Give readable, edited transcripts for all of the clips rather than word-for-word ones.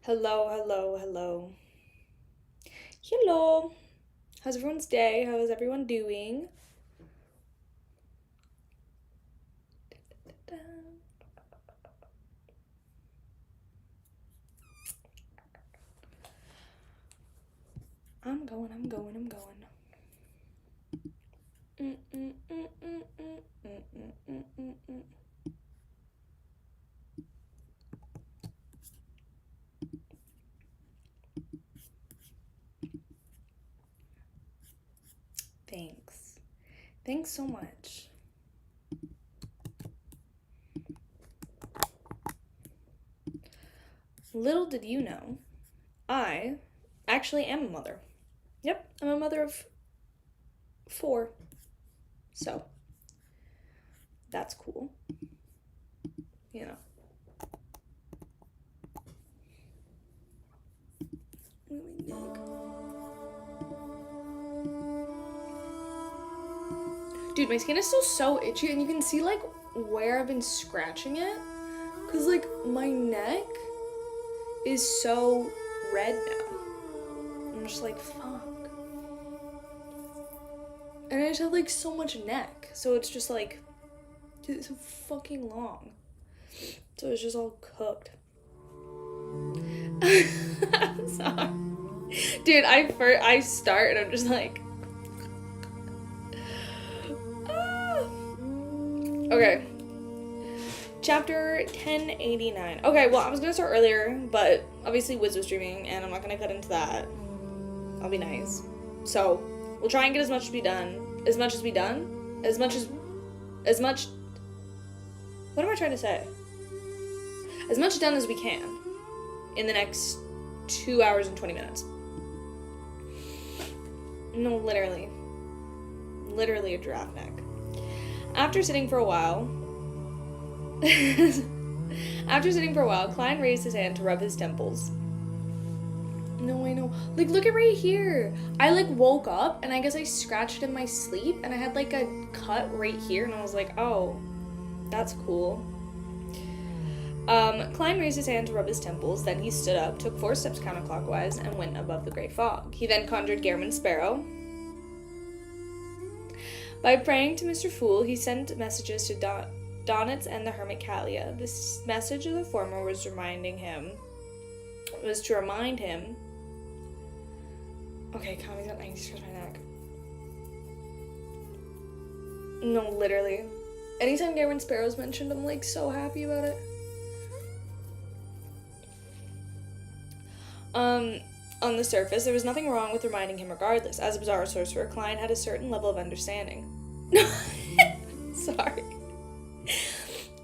Hello, hello, hello. Hello. How's everyone's day? How is everyone doing? I'm going. Thanks. Thanks so much. Little did you know, I actually am a mother. Yep, I'm a mother of 4. So, that's cool. You know. Dude, my skin is still so itchy, and you can see, like, where I've been scratching it. Because, like, my neck is so red now. I'm just like, fuck. And I just have, like, so much neck. So it's just, like, dude, it's so fucking long. So it's just all cooked. I'm sorry. Dude, I start and I'm just like... Okay. Chapter 1089. Okay, well, I was gonna start earlier, but obviously Wiz was streaming, and I'm not gonna cut into that. I'll be nice. So, we'll try and get as much done. What am I trying to say? As much done as we can in the next 2 hours and 20 minutes. No, literally. Literally a giraffe neck. After sitting for a while, Klein raised his hand to rub his temples. No, I know. Like, look at right here. I, like, woke up, and I guess I scratched in my sleep, and I had, like, a cut right here, and I was like, oh, that's cool. Klein raised his hand to rub his temples, then he stood up, took 4 steps counterclockwise, and went above the gray fog. He then conjured Gehrman Sparrow. By praying to Mr. Fool, he sent messages to Donitz and the Hermit Kalia. This message of the former was to remind him... Okay, Kami's got 90 scratch my neck. No, literally. Anytime Gehrman Sparrow's mentioned, I'm, like, so happy about it. On the surface, there was nothing wrong with reminding him regardless. As a bizarre sorcerer, Klein had a certain level of understanding. Sorry.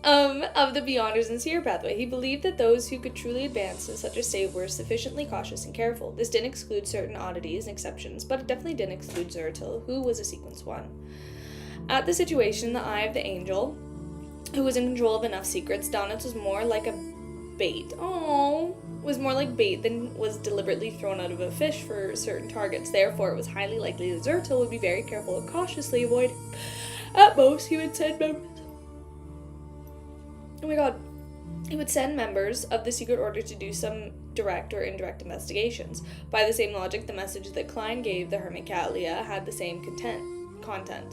Of the Beyonders and Seer pathway. He believed that those who could truly advance to such a state were sufficiently cautious and careful. This didn't exclude certain oddities and exceptions, but it definitely didn't exclude Zeratil, who was a Sequence 1. At the situation, the eye of the angel, who was in control of enough secrets, Donitz was more like bait than was deliberately thrown out of a fish for certain targets. Therefore, it was highly likely that Zeratil would be very careful and cautiously avoid. At most, he would send members. Oh my god. He would send members of the secret order to do some direct or indirect investigations. By the same logic, the message that Klein gave the Hermit Kalia had the same content.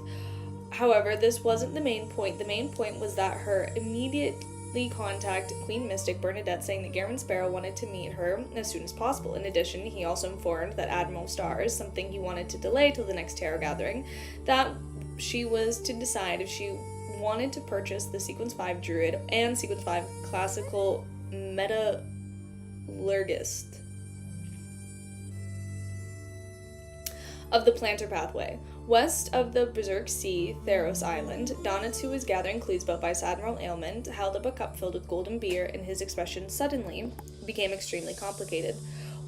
However, this wasn't the main point. The main point was that her immediately contact Queen Mystic Bernadette, saying that Gehrman Sparrow wanted to meet her as soon as possible. In addition, he also informed that Admiral Stars, something he wanted to delay till the next Tarot gathering, that she was to decide if she wanted to purchase the Sequence 5 Druid and Sequence 5 Classical Metallurgist of the Planter Pathway. West of the Berserk Sea, Theros Island, Donitz, who was gathering clues about Vice Admiral Ailment, held up a cup filled with golden beer, and his expression suddenly became extremely complicated.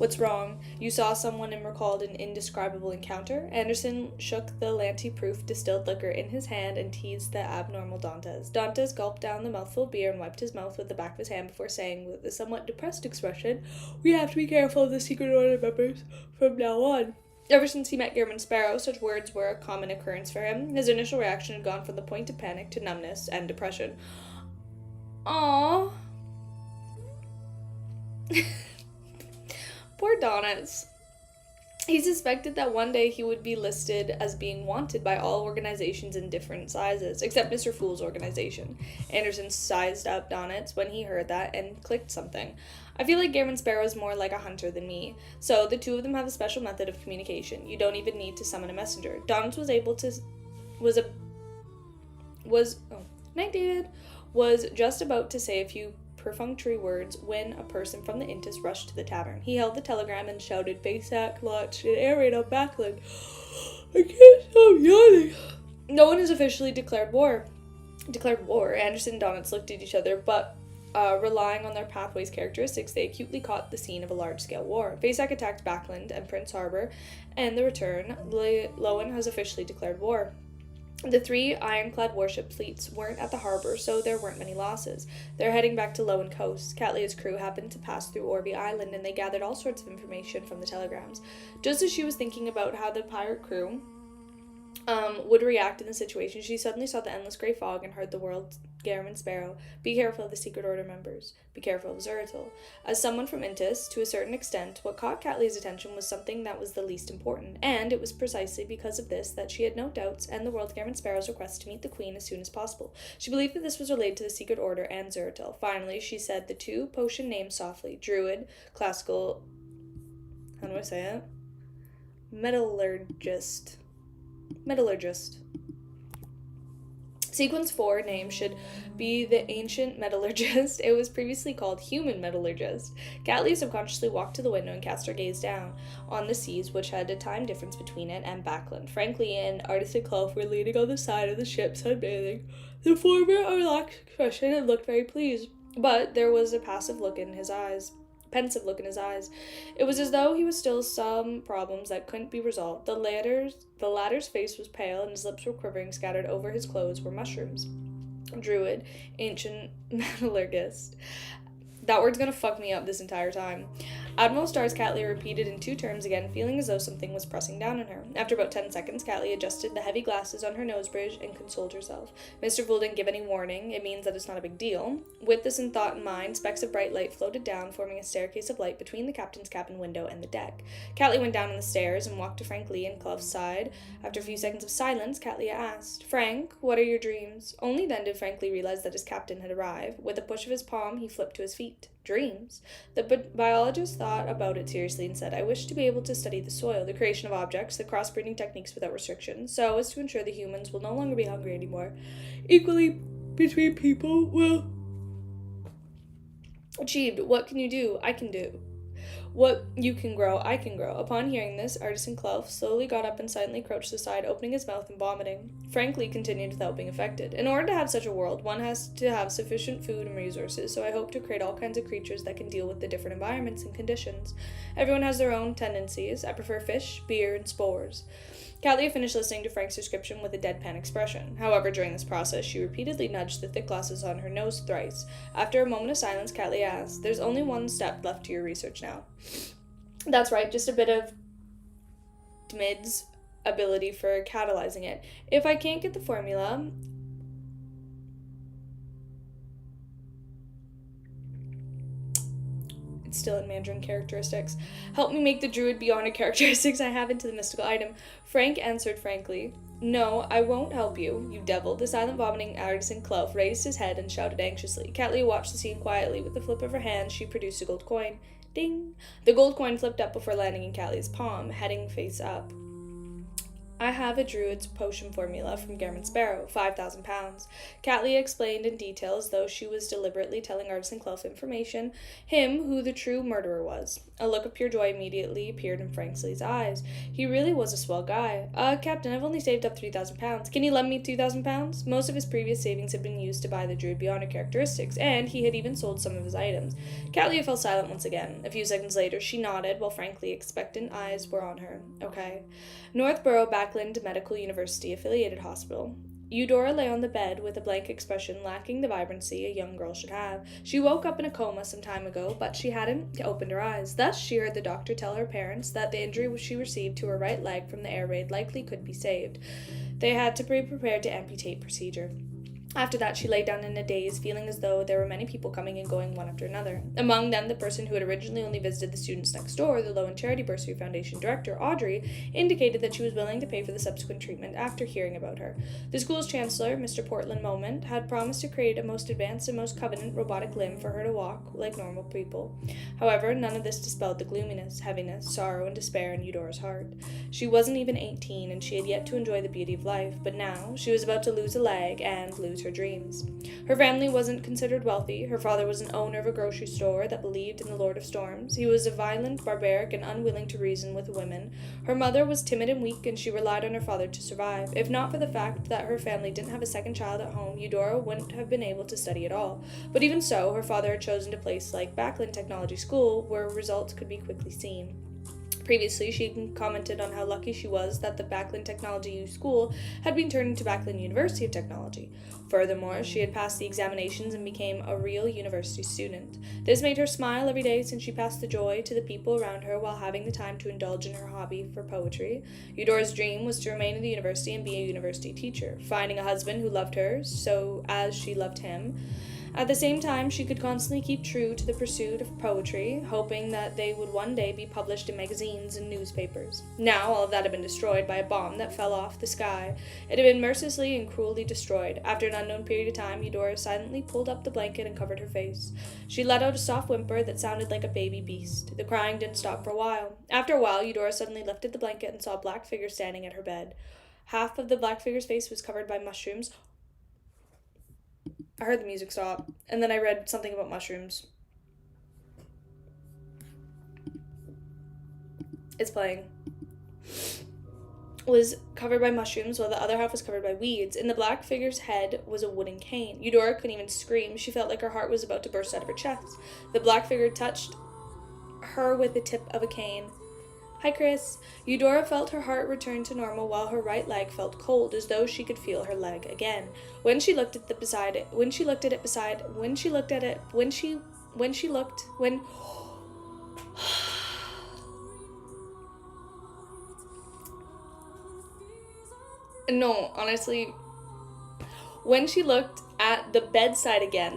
What's wrong? You saw someone and recalled an indescribable encounter? Anderson shook the Lanty-proof distilled liquor in his hand and teased the abnormal Dantes. Dantes gulped down the mouthful of beer and wiped his mouth with the back of his hand before saying with a somewhat depressed expression, "We have to be careful of the Secret Order members from now on." Ever since he met Gehrman Sparrow, such words were a common occurrence for him. His initial reaction had gone from the point of panic to numbness and depression. Aww. Poor Donis. He suspected that one day he would be listed as being wanted by all organizations in different sizes, except Mr. Fool's organization. Anderson sized up Donitz when he heard that and clicked something. I feel like Gehrman Sparrow is more like a hunter than me, so the two of them have a special method of communication. You don't even need to summon a messenger. Donitz was just about to say a few perfunctory words when a person from the Intis rushed to the tavern. He held the telegram and shouted, "Baysack launched an air raid on Backland. I can't stop yawning." No one has officially declared war. Anderson and Donitz looked at each other, but relying on their pathways characteristics, they acutely caught the scene of a large-scale war. Baysack attacked Backland and Pritz Harbor, and the return, Lowen has officially declared war. The 3 ironclad warship fleets weren't at the harbor, so there weren't many losses. They're heading back to Lowen Coast. Catlia's crew happened to pass through Orby Island, and they gathered all sorts of information from the telegrams. Just as she was thinking about how the pirate crew would react in the situation, she suddenly saw the endless gray fog and heard the words Gehrman Sparrow, "Be careful of the Secret Order members. Be careful of Zeratul." As someone from Intis, to a certain extent, what caught Catlia's attention was something that was the least important, and it was precisely because of this that she had no doubts and the world Gehrman Sparrow's request to meet the Queen as soon as possible. She believed that this was related to the Secret Order and Zeratul. Finally, she said the 2 potion names softly: Druid, classical, how do I say it? Metallurgist. Sequence 4 name should be the ancient metallurgist. It was previously called human metallurgist. Catlia subconsciously walked to the window and cast her gaze down on the seas, which had a time difference between it and Backland. Frankly and Artisan Clough were leaning on the side of the ship sunbathing. The former a relaxed expression and looked very pleased, but there was a pensive look in his eyes. It was as though he was still some problems that couldn't be resolved. The latter's face was pale and his lips were quivering. Scattered over his clothes were mushrooms. Druid, ancient metallurgist. That word's gonna fuck me up this entire time. Admiral Stars Catlia repeated in 2 terms again, feeling as though something was pressing down on her. After about 10 seconds, Catlia adjusted the heavy glasses on her nose bridge and consoled herself. Mr. Fool didn't give any warning. It means that it's not a big deal. With this in thought in mind, specks of bright light floated down, forming a staircase of light between the captain's cabin window and the deck. Catlia went down on the stairs and walked to Frank Lee and Clough's side. After a few seconds of silence, Catlia asked, "Frank, what are your dreams?" Only then did Frank Lee realize that his captain had arrived. With a push of his palm, he flipped to his feet. Dreams? The biologist thought about it seriously and said, "I wish to be able to study the soil, the creation of objects, the crossbreeding techniques without restriction, so as to ensure the humans will no longer be hungry anymore. Equally between people will..." Achieved. What can you do? I can do. What you can grow, I can grow. Upon hearing this, Artisan Clough slowly got up and silently crouched aside, opening his mouth and vomiting. Frank Lee continued without being affected. "In order to have such a world, one has to have sufficient food and resources, so I hope to create all kinds of creatures that can deal with the different environments and conditions. Everyone has their own tendencies. I prefer fish, beer, and spores." Catlia finished listening to Frank's description with a deadpan expression. However, during this process, she repeatedly nudged the thick glasses on her nose thrice. After a moment of silence, Catlia asked, "There's only one step left to your research now." "That's right, just a bit of Dmid's ability for catalyzing it. If I can't get the formula..." It's still in Mandarin characteristics. "Help me make the druid bionic characteristics I have into the mystical item." Frank answered frankly, "No, I won't help you, you devil." The silent vomiting Artisan Clough raised his head and shouted anxiously. Catlia watched the scene quietly. With the flip of her hand, she produced a gold coin. Ding! The gold coin flipped up before landing in Catlia's palm, heading face up. I have a druid's potion formula from Gammon Sparrow, 5,000 pounds. Catlia explained in detail as though she was deliberately telling Artisan Clough information, him who the true murderer was. A look of pure joy immediately appeared in Franksley's eyes. He really was a swell guy. Captain, I've only saved up 3,000 pounds. Can you lend me 2,000 pounds? Most of his previous savings had been used to buy the druid beyond her characteristics, and he had even sold some of his items. Catlia fell silent once again. A few seconds later, she nodded, while frankly expectant eyes were on her. Okay. Northborough Backland Medical University affiliated hospital. Eudora lay on the bed with a blank expression lacking the vibrancy a young girl should have. She woke up in a coma some time ago, but she hadn't opened her eyes. Thus, she heard the doctor tell her parents that the injury she received to her right leg from the air raid likely could be saved. They had to be prepared to amputate procedure. After that, she lay down in a daze, feeling as though there were many people coming and going one after another. Among them, the person who had originally only visited the students next door, the Lowen Charity Bursary Foundation director, Audrey, indicated that she was willing to pay for the subsequent treatment after hearing about her. The school's chancellor, Mr. Portland Moment, had promised to create a most advanced and most covenant robotic limb for her to walk like normal people. However, none of this dispelled the gloominess, heaviness, sorrow, and despair in Eudora's heart. She wasn't even 18, and she had yet to enjoy the beauty of life, but now she was about to lose a leg and lose her dreams. Her family wasn't considered wealthy. Her father was an owner of a grocery store that believed in the Lord of Storms. He was a violent, barbaric, and unwilling to reason with women. Her mother was timid and weak, and she relied on her father to survive. If not for the fact that her family didn't have a second child at home, Eudora wouldn't have been able to study at all. But even so, her father had chosen a place like Backland Technology School, where results could be quickly seen. Previously, she had commented on how lucky she was that the Backland Technology School had been turned into Backland University of Technology. Furthermore, she had passed the examinations and became a real university student. This made her smile every day since she passed the joy to the people around her while having the time to indulge in her hobby for poetry. Eudora's dream was to remain in the university and be a university teacher, finding a husband who loved her so as she loved him. At the same time, she could constantly keep true to the pursuit of poetry, hoping that they would one day be published in magazines and newspapers. Now, all of that had been destroyed by a bomb that fell off the sky. It had been mercilessly and cruelly destroyed. After an unknown period of time, Eudora silently pulled up the blanket and covered her face. She let out a soft whimper that sounded like a baby beast. The crying didn't stop for a while. After a while, Eudora suddenly lifted the blanket and saw a black figure standing at her bed. Half of the black figure's face was covered by mushrooms. I heard the music stop, and then I read something about mushrooms. It's playing. Was covered by mushrooms, while the other half was covered by weeds. In the black figure's head was a wooden cane. Eudora couldn't even scream. She felt like her heart was about to burst out of her chest. The black figure touched her with the tip of a cane. Hi, Chris. Eudora felt her heart return to normal while her right leg felt cold, as though she could feel her leg again. When she looked at the bedside again,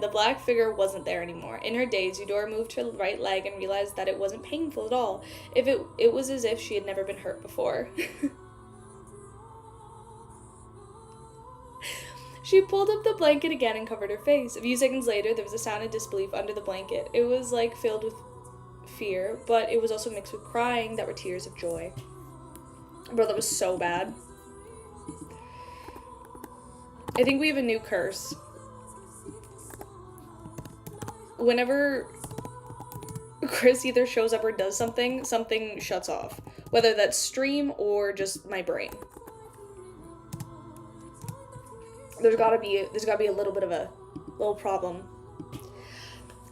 the black figure wasn't there anymore. In her daze, Eudora moved her right leg and realized that it wasn't painful at all. It was as if she had never been hurt before. She pulled up the blanket again and covered her face. A few seconds later, there was a sound of disbelief under the blanket. It was like filled with fear, but it was also mixed with crying that were tears of joy. Bro, that was so bad. I think we have a new curse. Whenever Chris either shows up or does something, something shuts off. Whether that's stream or just my brain. There's gotta be a little bit of a little problem.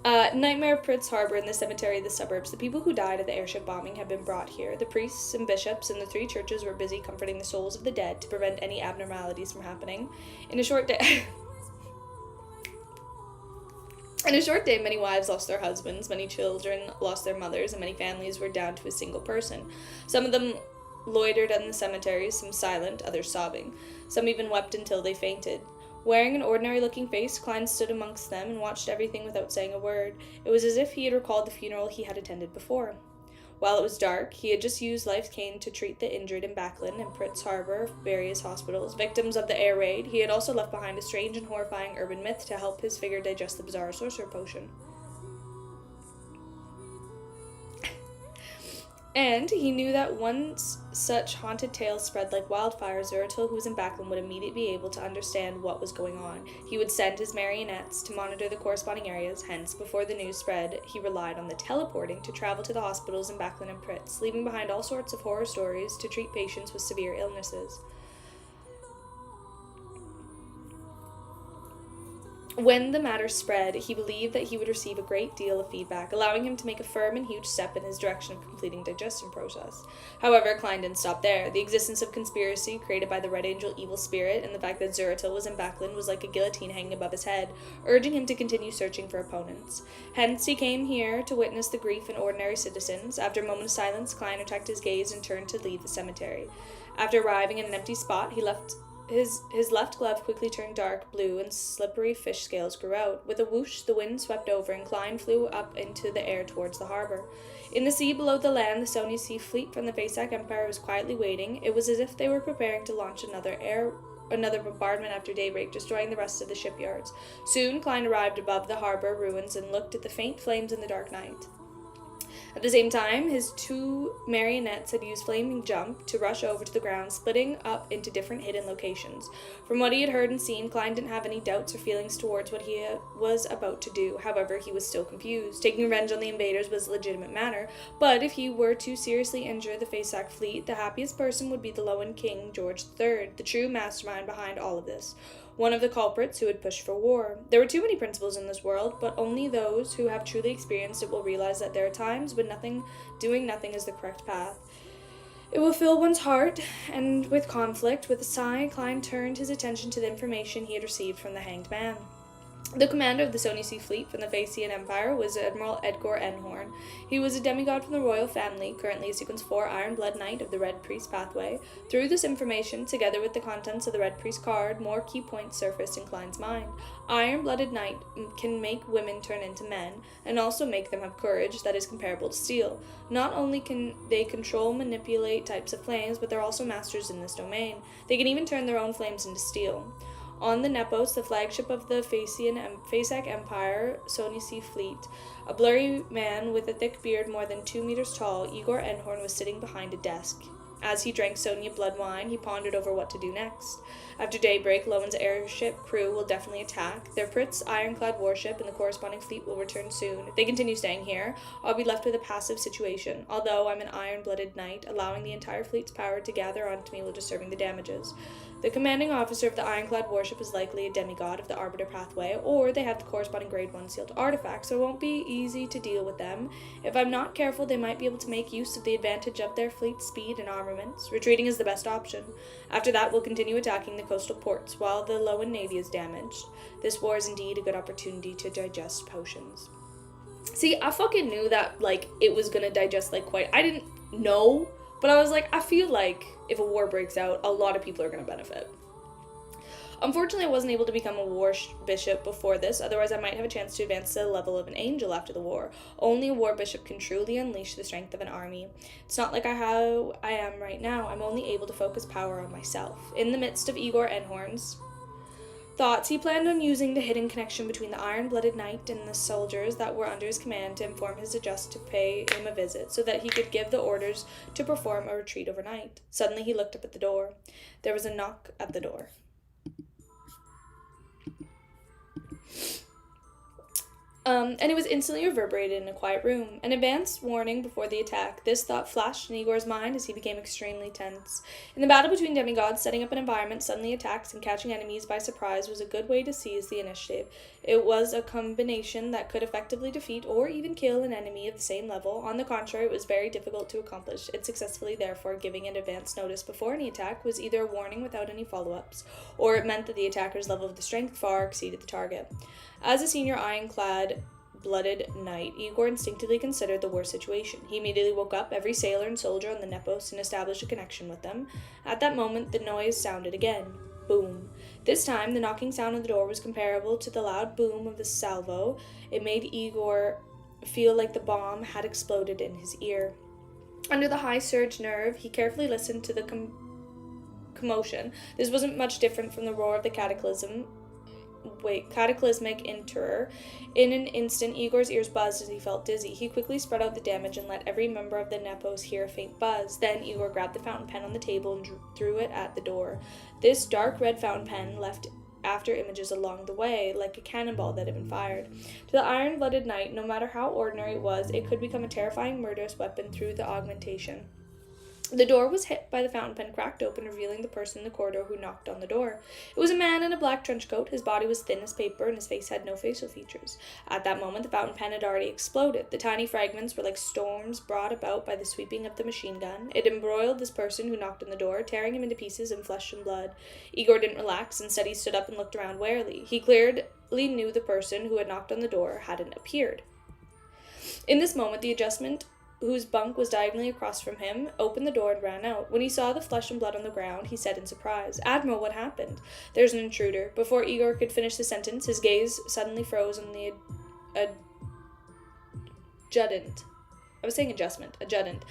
Nightmare of Pritz Harbor in the cemetery of the suburbs. The people who died at the airship bombing had been brought here. The priests and bishops in the 3 churches were busy comforting the souls of the dead to prevent any abnormalities from happening. In a short day, many wives lost their husbands, many children lost their mothers, and many families were down to a single person. Some of them loitered in the cemeteries, some silent, others sobbing. Some even wept until they fainted. Wearing an ordinary-looking face, Klein stood amongst them and watched everything without saying a word. It was as if he had recalled the funeral he had attended before. While it was dark, he had just used life's cane to treat the injured in Backland and Pritz Harbor, various hospitals, victims of the air raid. He had also left behind a strange and horrifying urban myth to help his figure digest the bizarre sorcerer potion. And he knew that once such haunted tales spread like wildfire, Zeratul, who was in Backlund, would immediately be able to understand what was going on. He would send his marionettes to monitor the corresponding areas, hence, before the news spread, he relied on the teleporting to travel to the hospitals in Backlund and Pritz, leaving behind all sorts of horror stories to treat patients with severe illnesses. When the matter spread, he believed that he would receive a great deal of feedback, allowing him to make a firm and huge step in his direction of completing the digestion process. However, Klein didn't stop there. The existence of conspiracy created by the Red Angel evil spirit and the fact that Zeratul was in Backlund was like a guillotine hanging above his head, urging him to continue searching for opponents. Hence, he came here to witness the grief in ordinary citizens. After a moment of silence, Klein retracted his gaze and turned to leave the cemetery. After arriving at an empty spot, he left his left glove quickly turned dark blue and slippery fish scales grew out. With a whoosh, the wind swept over and Klein flew up into the air towards the harbor. In the sea below the land, the Sony Sea fleet from the Faceac Empire was quietly waiting. It was as if they were preparing to launch another bombardment after daybreak, destroying the rest of the shipyards. Soon, Klein arrived above the harbor ruins and looked at the faint flames in the dark night. At the same time, his two marionettes had used Flaming Jump to rush over to the ground, splitting up into different hidden locations. From what he had heard and seen, Klein didn't have any doubts or feelings towards what he was about to do. However, he was still confused. Taking revenge on the invaders was a legitimate matter, but if he were to seriously injure the Faceac fleet, the happiest person would be the Lowen King, George III, the true mastermind behind all of this. One of the culprits who had pushed for war. There were too many principles in this world, but only those who have truly experienced it will realize that there are times when doing nothing is the correct path. It will fill one's heart, and with conflict. With a sigh, Klein turned his attention to the information he had received from the Hanged Man. The commander of the Sony Sea fleet from the Phaeacian Empire was Admiral Edgar Enhorn. He was a demigod from the royal family, currently a Sequence 4 Iron Blood Knight of the Red Priest pathway. Through this information, together with the contents of the Red Priest card, more key points surfaced in Klein's mind. Iron-blooded Knight can make women turn into men, and also make them have courage that is comparable to steel. Not only can they control manipulate types of flames, but they're also masters in this domain. They can even turn their own flames into steel. On the Nepos, the flagship of the Faceac Empire, Sony Sea fleet, a blurry man with a thick beard more than 2 meters tall, Igor Enhorn was sitting behind a desk. As he drank Sonia blood wine, he pondered over what to do next. After daybreak, Lowen's airship crew will definitely attack. Their Pritz ironclad warship and the corresponding fleet will return soon. If they continue staying here, I'll be left with a passive situation. Although I'm an iron-blooded knight, allowing the entire fleet's power to gather onto me while disturbing the damages. The commanding officer of the ironclad warship is likely a demigod of the Arbiter pathway, or they have the corresponding grade 1 sealed artifact, so it won't be easy to deal with them. If I'm not careful, they might be able to make use of the advantage of their fleet's speed and armaments. Retreating is the best option. After that, we'll continue attacking the coastal ports while the Lowen Navy is damaged. This war is indeed a good opportunity to digest potions. See, I fucking knew that, it was gonna digest, I didn't know, but I was I feel like if a war breaks out, a lot of people are gonna benefit. Unfortunately, I wasn't able to become a war bishop before this, otherwise I might have a chance to advance to the level of an angel after the war. Only a war bishop can truly unleash the strength of an army. It's not like how I am right now. I'm only able to focus power on myself. In the midst of Igor Enhorn's thoughts, he planned on using the hidden connection between the iron-blooded knight and the soldiers that were under his command to inform his adjutant to pay him a visit, so that he could give the orders to perform a retreat overnight. Suddenly he looked up at the door. There was a knock at the door. And it was instantly reverberated in a quiet room. An advance warning before the attack. This thought flashed in Igor's mind as he became extremely tense. In the battle between demigods, setting up an environment, suddenly attacks, and catching enemies by surprise was a good way to seize the initiative. It was a combination that could effectively defeat or even kill an enemy of the same level. On the contrary, it was very difficult to accomplish it successfully, therefore giving an advance notice before any attack was either a warning without any follow-ups, or it meant that the attacker's level of the strength far exceeded the target. As a senior ironclad blooded knight, Igor instinctively considered the worst situation. He immediately woke up every sailor and soldier on the Nepos and established a connection with them. At that moment, the noise sounded again. Boom. This time, the knocking sound on the door was comparable to the loud boom of the salvo. It made Igor feel like the bomb had exploded in his ear. Under the high surge nerve, he carefully listened to the commotion. This wasn't much different from the roar of the cataclysm cataclysmic enterer. In an instant, Igor's ears buzzed as he felt dizzy. He quickly spread out the damage and let every member of the Nepos hear a faint buzz. Then Igor grabbed the fountain pen on the table and threw it at the door. This dark red fountain pen left after images along the way, like a cannonball that had been fired. To the iron-blooded knight, no matter how ordinary it was, it could become a terrifying murderous weapon through the augmentation. The door was hit by the fountain pen, cracked open, revealing the person in the corridor who knocked on the door. It was a man in a black trench coat. His body was thin as paper, and his face had no facial features. At that moment, the fountain pen had already exploded. The tiny fragments were like storms brought about by the sweeping of the machine gun. It embroiled this person who knocked on the door, tearing him into pieces in flesh and blood. Igor didn't relax. Instead, he stood up and looked around warily. He clearly knew the person who had knocked on the door hadn't appeared. In this moment, the adjustment, whose bunk was diagonally across from him, opened the door and ran out. When he saw the flesh and blood on the ground, he said in surprise, "Admiral, what happened?" "There's an intruder." Before Igor could finish the sentence, his gaze suddenly froze on the adjutant. I was saying adjustment. Adjutant.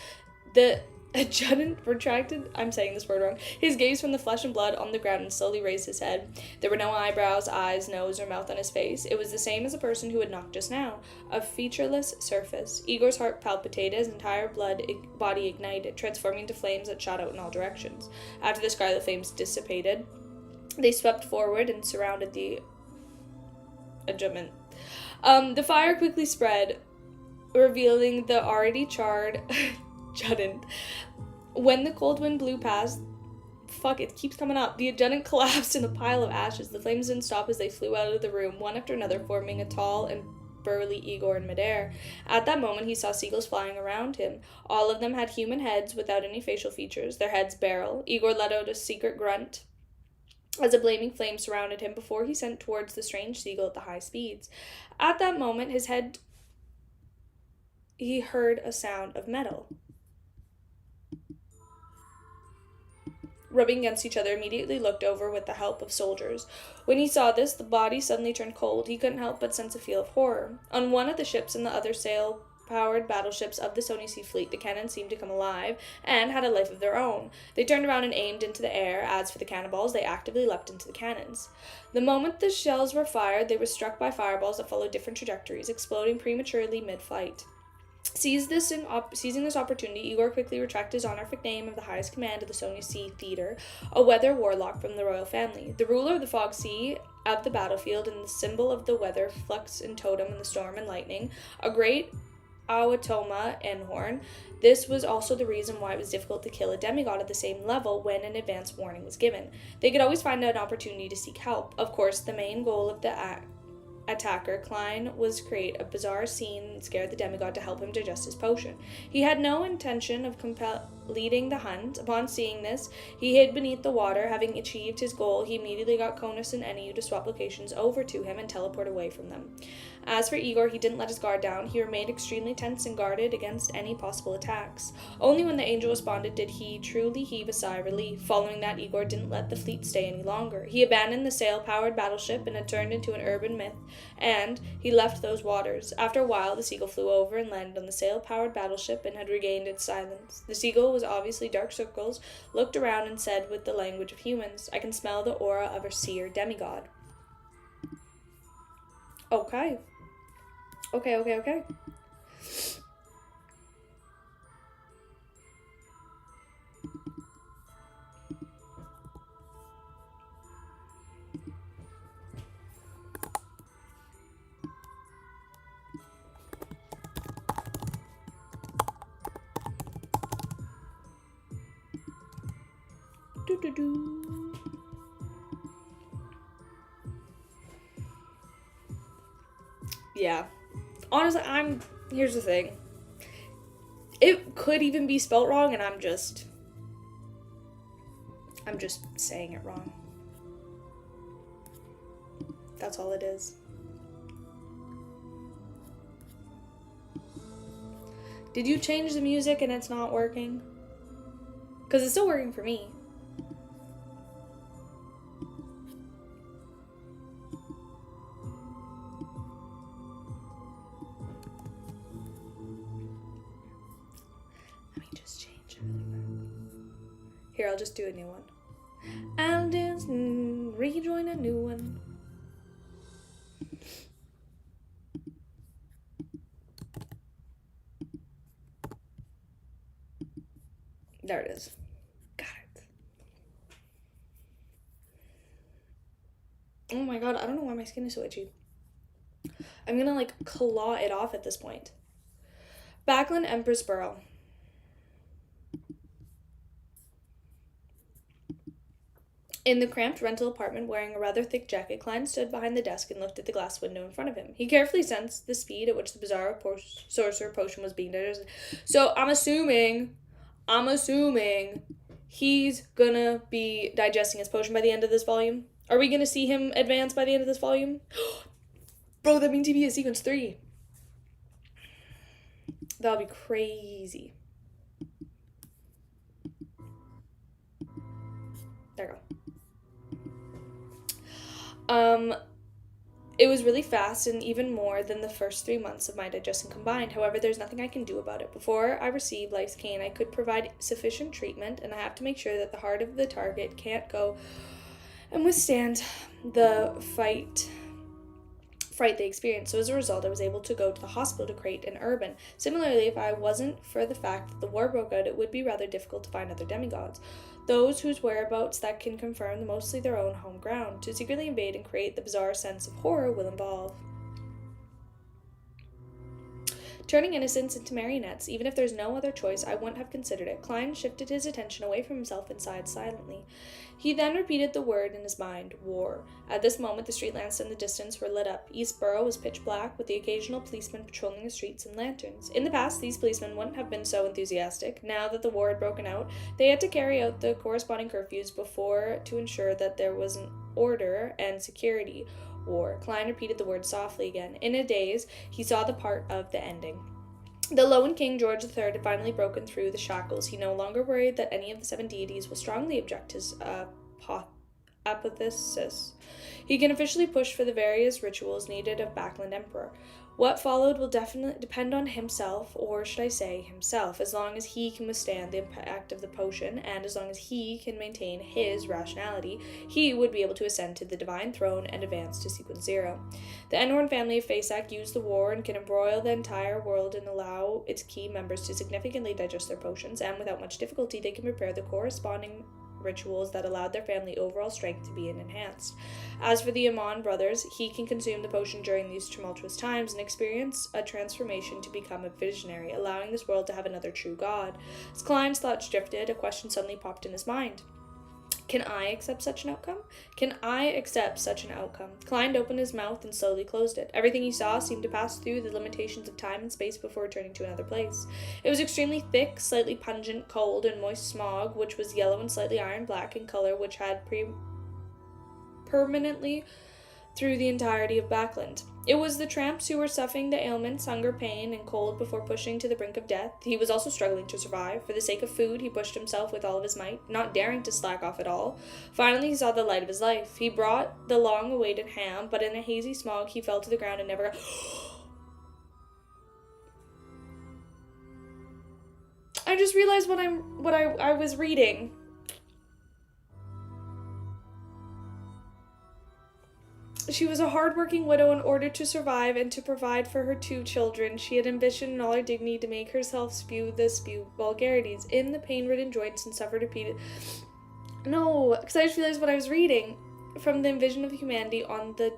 The adjutant retracted. I'm saying this word wrong. His gaze from the flesh and blood on the ground and slowly raised his head. There were no eyebrows, eyes, nose, or mouth on his face. It was the same as the person who had knocked just now. A featureless surface. Igor's heart palpitated, his entire body ignited, transforming into flames that shot out in all directions. After the scarlet flames dissipated, they swept forward and surrounded the adjutant. The fire quickly spread, revealing the already charred adjutant. When the cold wind blew past, it keeps coming up. The adjutant collapsed in a pile of ashes. The flames didn't stop as they flew out of the room, one after another, forming a tall and burly Igor in midair. At that moment, he saw seagulls flying around him. All of them had human heads without any facial features, their heads barrel. Igor let out a secret grunt as a blaming flame surrounded him before he sent towards the strange seagull at the high speeds. At that moment, he heard a sound of metal rubbing against each other. Immediately looked over with the help of soldiers. When he saw this, the body suddenly turned cold. He couldn't help but sense a feel of horror. On one of the ships and the other sail-powered battleships of the Sony Sea fleet, the cannons seemed to come alive and had a life of their own. They turned around and aimed into the air. As for the cannonballs, they actively leapt into the cannons. The moment the shells were fired, they were struck by fireballs that followed different trajectories, exploding prematurely mid-flight. Seizing this opportunity, Igor quickly retracted his honorific name of the highest command of the Sony Sea Theater, a weather warlock from the royal family, the ruler of the fog sea of the battlefield and the symbol of the weather flux and totem in the storm and lightning, a great Awatoma Enhorn. This was also the reason why it was difficult to kill a demigod at the same level when an advance warning was given. They could always find an opportunity to seek help. Of course, the main goal of the attacker, Klein, was create a bizarre scene and scare the demigod to help him digest his potion. He had no intention of leading the hunt. Upon seeing this, he hid beneath the water. Having achieved his goal, he immediately got Konus and Eniu to swap locations over to him and teleport away from them. As for Igor, he didn't let his guard down. He remained extremely tense and guarded against any possible attacks. Only when the angel responded did he truly heave a sigh of relief. Following that, Igor didn't let the fleet stay any longer. He abandoned the sail-powered battleship and had turned into an urban myth, and he left those waters. After a while, the seagull flew over and landed on the sail-powered battleship and had regained its silence. The seagull was obviously dark circles, looked around and said with the language of humans, "I can smell the aura of a seer demigod." Okay. Okay. Yeah. Honestly, here's the thing. It could even be spelt wrong, and I'm just saying it wrong. That's all it is. Did you change the music and it's not working? Because it's still working for me. Here, I'll just do a new one. I'll just rejoin a new one. There it is. Got it. Oh my god, I don't know why my skin is so itchy. I'm gonna, like, claw it off at this point. Backland Empress Borough. In the cramped rental apartment, wearing a rather thick jacket, Klein stood behind the desk and looked at the glass window in front of him. He carefully sensed the speed at which the bizarre sorcerer potion was being digested. So I'm assuming he's gonna be digesting his potion by the end of this volume. Are we gonna see him advance by the end of this volume? Bro, that means he be at sequence 3. That'll be crazy. There we go. It was really fast and even more than the first 3 months of my digestion combined. However, there's nothing I can do about it. Before I receive life's cane, I could provide sufficient treatment, and I have to make sure that the heart of the target can't go and withstand the fright they experienced. So as a result, I was able to go to the hospital to create an urban. Similarly, if I wasn't for the fact that the war broke out, it would be rather difficult to find other demigods, those whose whereabouts that can confirm mostly their own home ground. To secretly invade and create the bizarre sense of horror will involve turning innocents into marionettes. Even if there's no other choice, I wouldn't have considered it. Klein shifted his attention away from himself and sighed silently. He then repeated the word in his mind, war. At this moment, the street lamps in the distance were lit up. East Borough was pitch black, with the occasional policeman patrolling the streets and lanterns. In the past, these policemen wouldn't have been so enthusiastic. Now that the war had broken out, they had to carry out the corresponding curfews before to ensure that there was an order and security. War. Klein repeated the word softly again. In a daze, he saw the part of the ending. The Lowen King George III had finally broken through the shackles. He no longer worried that any of the 7 deities will strongly object his apotheosis. He can officially push for the various rituals needed of Backland Emperor. What followed will definitely depend on himself, or should I say himself, as long as he can withstand the impact of the potion, and as long as he can maintain his rationality, he would be able to ascend to the divine throne and advance to sequence 0. The Enhorn family of Fasak used the war and can embroil the entire world and allow its key members to significantly digest their potions, and without much difficulty they can prepare the corresponding rituals that allowed their family overall strength to be enhanced. As for the Amon brothers, he can consume the potion during these tumultuous times and experience a transformation to become a visionary, allowing this world to have another true god. As Klein's thoughts drifted, a question suddenly popped in his mind. Can I accept such an outcome? Klein opened his mouth and slowly closed it. Everything he saw seemed to pass through the limitations of time and space before returning to another place. It was extremely thick, slightly pungent, cold, and moist smog, which was yellow and slightly iron-black in color, which had permanently through the entirety of Backland. It was the tramps who were suffering the ailments, hunger, pain, and cold before pushing to the brink of death. He was also struggling to survive. For the sake of food, he pushed himself with all of his might, not daring to slack off at all. Finally, he saw the light of his life. He brought the long-awaited ham, but in a hazy smog, he fell to the ground and never got... I just realized what I was reading. She was a hard-working widow in order to survive and to provide for her 2 children. She had ambition and all her dignity to make herself spew vulgarities in the pain-ridden joints and suffered repeated... No, because I just realized what I was reading. From the invasion of humanity on the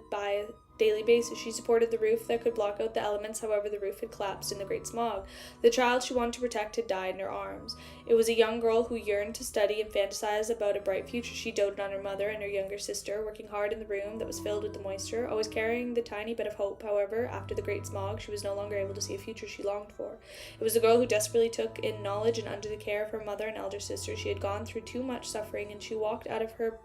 daily basis, she supported the roof that could block out the elements. However, the roof had collapsed in the great smog. The child she wanted to protect had died in her arms. It was a young girl who yearned to study and fantasize about a bright future. She doted on her mother and her younger sister, working hard in the room that was filled with the moisture, always carrying the tiny bit of hope. However, after the great smog, she was no longer able to see a future she longed for. It was the girl who desperately took in knowledge, and under the care of her mother and elder sister, she had gone through too much suffering, and she walked out of her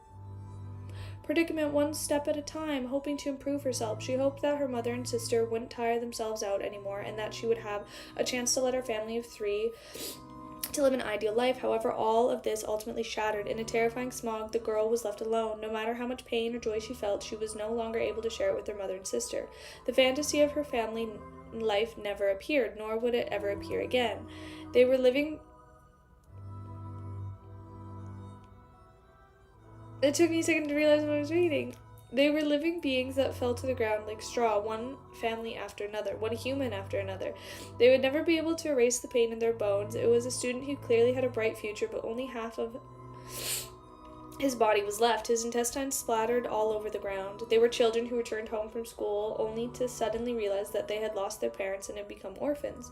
predicament one step at a time, hoping to improve herself. She hoped that her mother and sister wouldn't tire themselves out anymore, and that she would have a chance to let her family of 3 to live an ideal life. However, all of this ultimately shattered. In a terrifying smog, the girl was left alone. No matter how much pain or joy she felt, she was no longer able to share it with her mother and sister. The fantasy of her family life never appeared, nor would it ever appear again. They were living... It took me a second to realize what I was reading. They were living beings that fell to the ground like straw, one family after another, one human after another. They would never be able to erase the pain in their bones. It was a student who clearly had a bright future, but only half of his body was left, his intestines splattered all over the ground. They were children who returned home from school, only to suddenly realize that they had lost their parents and had become orphans.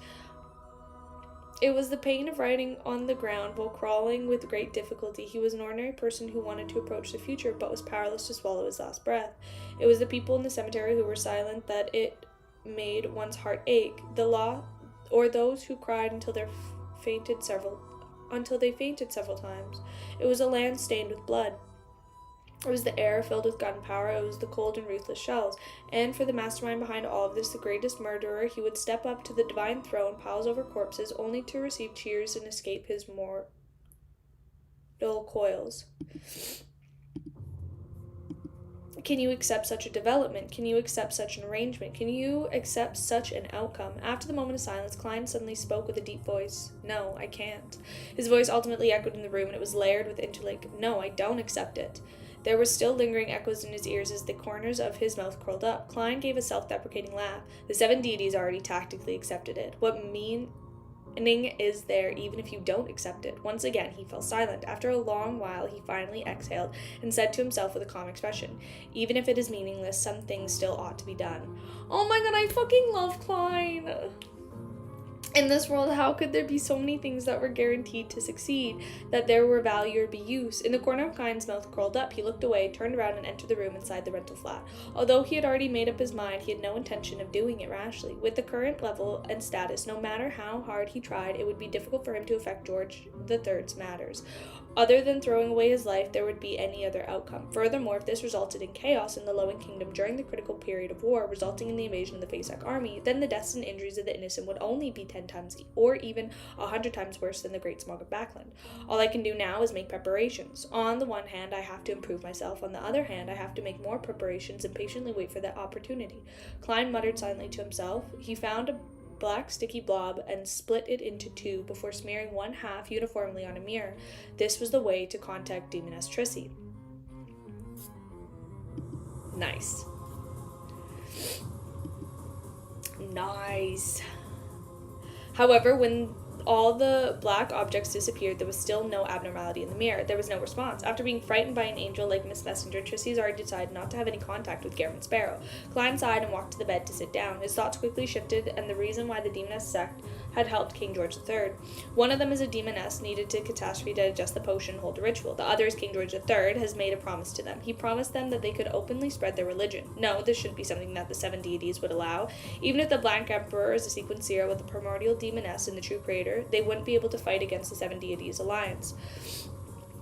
It was the pain of writing on the ground while crawling with great difficulty. He was an ordinary person who wanted to approach the future, but was powerless to swallow his last breath. It was the people in the cemetery who were silent that it made one's heart ache. Or those who cried until they fainted several times. It was a land stained with blood. It was the air filled with gunpowder. It was the cold and ruthless shells. And for the mastermind behind all of this, the greatest murderer, he would step up to the divine throne, piles over corpses, only to receive cheers and escape his mortal coils. Can you accept such a development? Can you accept such an arrangement? Can you accept such an outcome? After the moment of silence, Klein suddenly spoke with a deep voice. No, I can't. His voice ultimately echoed in the room, and it was layered with interlake. No, I don't accept it. There were still lingering echoes in his ears as the corners of his mouth curled up. Klein gave a self-deprecating laugh. The 7 deities already tactically accepted it. What meaning is there even if you don't accept it? Once again, he fell silent. After a long while, he finally exhaled and said to himself with a calm expression, even if it is meaningless, some things still ought to be done. Oh my god, I fucking love Klein! In this world, how could there be so many things that were guaranteed to succeed, that there were value or be use? In the corner of Klein's mouth curled up, he looked away, turned around, and entered the room inside the rental flat. Although he had already made up his mind, he had no intention of doing it rashly. With the current level and status, no matter how hard he tried, it would be difficult for him to affect George III's matters. Other than throwing away his life, there would be any other outcome. Furthermore, if this resulted in chaos in the Lowen Kingdom during the critical period of war, resulting in the invasion of the Fasak army, then the deaths and injuries of the innocent would only be 10 times or even 100 times worse than the Great Smog of Backland. All I can do now is make preparations. On the one hand, I have to improve myself. On the other hand, I have to make more preparations and patiently wait for that opportunity. Klein muttered silently to himself. He found a black sticky blob and split it into 2 before smearing one half uniformly on a mirror. This was the way to contact Demoness Trissy. Nice. However, when all the black objects disappeared, there was still no abnormality in the mirror. There was no response. After being frightened by an angel like Miss Messenger, Trissy's already decided not to have any contact with Garamond Sparrow. Klein sighed and walked to the bed to sit down. His thoughts quickly shifted, and the reason why the Demoness sect had helped King George III. One of them is a demoness needed to catastrophe to digest the potion and hold a ritual. The other is King George III has made a promise to them. He promised them that they could openly spread their religion. No, this shouldn't be something that the 7 deities would allow. Even if the Black Emperor is a sequence 0 with the primordial demoness and the true creator, they wouldn't be able to fight against the 7 deities alliance.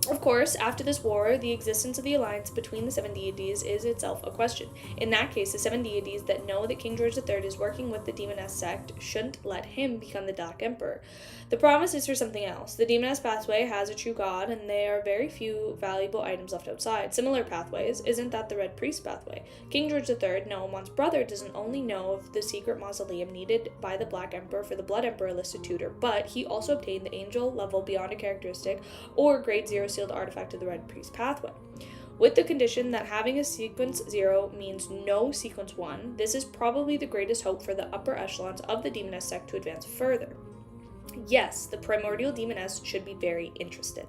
Of course, after this war, the existence of the alliance between the 7 deities is itself a question. In that case, the 7 deities that know that King George III is working with the Demoness sect shouldn't let him become the Dark Emperor. The promise is for something else. The Demoness pathway has a true god, and there are very few valuable items left outside. Similar pathways, isn't that the Red Priest pathway? King George III, Noamon's brother, doesn't only know of the secret mausoleum needed by the Black Emperor for the Blood Emperor listed tutor, but he also obtained the angel level beyond a characteristic or grade 0 sealed artifact of the Red Priest pathway. With the condition that having a sequence 0 means no sequence 1, this is probably the greatest hope for the upper echelons of the Demoness sect to advance further. Yes, the primordial demoness should be very interested.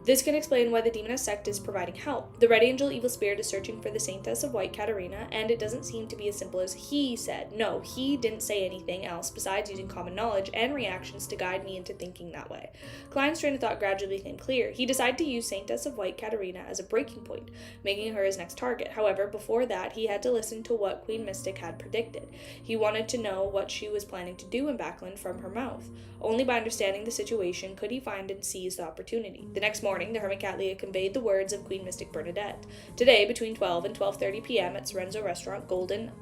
This can explain why the Demoness sect is providing help. The Red Angel Evil Spirit is searching for the Saintess of White, Katarina, and it doesn't seem to be as simple as he said. No, he didn't say anything else besides using common knowledge and reactions to guide me into thinking that way. Klein's train of thought gradually became clear. He decided to use Saintess of White, Katarina as a breaking point, making her his next target. However, before that, he had to listen to what Queen Mystic had predicted. He wanted to know what she was planning to do in Backland from her mouth. Only by understanding the situation could he find and seize the opportunity. The next morning, the Hermit Cat Leah conveyed the words of Queen Mystic Bernadette. Today, between 12 and 12:30 p.m. at Sorenzo Restaurant, Golden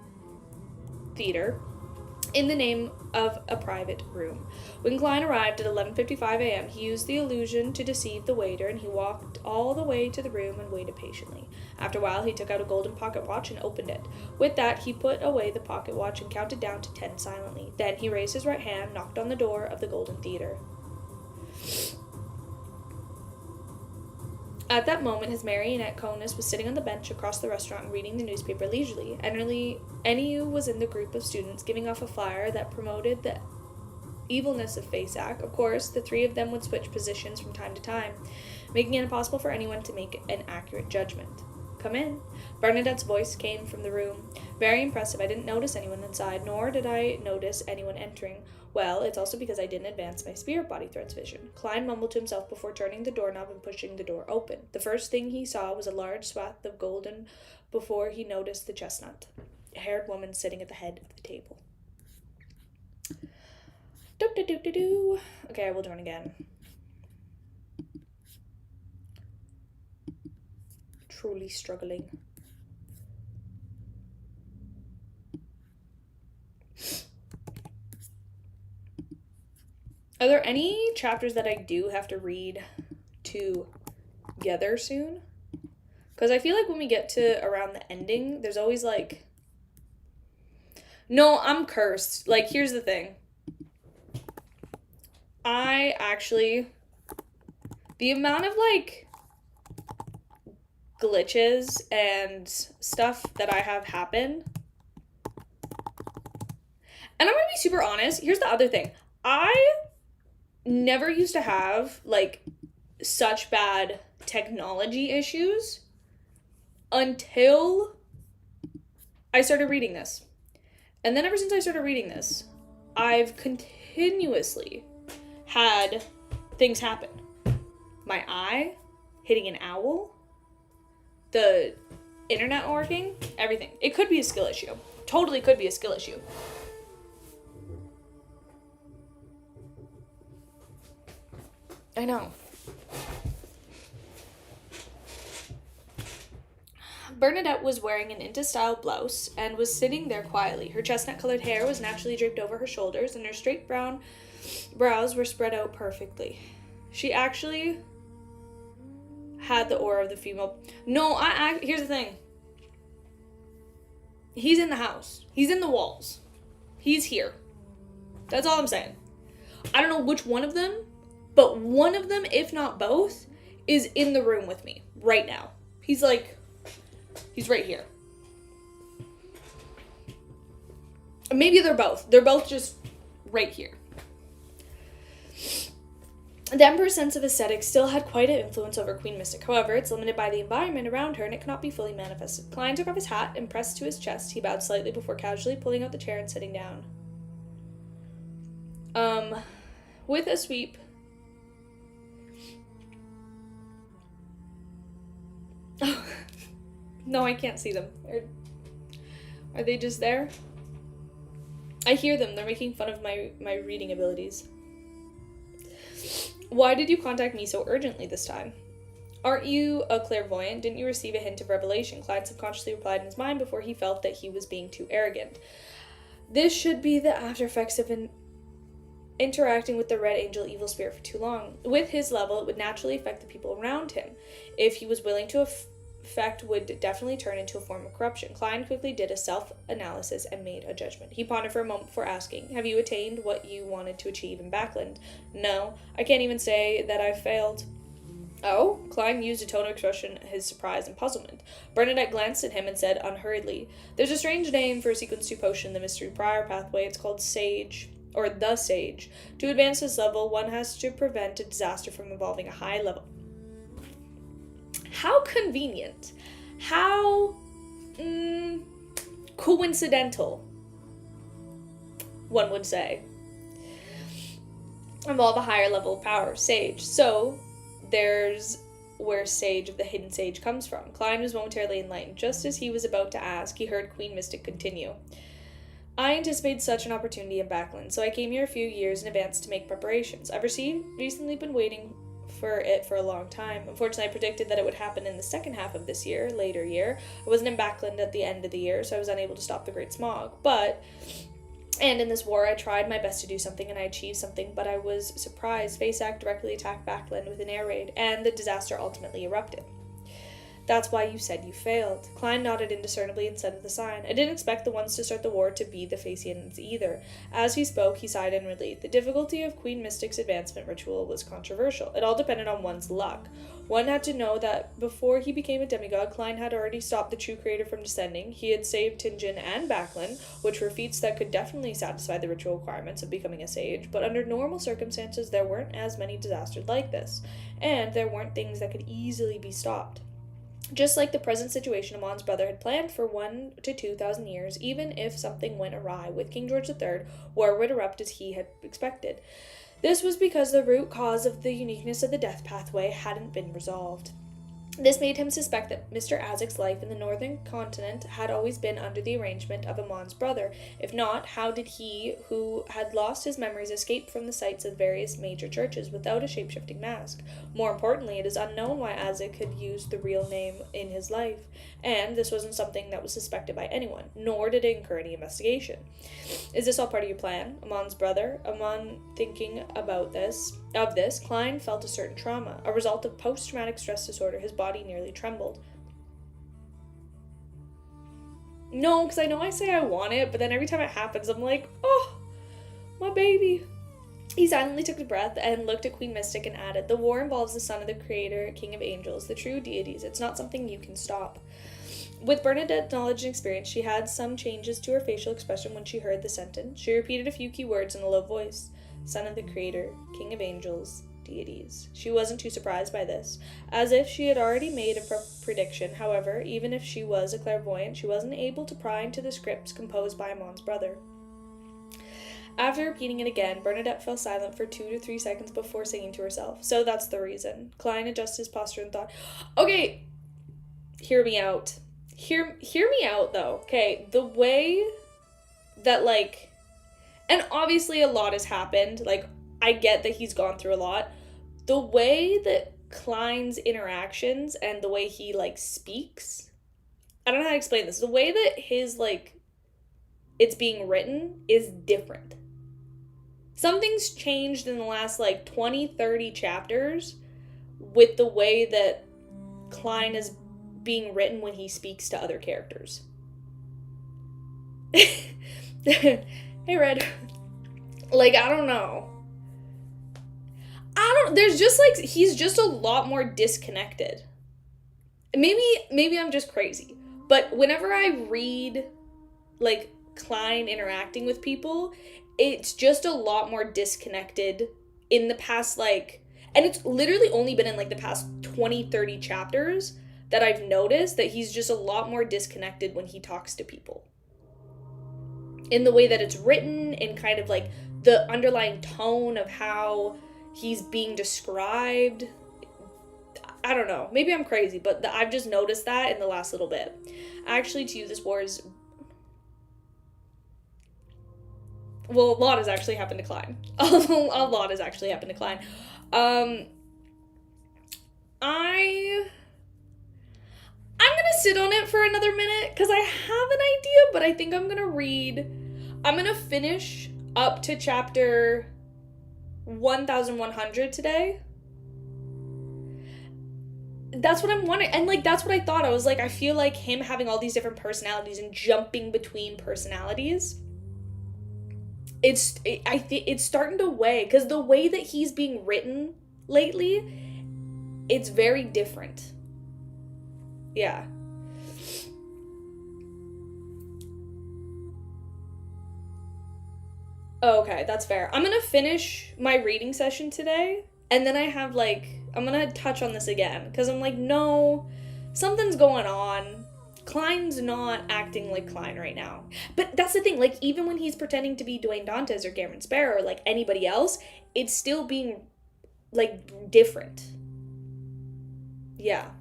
Theater, in the name of a private room. When Klein arrived at 11:55 a.m., he used the illusion to deceive the waiter, and he walked all the way to the room and waited patiently. After a while, he took out a golden pocket watch and opened it. With that, he put away the pocket watch and counted down to 10 silently. Then he raised his right hand, knocked on the door of the Golden Theater. At that moment, his marionette Conus was sitting on the bench across the restaurant reading the newspaper leisurely. NU was in the group of students giving off a flyer that promoted the evilness of Faceac. Of course, the three of them would switch positions from time to time, making it impossible for anyone to make an accurate judgment. Come in. Bernadette's voice came from the room. Very impressive. I didn't notice anyone inside, nor did I notice anyone entering. Well, it's also because I didn't advance my spirit body threats vision. Klein mumbled to himself before turning the doorknob and pushing the door open. The first thing he saw was a large swath of golden before he noticed the chestnut-haired woman sitting at the head of the table. Okay, I will join again. Truly struggling. Are there any chapters that I do have to read together soon? Because I feel like when we get to around the ending, there's always like... No, I'm cursed. Like, here's the thing. I actually... The amount of, like, glitches and stuff that I have happen... And I'm gonna be super honest. Here's the other thing. I never used to have, like, such bad technology issues until I started reading this. And then ever since I started reading this, I've continuously had things happen. My eye, hitting an owl, the internet working, everything. It could be a skill issue. Totally could be a skill issue. I know. Bernadette was wearing an into-style blouse and was sitting there quietly. Her chestnut-colored hair was naturally draped over her shoulders, and her straight brown brows were spread out perfectly. She actually had the aura of the female... No, here's the thing. He's in the house. He's in the walls. He's here. That's all I'm saying. I don't know which one of them, but one of them, if not both, is in the room with me right now. He's right here. Maybe they're both. They're both just right here. The Emperor's sense of aesthetics still had quite an influence over Queen Mystic. However, it's limited by the environment around her and it cannot be fully manifested. Klein took off his hat and pressed to his chest. He bowed slightly before casually pulling out the chair and sitting down. With a sweep... No, I can't see them. Are they just there? I hear them. They're making fun of my reading abilities. Why did you contact me so urgently this time? Aren't you a clairvoyant? Didn't you receive a hint of revelation? Clyde subconsciously replied in his mind before he felt that he was being too arrogant. This should be the after effects of interacting with the Red Angel evil spirit for too long. With his level, it would naturally affect the people around him. If he was willing to effect would definitely turn into a form of corruption. Klein quickly did a self-analysis and made a judgment. He pondered for a moment before asking, have you attained what you wanted to achieve in Backland? No, I can't even say that I've failed. Oh? Klein used a tone of expression his surprise and puzzlement. Bernadette glanced at him and said unhurriedly, there's a strange name for a sequence 2 potion in the Mystery Prior pathway. It's called Sage, or the Sage. To advance this level, one has to prevent a disaster from involving a high level. How convenient. How coincidental, one would say. Involve a higher level of power, Sage. So, there's where Sage of the Hidden Sage comes from. Klein was momentarily enlightened. Just as he was about to ask, he heard Queen Mystic continue. I anticipated such an opportunity in Backland, so I came here a few years in advance to make preparations. I've recently been waiting for it for a long time. Unfortunately, I predicted that it would happen in the second half of this year, later year. I wasn't in Backland at the end of the year, so I was unable to stop the Great Smog. And in this war, I tried my best to do something, and I achieved something, but I was surprised. Faceac directly attacked Backland with an air raid, and the disaster ultimately erupted. That's why you said you failed. Klein nodded indiscernibly and said with a sign. I didn't expect the ones to start the war to be the Phaeacians either. As he spoke, he sighed inwardly. The difficulty of Queen Mystic's advancement ritual was controversial. It all depended on one's luck. One had to know that before he became a demigod, Klein had already stopped the true creator from descending. He had saved Tinjin and Backlin, which were feats that could definitely satisfy the ritual requirements of becoming a sage, but under normal circumstances, there weren't as many disasters like this, and there weren't things that could easily be stopped. Just like the present situation, Amon's brother had planned for 1,000 to 2,000 years, even if something went awry with King George III, war would erupt as he had expected. This was because the root cause of the uniqueness of the death pathway hadn't been resolved. This made him suspect that Mr. Azek's life in the northern continent had always been under the arrangement of Amon's brother. If not, how did he, who had lost his memories, escape from the sites of various major churches without a shape-shifting mask? More importantly, it is unknown why Azek had used the real name in his life, and this wasn't something that was suspected by anyone, nor did it incur any investigation. Is this all part of your plan? Amon's brother? Amon thinking of this, Klein felt a certain trauma, a result of post-traumatic stress disorder. His body nearly trembled. No, because I know I say I want it, but then every time it happens, I'm like, oh, my baby. He silently took a breath and looked at Queen Mystic and added, the war involves the son of the creator, king of angels, the true deities. It's not something you can stop. With Bernadette's knowledge and experience, she had some changes to her facial expression when she heard the sentence. She repeated a few key words in a low voice. Son of the creator, king of angels, deities. She wasn't too surprised by this, as if she had already made a prediction. However, even if she was a clairvoyant, she wasn't able to pry into the scripts composed by Amon's brother. After repeating it again, Bernadette fell silent for 2 to 3 seconds before singing to herself. So that's the reason. Klein adjusted his posture and thought, okay, hear me out. Hear me out, though. Okay, the way that, like, and obviously a lot has happened. Like, I get that he's gone through a lot. The way that Klein's interactions and the way he, like, speaks, I don't know how to explain this. The way that his, like, it's being written is different. Something's changed in the last, like, 20, 30 chapters with the way that Klein is being written when he speaks to other characters. Hey, Red. Like, I don't know. There's just, like, he's just a lot more disconnected. Maybe I'm just crazy. But whenever I read, like, Klein interacting with people, it's just a lot more disconnected in the past, like, and it's literally only been in, like, the past 20, 30 chapters that I've noticed that he's just a lot more disconnected when he talks to people. In the way that it's written, in kind of, like, the underlying tone of how he's being described. I don't know. Maybe I'm crazy, but I've just noticed that in the last little bit. Actually, to you, this war is... Well, a lot has actually happened to Klein. A lot has actually happened to Klein. I'm gonna sit on it for another minute because I have an idea, but I think I'm gonna finish up to chapter 1100 today. That's what I'm wondering, and, like, that's what I thought. I was like, I feel like him having all these different personalities and jumping between personalities, I think it's starting to weigh, because the way that he's being written lately, it's very different. Yeah. Okay, that's fair. I'm gonna finish my reading session today, and then I have, like, I'm gonna touch on this again, because I'm like, no, something's going on. Klein's not acting like Klein right now. But that's the thing, like, even when he's pretending to be Dwayne Dantes or Cameron Sparrow or, like, anybody else, it's still being, like, different. Yeah.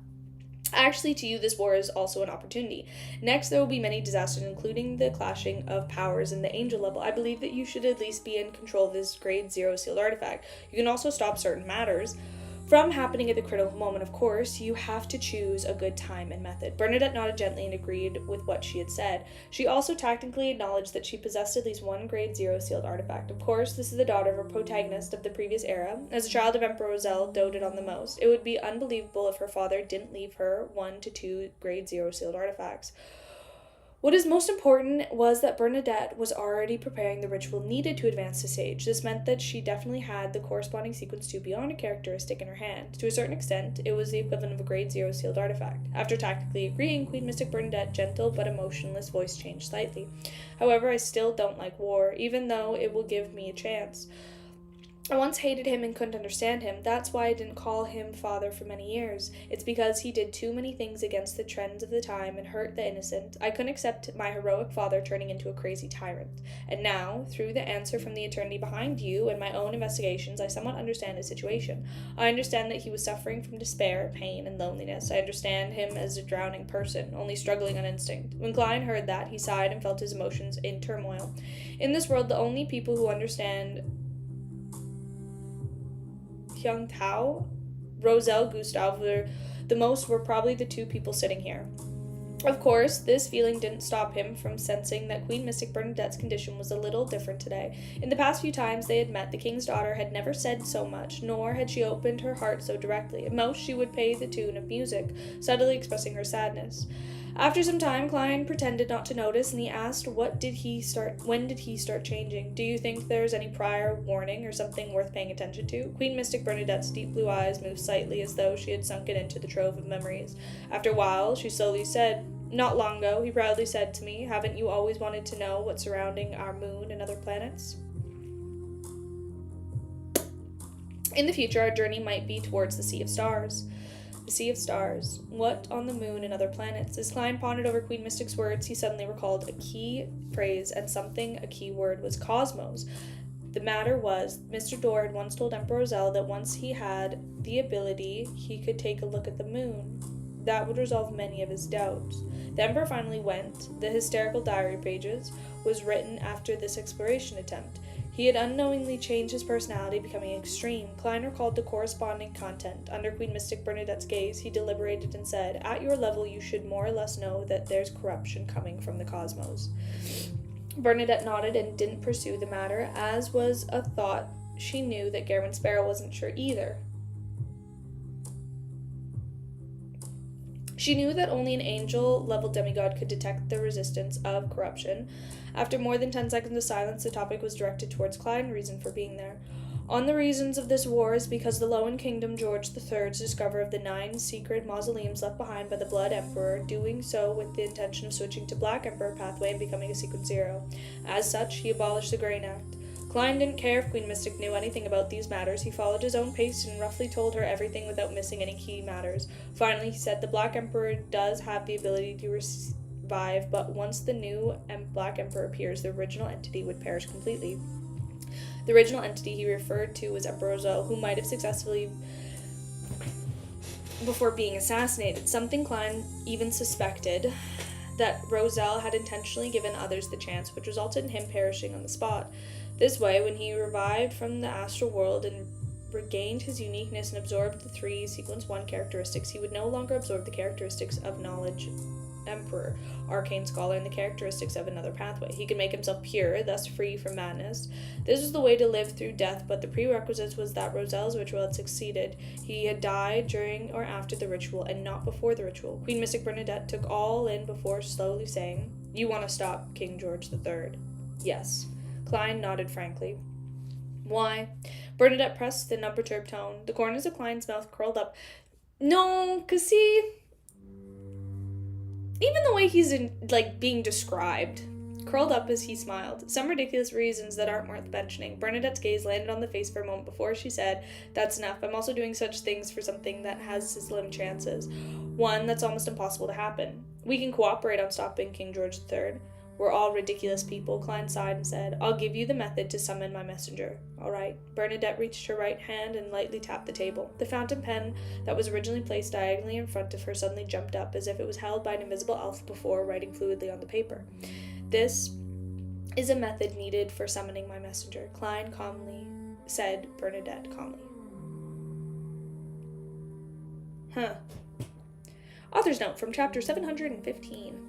Actually, to you, this war is also an opportunity. Next, there will be many disasters, including the clashing of powers in the angel level. I believe that you should at least be in control of this grade 0 sealed artifact. You can also stop certain matters From happening at the critical moment, of course, you have to choose a good time and method. Bernadette nodded gently and agreed with what she had said. She also tactically acknowledged that she possessed at least one grade 0 sealed artifact. Of course, this is the daughter of a protagonist of the previous era. As a child of Emperor Roselle doted on the most, it would be unbelievable if her father didn't leave her 1 to 2 grade 0 sealed artifacts. What is most important was that Bernadette was already preparing the ritual needed to advance the stage. This meant that she definitely had the corresponding sequence 2 beyond a characteristic in her hand. To a certain extent, it was the equivalent of a grade 0 sealed artifact. After tactically agreeing, Queen Mystic Bernadette's gentle but emotionless voice changed slightly. However, I still don't like war, even though it will give me a chance. I once hated him and couldn't understand him. That's why I didn't call him father for many years. It's because he did too many things against the trends of the time and hurt the innocent. I couldn't accept my heroic father turning into a crazy tyrant. And now, through the answer from the eternity behind you and my own investigations, I somewhat understand his situation. I understand that he was suffering from despair, pain, and loneliness. I understand him as a drowning person, only struggling on instinct. When Klein heard that, he sighed and felt his emotions in turmoil. In this world, the only people who understand Hyung Tao, Roselle Gustave the most were probably the two people sitting here. Of course, this feeling didn't stop him from sensing that Queen Mystic Bernadette's condition was a little different today. In the past few times they had met, the king's daughter had never said so much, nor had she opened her heart so directly. At most, she would play the tune of music, subtly expressing her sadness. After some time, Klein pretended not to notice, and he asked, when did he start changing? Do you think there's any prior warning or something worth paying attention to? Queen Mystic Bernadette's deep blue eyes moved slightly as though she had sunken into the trove of memories. After a while, she slowly said, "Not long ago, he proudly said to me, haven't you always wanted to know what's surrounding our moon and other planets? In the future, our journey might be towards the Sea of Stars." The Sea of Stars. What on the moon and other planets? As Klein pondered over Queen Mystic's words, he suddenly recalled a key phrase and a key word was cosmos. The matter was, Mr. Dorr had once told Emperor Roselle that once he had the ability, he could take a look at the moon. That would resolve many of his doubts. The Emperor finally went. The hysterical diary pages was written after this exploration attempt. He had unknowingly changed his personality, becoming extreme. Klein recalled the corresponding content. Under Queen Mystic Bernadette's gaze, he deliberated and said, "At your level, you should more or less know that there's corruption coming from the cosmos." Bernadette nodded and didn't pursue the matter, as was a thought she knew that Gawain Sparrow wasn't sure either. She knew that only an angel-level demigod could detect the resistance of corruption. After more than 10 seconds of silence, the topic was directed towards Klein, reason for being there. On the reasons of this war is because the Lowen Kingdom George III's discoverer of the 9 secret mausoleums left behind by the Blood Emperor, doing so with the intention of switching to Black Emperor pathway and becoming a Sequence 0. As such, he abolished the Grain Act. Klein didn't care if Queen Mystic knew anything about these matters. He followed his own pace and roughly told her everything without missing any key matters. Finally, he said the Black Emperor does have the ability to revive, but once the new Black Emperor appears, the original entity would perish completely. The original entity he referred to was Emperor Roselle, who might have successfully before being assassinated. Something Klein even suspected that Roselle had intentionally given others the chance, which resulted in him perishing on the spot. This way, when he revived from the astral world and regained his uniqueness and absorbed the 3 Sequence 1 characteristics, he would no longer absorb the characteristics of Knowledge Emperor, Arcane Scholar, and the characteristics of another pathway. He could make himself pure, thus free from madness. This was the way to live through death, but the prerequisite was that Roselle's ritual had succeeded. He had died during or after the ritual, and not before the ritual. Queen Mystic Bernadette took all in before slowly saying, "You want to stop King George III?" "Yes." Klein nodded frankly. "Why?" Bernadette pressed in an unperturbed tone. The corners of Klein's mouth curled up. "No, 'cause see, even the way he's being described," curled up as he smiled. "Some ridiculous reasons that aren't worth mentioning." Bernadette's gaze landed on the face for a moment before she said, "That's enough. I'm also doing such things for something that has slim chances. One that's almost impossible to happen. We can cooperate on stopping King George III. We're all ridiculous people." Klein sighed and said, "I'll give you the method to summon my messenger." "All right." Bernadette reached her right hand and lightly tapped the table. The fountain pen that was originally placed diagonally in front of her suddenly jumped up as if it was held by an invisible elf before writing fluidly on the paper. "This is a method needed for summoning my messenger," Klein calmly said. Bernadette calmly. Huh. Author's note from chapter 715.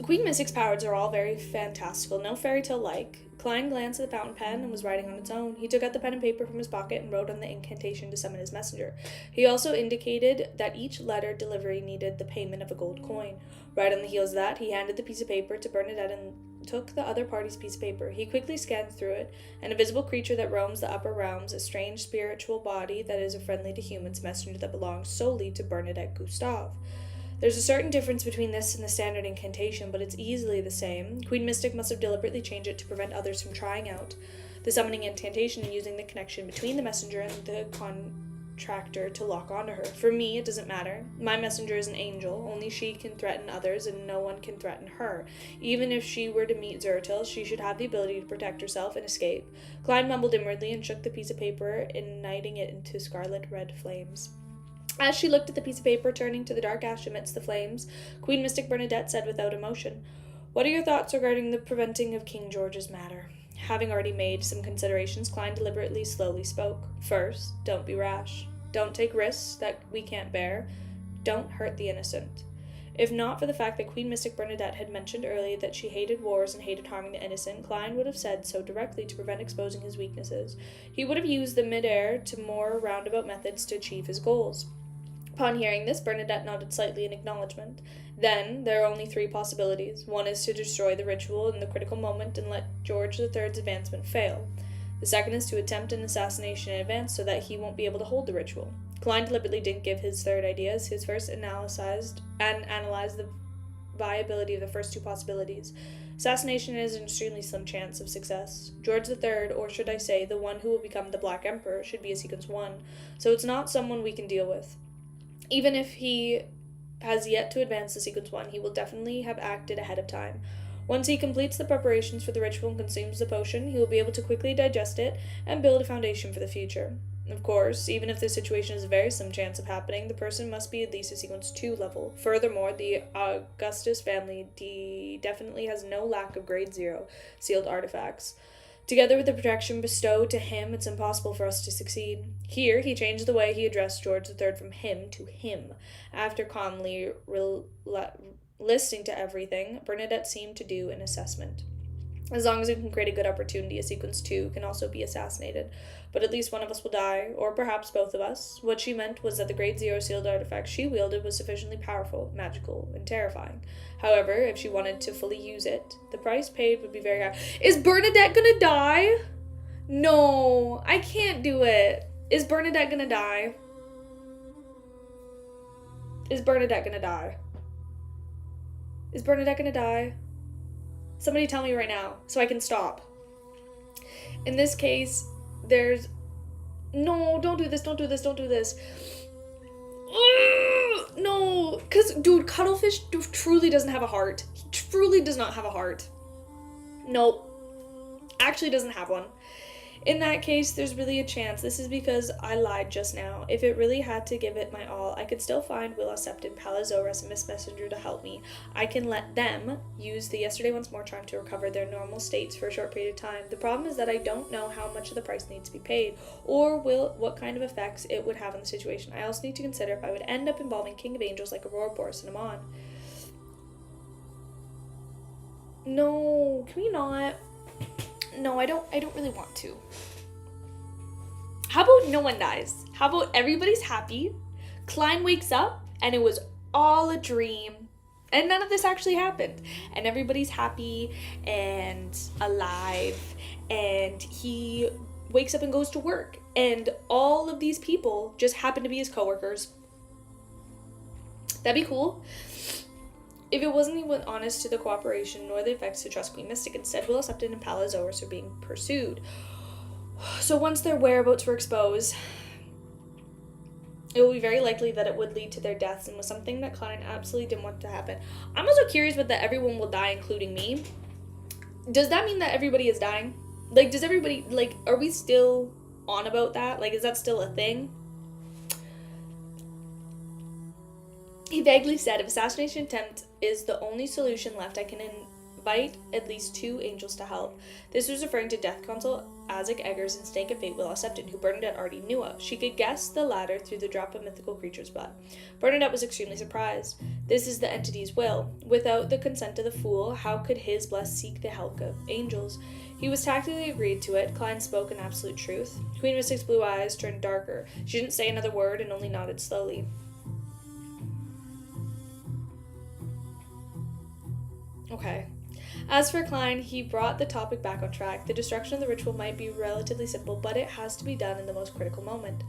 Queen Mystic's powers are all very fantastical, no fairy tale-like. Klein glanced at the fountain pen and was writing on its own. He took out the pen and paper from his pocket and wrote on the incantation to summon his messenger. He also indicated that each letter delivery needed the payment of a gold coin. Right on the heels of that, he handed the piece of paper to Bernadette and took the other party's piece of paper. He quickly scanned through it. An invisible creature that roams the upper realms, a strange spiritual body that is a friendly to humans messenger that belongs solely to Bernadette Gustave. There's a certain difference between this and the standard incantation, but it's easily the same. Queen Mystic must have deliberately changed it to prevent others from trying out the summoning incantation and using the connection between the messenger and the contractor to lock onto her. For me, it doesn't matter. My messenger is an angel. Only she can threaten others, and no one can threaten her. Even if she were to meet Zeratil, she should have the ability to protect herself and escape. Klein mumbled inwardly and shook the piece of paper, igniting it into scarlet-red flames. As she looked at the piece of paper, turning to the dark ash amidst the flames, Queen Mystic Bernadette said without emotion, "What are your thoughts regarding the preventing of King George's matter?" Having already made some considerations, Klein deliberately slowly spoke. "First, don't be rash. Don't take risks that we can't bear. Don't hurt the innocent." If not for the fact that Queen Mystic Bernadette had mentioned earlier that she hated wars and hated harming the innocent, Klein would have said so directly to prevent exposing his weaknesses. He would have used the mid-air to more roundabout methods to achieve his goals. Upon hearing this, Bernadette nodded slightly in acknowledgement. Then, there are only three possibilities. One is to destroy the ritual in the critical moment and let George III's advancement fail. The second is to attempt an assassination in advance so that he won't be able to hold the ritual. Klein deliberately didn't give his third idea, as his first analyzed the viability of the first two possibilities. Assassination is an extremely slim chance of success. George III, or should I say, the one who will become the Black Emperor, should be a sequence 1, so it's not someone we can deal with. Even if he has yet to advance to sequence 1, he will definitely have acted ahead of time. Once he completes the preparations for the ritual and consumes the potion, he will be able to quickly digest it and build a foundation for the future. Of course, even if the situation has a very slim chance of happening, the person must be at least a sequence 2 level. Furthermore, the Augustus family definitely has no lack of grade 0 sealed artifacts. Together with the protection bestowed to him, it's impossible for us to succeed. Here, he changed the way he addressed George III from him to him. After calmly listening to everything, Bernadette seemed to do an assessment. As long as we can create a good opportunity, a sequence 2 can also be assassinated. But at least one of us will die, or perhaps both of us. What she meant was that the grade 0 sealed artifact she wielded was sufficiently powerful, magical, and terrifying. However, if she wanted to fully use it, the price paid would be very high. Is Bernadette gonna die? No, I can't do it. Is Bernadette gonna die? Is Bernadette gonna die? Is Bernadette gonna die? Somebody tell me right now, so I can stop. In this case, there's... No, don't do this, don't do this, don't do this. No, because, dude, Cuttlefish truly doesn't have a heart. He truly does not have a heart. Nope. Actually doesn't have one. In that case, there's really a chance. This is because I lied just now. If it really had to give it my all, I could still find Willa Septon, Palazoras, and Miss Messenger to help me. I can let them use the Yesterday Once More charm to recover their normal states for a short period of time. The problem is that I don't know how much of the price needs to be paid, or what kind of effects it would have on the situation. I also need to consider if I would end up involving King of Angels like Aurora, Boris, and Amon. No, can we not? No, I don't really want to. How about no one dies? How about everybody's happy? Klein wakes up and it was all a dream. And none of this actually happened. And everybody's happy and alive. And he wakes up and goes to work. And all of these people just happen to be his coworkers. That'd be cool. If it wasn't even honest to the cooperation nor the effects to trust Queen Mystic, instead Willa Septon and Palazoras are being pursued. So once their whereabouts were exposed, it will be very likely that it would lead to their deaths, and was something that Klein absolutely didn't want to happen. I'm also curious about that everyone will die, including me. Does that mean that everybody is dying? Like, does everybody, like, are we still on about that? Like, is that still a thing? He vaguely said, if assassination attempt is the only solution left, I can invite at least 2 angels to help. This was referring to Death Consul Isaac Eggers and Snake of Fate Willow Septon, who Bernadette already knew of. She could guess the latter through the drop of mythical creature's blood. Bernadette was extremely surprised. This is the entity's will. Without the consent of the fool, how could his bless seek the help of angels? He was tactfully agreed to it. Klein spoke in absolute truth. Queen Mystic's blue eyes turned darker. She didn't say another word and only nodded slowly. Okay. As for Klein, he brought the topic back on track. The destruction of the ritual might be relatively simple, but it has to be done in the most critical moment.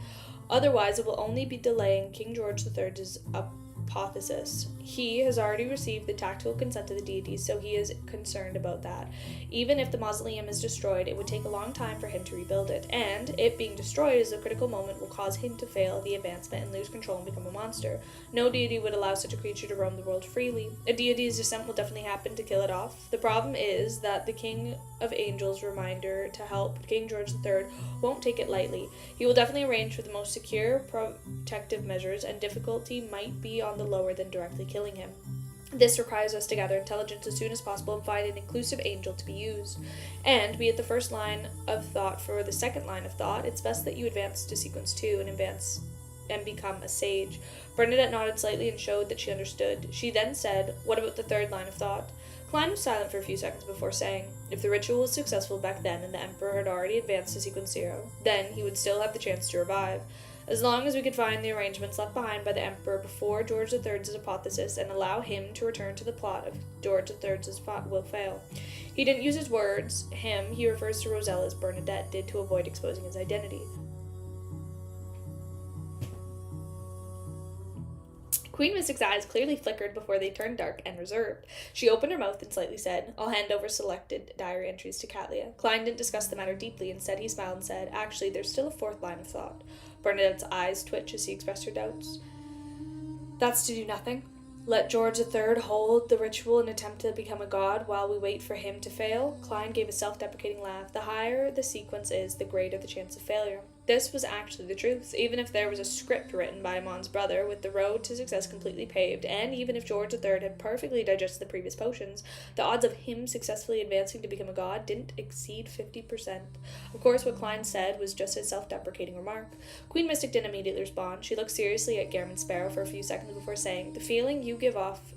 Otherwise, it will only be delaying King George III's apotheosis. He has already received the tactful consent of the deities, so he is concerned about that. Even if the mausoleum is destroyed, it would take a long time for him to rebuild it, and it being destroyed as a critical moment will cause him to fail the advancement and lose control and become a monster. No deity would allow such a creature to roam the world freely. A deity's descent will definitely happen to kill it off. The problem is that the King of Angels' reminder to help King George III won't take it lightly. He will definitely arrange for the most secure protective measures, and difficulty might be on the lower than directly killing him. This requires us to gather intelligence as soon as possible and find an inclusive angel to be used. And, be it the first line of thought for the second line of thought, it's best that you advance to sequence 2 and become a sage. Bernadette nodded slightly and showed that she understood. She then said, what about the third line of thought? Klein was silent for a few seconds before saying, if the ritual was successful back then and the Emperor had already advanced to sequence 0, then he would still have the chance to revive. As long as we could find the arrangements left behind by the Emperor before George III's apotheosis and allow him to return to the plot of George III's will fail. He didn't use his words, him, he refers to Roselle as Bernadette did to avoid exposing his identity. Queen Mystic's eyes clearly flickered before they turned dark and reserved. She opened her mouth and slightly said, I'll hand over selected diary entries to Catlia. Klein didn't discuss the matter deeply. Instead, he smiled and said, actually, there's still a fourth line of thought. Bernadette's eyes twitched as he expressed her doubts. That's to do nothing. Let George III hold the ritual and attempt to become a god while we wait for him to fail. Klein gave a self-deprecating laugh. The higher the sequence is, the greater the chance of failure. This was actually the truth. Even if there was a script written by Amon's brother with the road to success completely paved, and even if George III had perfectly digested the previous potions, the odds of him successfully advancing to become a god didn't exceed 50%. Of course, what Klein said was just a self-deprecating remark. Queen Mystic didn't immediately respond. She looked seriously at Garamond Sparrow for a few seconds before saying, the feeling you give off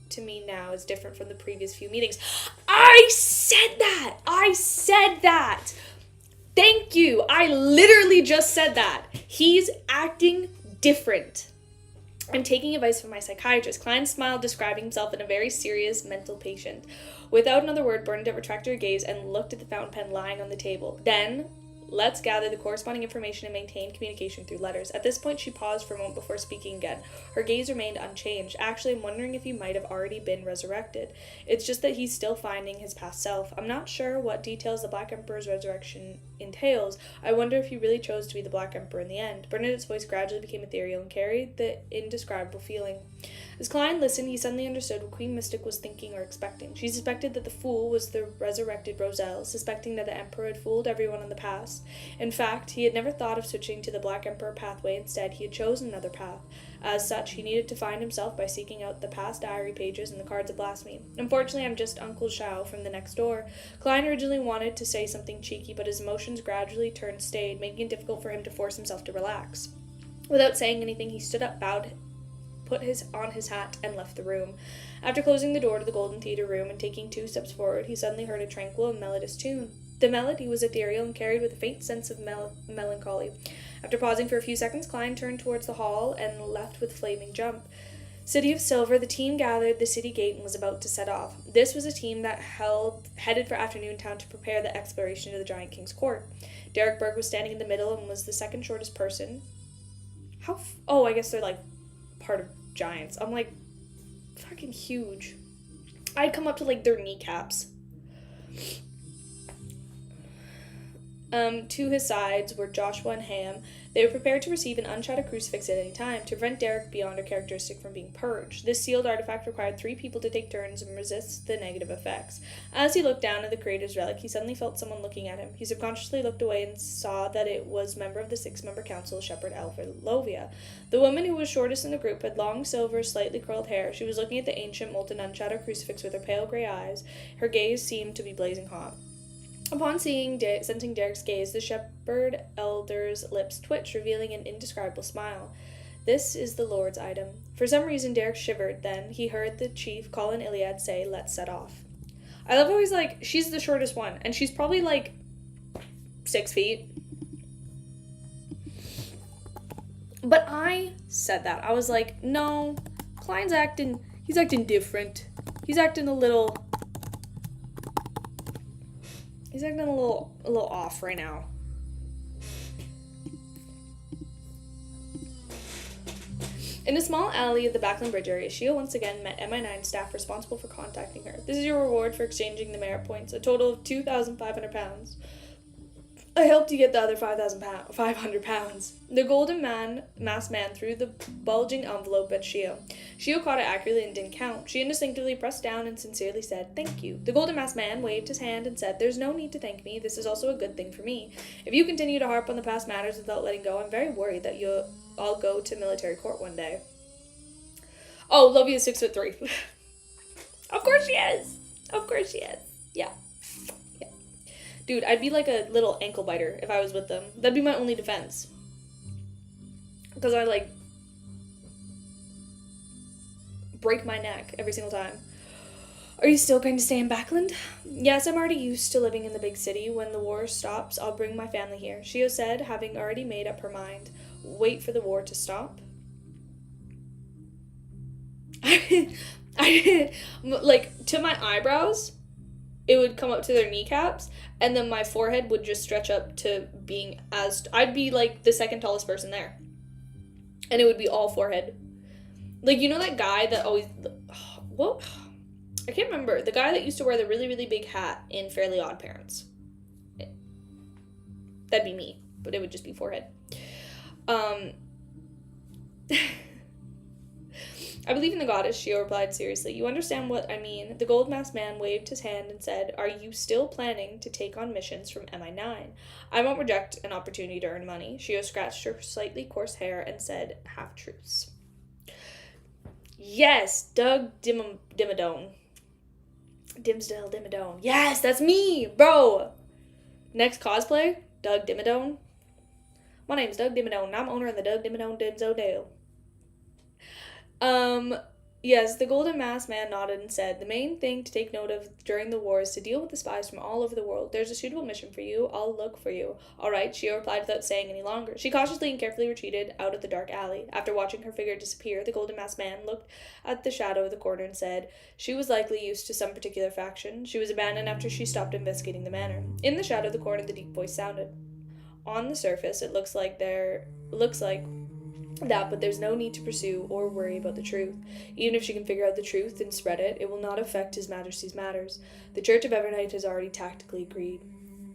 to me now is different from the previous few meetings. I said that! I said that! Thank you! I literally just said that. He's acting different. I'm taking advice from my psychiatrist. Klein smiled, describing himself in a very serious mental patient. Without another word, Bernadette retracted her gaze and looked at the fountain pen lying on the table. Then, let's gather the corresponding information and maintain communication through letters. At this point, she paused for a moment before speaking again. Her gaze remained unchanged. Actually, I'm wondering if he might have already been resurrected. It's just that he's still finding his past self. I'm not sure what details the Black Emperor's resurrection entails. I wonder if he really chose to be the Black Emperor in the end. Bernadette's voice gradually became ethereal and carried the indescribable feeling. As Klein listened, he suddenly understood what Queen Mystic was thinking or expecting. She suspected that the fool was the resurrected Roselle, suspecting that the Emperor had fooled everyone in the past. In fact, he had never thought of switching to the Black Emperor pathway. Instead, he had chosen another path. As such, he needed to find himself by seeking out the past diary pages and the cards of blasphemy. Unfortunately, I'm just Uncle Shao from the next door. Klein originally wanted to say something cheeky, but his emotions gradually turned staid, making it difficult for him to force himself to relax. Without saying anything, he stood up, bowed, put on his hat, and left the room. After closing the door to the Golden Theater room and taking 2 steps forward, he suddenly heard a tranquil and melodious tune. The melody was ethereal and carried with a faint sense of melancholy. After pausing for a few seconds, Klein turned towards the hall and left with flaming jump. City of Silver, the team gathered the city gate and was about to set off. This was a team that headed for Afternoon Town to prepare the exploration to the Giant King's court. Derek Berg was standing in the middle and was the second shortest person. I guess they're, part of giants. I'm, fucking huge. I'd come up to, their kneecaps. To his sides were Joshua and Ham. They were prepared to receive an unshattered crucifix at any time to prevent Derek beyond a characteristic from being purged. This sealed artifact required 3 people to take turns and resist the negative effects. As he looked down at the creator's relic, he suddenly felt someone looking at him. He subconsciously looked away and saw that it was member of the 6-member council, Shepherd Lovia. The woman who was shortest in the group had long, silver, slightly curled hair. She was looking at the ancient, molten, unshattered crucifix with her pale gray eyes. Her gaze seemed to be blazing hot. Upon sensing Derek's gaze, the shepherd elder's lips twitched, revealing an indescribable smile. "This is the Lord's item." For some reason, Derek shivered. Then he heard the chief, Colin Iliad, say, "Let's set off." I love how he's like, she's the shortest one, and she's probably like 6 feet. But I said that. I was like, no, Klein's he's acting different. He's acting a little off right now. In a small alley of the Backland Bridge area, Shio once again met MI9 staff responsible for contacting her. "This is your reward for exchanging the merit points, a total of 2,500 pounds. I helped you get the other 500 pounds. The golden masked man threw the bulging envelope at Shio. Shio caught it accurately and didn't count. She instinctively pressed down and sincerely said, "Thank you." The golden masked man waved his hand and said, "There's no need to thank me. This is also a good thing for me. If you continue to harp on the past matters without letting go, I'm very worried that you'll all go to military court one day." Oh, Lovey is 6'3". Of course she is. Of course she is. Yeah. Dude, I'd be like a little ankle biter if I was with them. That'd be my only defense. Because I, like, break my neck every single time. "Are you still going to stay in Backland?" "Yes, I'm already used to living in the big city. When the war stops, I'll bring my family here," Shio said, having already made up her mind. Wait for the war to stop? Like, to my eyebrows, it would come up to their kneecaps, and then my forehead would just stretch up to being I'd be like the second tallest person there. And it would be all forehead. Like, you know that guy that always, what? I can't remember. The guy that used to wear the really, really big hat in Fairly Odd Parents. That'd be me, but it would just be forehead. "I believe in the goddess," Shio replied seriously. "You understand what I mean?" The gold-masked man waved his hand and said, "Are you still planning to take on missions from MI9? I won't reject an opportunity to earn money." Shio scratched her slightly coarse hair and said, "Half-truths." Yes, Doug Dimmadome. Dimsdale Dimmadome. Yes, that's me, bro. Next cosplay, Doug Dimmadome. "My name's Doug Dimmadome, and I'm owner of the Doug Dimmadome Dimsdale." Yes, the golden masked man nodded and said, "The main thing to take note of during the war is to deal with the spies from all over the world. There's a suitable mission for you. I'll look for you." "All right," Shio replied without saying any longer. She cautiously and carefully retreated out of the dark alley. After watching her figure disappear, the golden masked man looked at the shadow of the corner and said, "She was likely used to some particular faction. She was abandoned after she stopped investigating the manor." In the shadow of the corner, the deep voice sounded. "On the surface, it looks like that, but there's no need to pursue or worry about the truth. Even if she can figure out the truth and spread it, it will not affect His Majesty's matters. The Church of Evernight has already tactically agreed.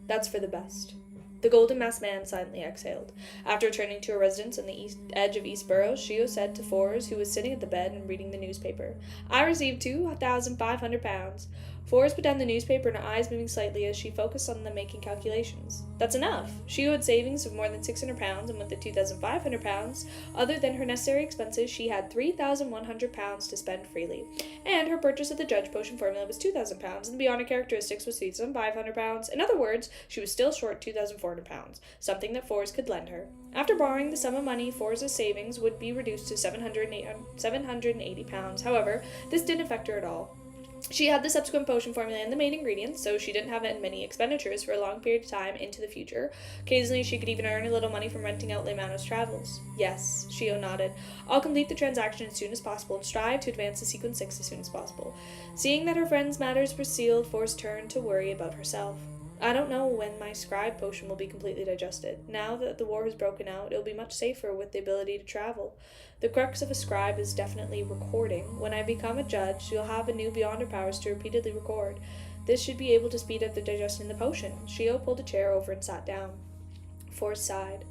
That's for the best." The golden masked man silently exhaled. After returning to her residence on the edge of East Burrows, Shio said to Fours, who was sitting at the bed and reading the newspaper, "I received 2,500 pounds. Fours put down the newspaper and her eyes moving slightly as she focused on them making calculations. That's enough. Shio had savings of more than 600 pounds, and with the 2,500 pounds, other than her necessary expenses, she had 3,100 pounds to spend freely. And her purchase of the Judge Potion formula was 2,000 pounds, and the Bionic characteristics was 3,500 pounds. In other words, she was still short 2,400 pounds, something that Fours could lend her. After borrowing the sum of money, Fours' savings would be reduced to 780 pounds. However, this didn't affect her at all. She had the subsequent potion formula and the main ingredients, so she didn't have many expenditures for a long period of time into the future. Occasionally, she could even earn a little money from renting out Leymano's travels. "Yes," Shio nodded. "I'll complete the transaction as soon as possible and strive to advance the Sequence 6 as soon as possible." Seeing that her friend's matters were sealed, Force turned to worry about herself. "I don't know when my scribe potion will be completely digested. Now that the war has broken out, it'll be much safer with the ability to travel. The crux of a scribe is definitely recording. When I become a judge, you'll have a new beyond her powers to repeatedly record. This should be able to speed up the digestion of the potion. Shio pulled a chair over and sat down. Forrest sighed.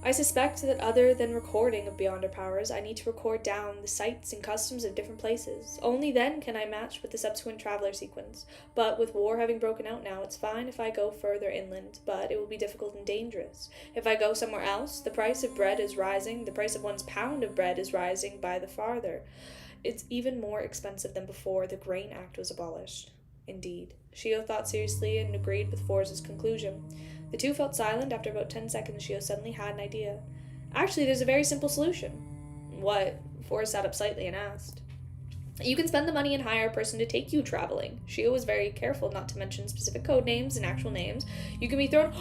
I suspect that other than recording of Beyond Our Powers, I need to record down the sights and customs of different places. Only then can I match with the subsequent traveler sequence. But with war having broken out now, it's fine if I go further inland, but it will be difficult and dangerous. If I go somewhere else, the price of bread is rising, the price of one's pound of bread is rising by the farther. It's even more expensive than before the Grain Act was abolished. Indeed. Shio thought seriously and agreed with Forrest's conclusion. The two felt silent. After about 10 seconds, Shio suddenly had an idea. Actually, there's a very simple solution. What? Forrest sat up slightly and asked. You can spend the money and hire a person to take you traveling. Shio was very careful not to mention specific code names and actual names. You can be thrown...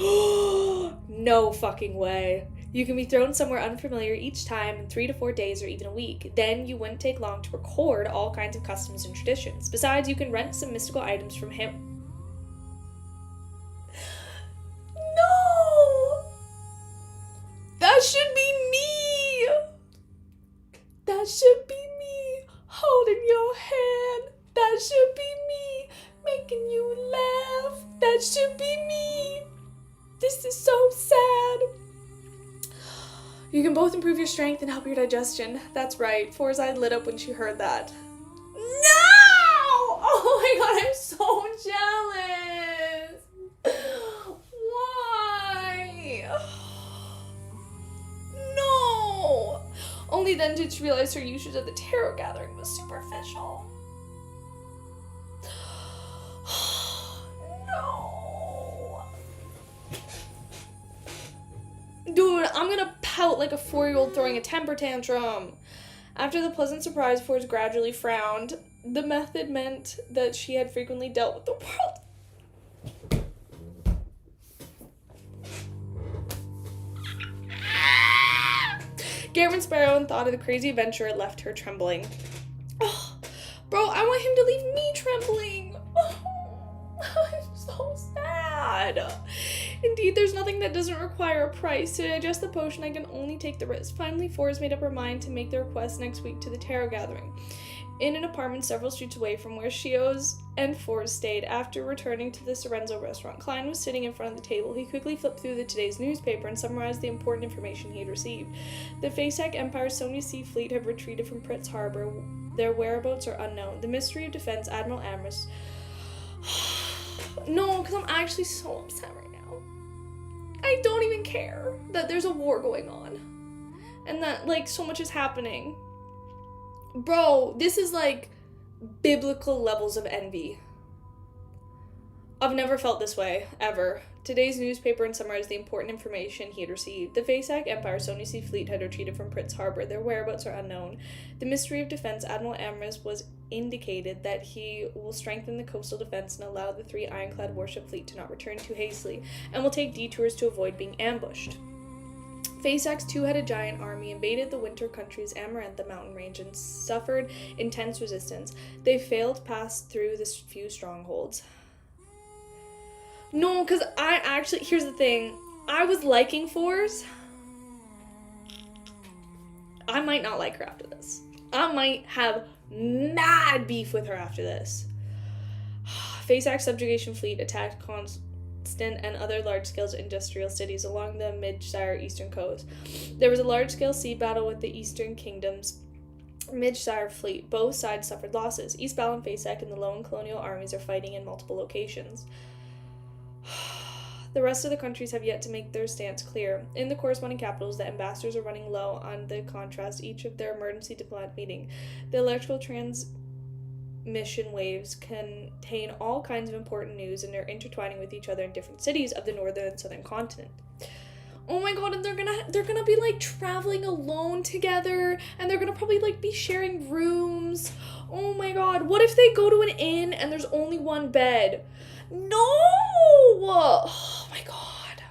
No fucking way. You can be thrown somewhere unfamiliar each time in 3 to 4 days or even a week. Then you wouldn't take long to record all kinds of customs and traditions. Besides, you can rent some mystical items from him. No! That should be me! That should be me holding your hand. That should be me making you laugh. That should be me. This is so sad. You can both improve your strength and help your digestion. That's right. Forrest's eye lit up when she heard that. No! Oh my god, I'm so jealous. Why? No! Only then did she realize her usage of the tarot gathering was superficial. No. Dude, I'm gonna pout like a 4-year-old throwing a temper tantrum. After the pleasant surprise, Forrest gradually frowned. The method meant that she had frequently dealt with the world. Garen Sparrow and thought of the crazy adventure it left her trembling. Oh, bro, I want him to leave me trembling. Oh, I'm so sad. Indeed, there's nothing that doesn't require a price. To digest the potion, I can only take the risk. Finally, Forrest made up her mind to make the request next week to the tarot gathering. In an apartment several streets away from where Shio's and Forrest stayed. After returning to the Sorenzo restaurant, Klein was sitting in front of the table. He quickly flipped through today's newspaper and summarized the important information he had received. The Faceac Empire's Sony Sea fleet have retreated from Pritz Harbor. Their whereabouts are unknown. The Ministry of Defense Admiral Amherst... No, because I'm actually so upset right now. I don't even care that there's a war going on. And that, like, so much is happening. Bro, this is like biblical levels of envy. I've never felt this way, ever. Today's newspaper summarized the important information he had received. The Faceac Empire's Sony Sea fleet had retreated from Pritz Harbor. Their whereabouts are unknown. The Ministry of Defense Admiral Amherst was indicated that he will strengthen the coastal defense and allow the 3 ironclad warship fleet to not return too hastily, and will take detours to avoid being ambushed. Faceac's 2-headed giant army invaded the winter country's Amarantha mountain range and suffered intense resistance. They failed to pass through the few strongholds. No, because here's the thing. I was liking Force. I might not like her after this. I might have mad beef with her after this. Faceac's subjugation fleet attacked Constant and other large-scale industrial cities along the Midshire eastern coast. There was a large-scale sea battle with the Eastern Kingdom's Midshire fleet. Both sides suffered losses. East Balin, Faceac, and the lone colonial armies are fighting in multiple locations. The rest of the countries have yet to make their stance clear. In the corresponding capitals, the ambassadors are running low on the contrast each of their emergency diplomatic meeting. The electrical transmission waves contain all kinds of important news, and they're intertwining with each other in different cities of the northern and southern continent. Oh my god, and they're gonna be like traveling alone together, and they're gonna probably like be sharing rooms. Oh my god, what if they go to an inn and there's only one bed? No! Oh my god.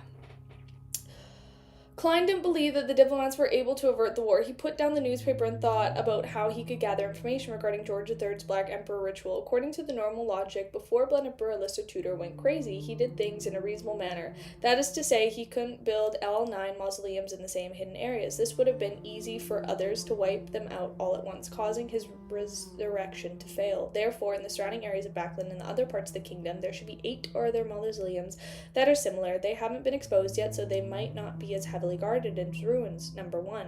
Klein didn't believe that the diplomats were able to avert the war. He put down the newspaper and thought about how he could gather information regarding George III's Black Emperor ritual. According to the normal logic, before Blood Emperor Alyssa Tudor went crazy, he did things in a reasonable manner. That is to say, he couldn't build L9 mausoleums in the same hidden areas. This would have been easy for others to wipe them out all at once, causing his resurrection to fail. Therefore, in the surrounding areas of Backlund and the other parts of the kingdom, there should be 8 other mausoleums that are similar. They haven't been exposed yet, so they might not be as heavily guarded as ruins. Number 1.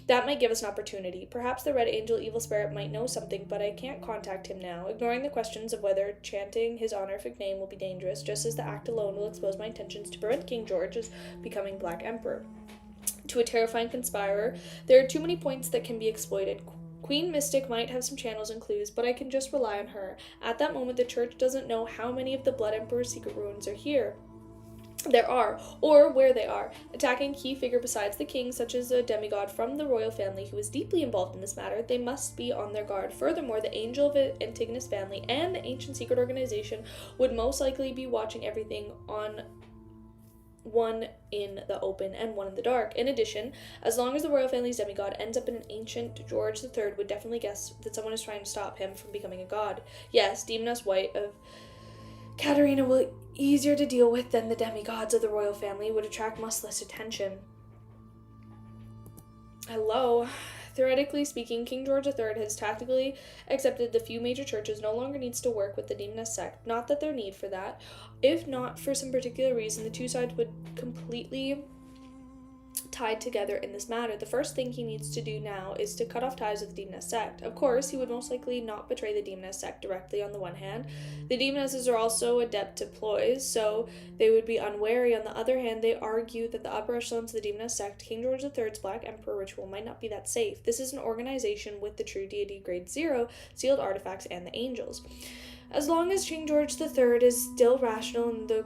That might give us an opportunity. Perhaps the Red Angel evil spirit might know something, but I can't contact him now. Ignoring the questions of whether chanting his honorific name will be dangerous, just as the act alone will expose my intentions to prevent King George's becoming Black Emperor. To a terrifying conspirer, there are too many points that can be exploited. Queen Mystic might have some channels and clues, but I can just rely on her. At that moment, the church doesn't know how many of the Blood Emperor's secret ruins are here. There are, or where they are, attacking key figure besides the king, such as a demigod from the royal family who is deeply involved in this matter. They must be on their guard. Furthermore, the angel of Antigonus family and the ancient secret organization would most likely be watching everything on one in the open and one in the dark. In addition, as long as the royal family's demigod ends up in an ancient, George III would definitely guess that someone is trying to stop him from becoming a god. Yes, Demoness White of Katarina will easier to deal with than the demigods of the royal family, would attract much less attention. Hello. Theoretically speaking, King George III has tactically accepted the few major churches no longer needs to work with the Demoness sect. Not that there need for that. If not for some particular reason, the two sides would completely tied together in this matter. The first thing he needs to do now is to cut off ties with the Demoness sect. Of course, he would most likely not betray the Demoness sect directly on the one hand. The Demonesses are also adept at ploys, so they would be unwary. On the other hand, they argue that the upper echelons of the Demoness sect, King George III's Black Emperor ritual, might not be that safe. This is an organization with the true deity grade 0, sealed artifacts, and the angels. As long as King George III is still rational and the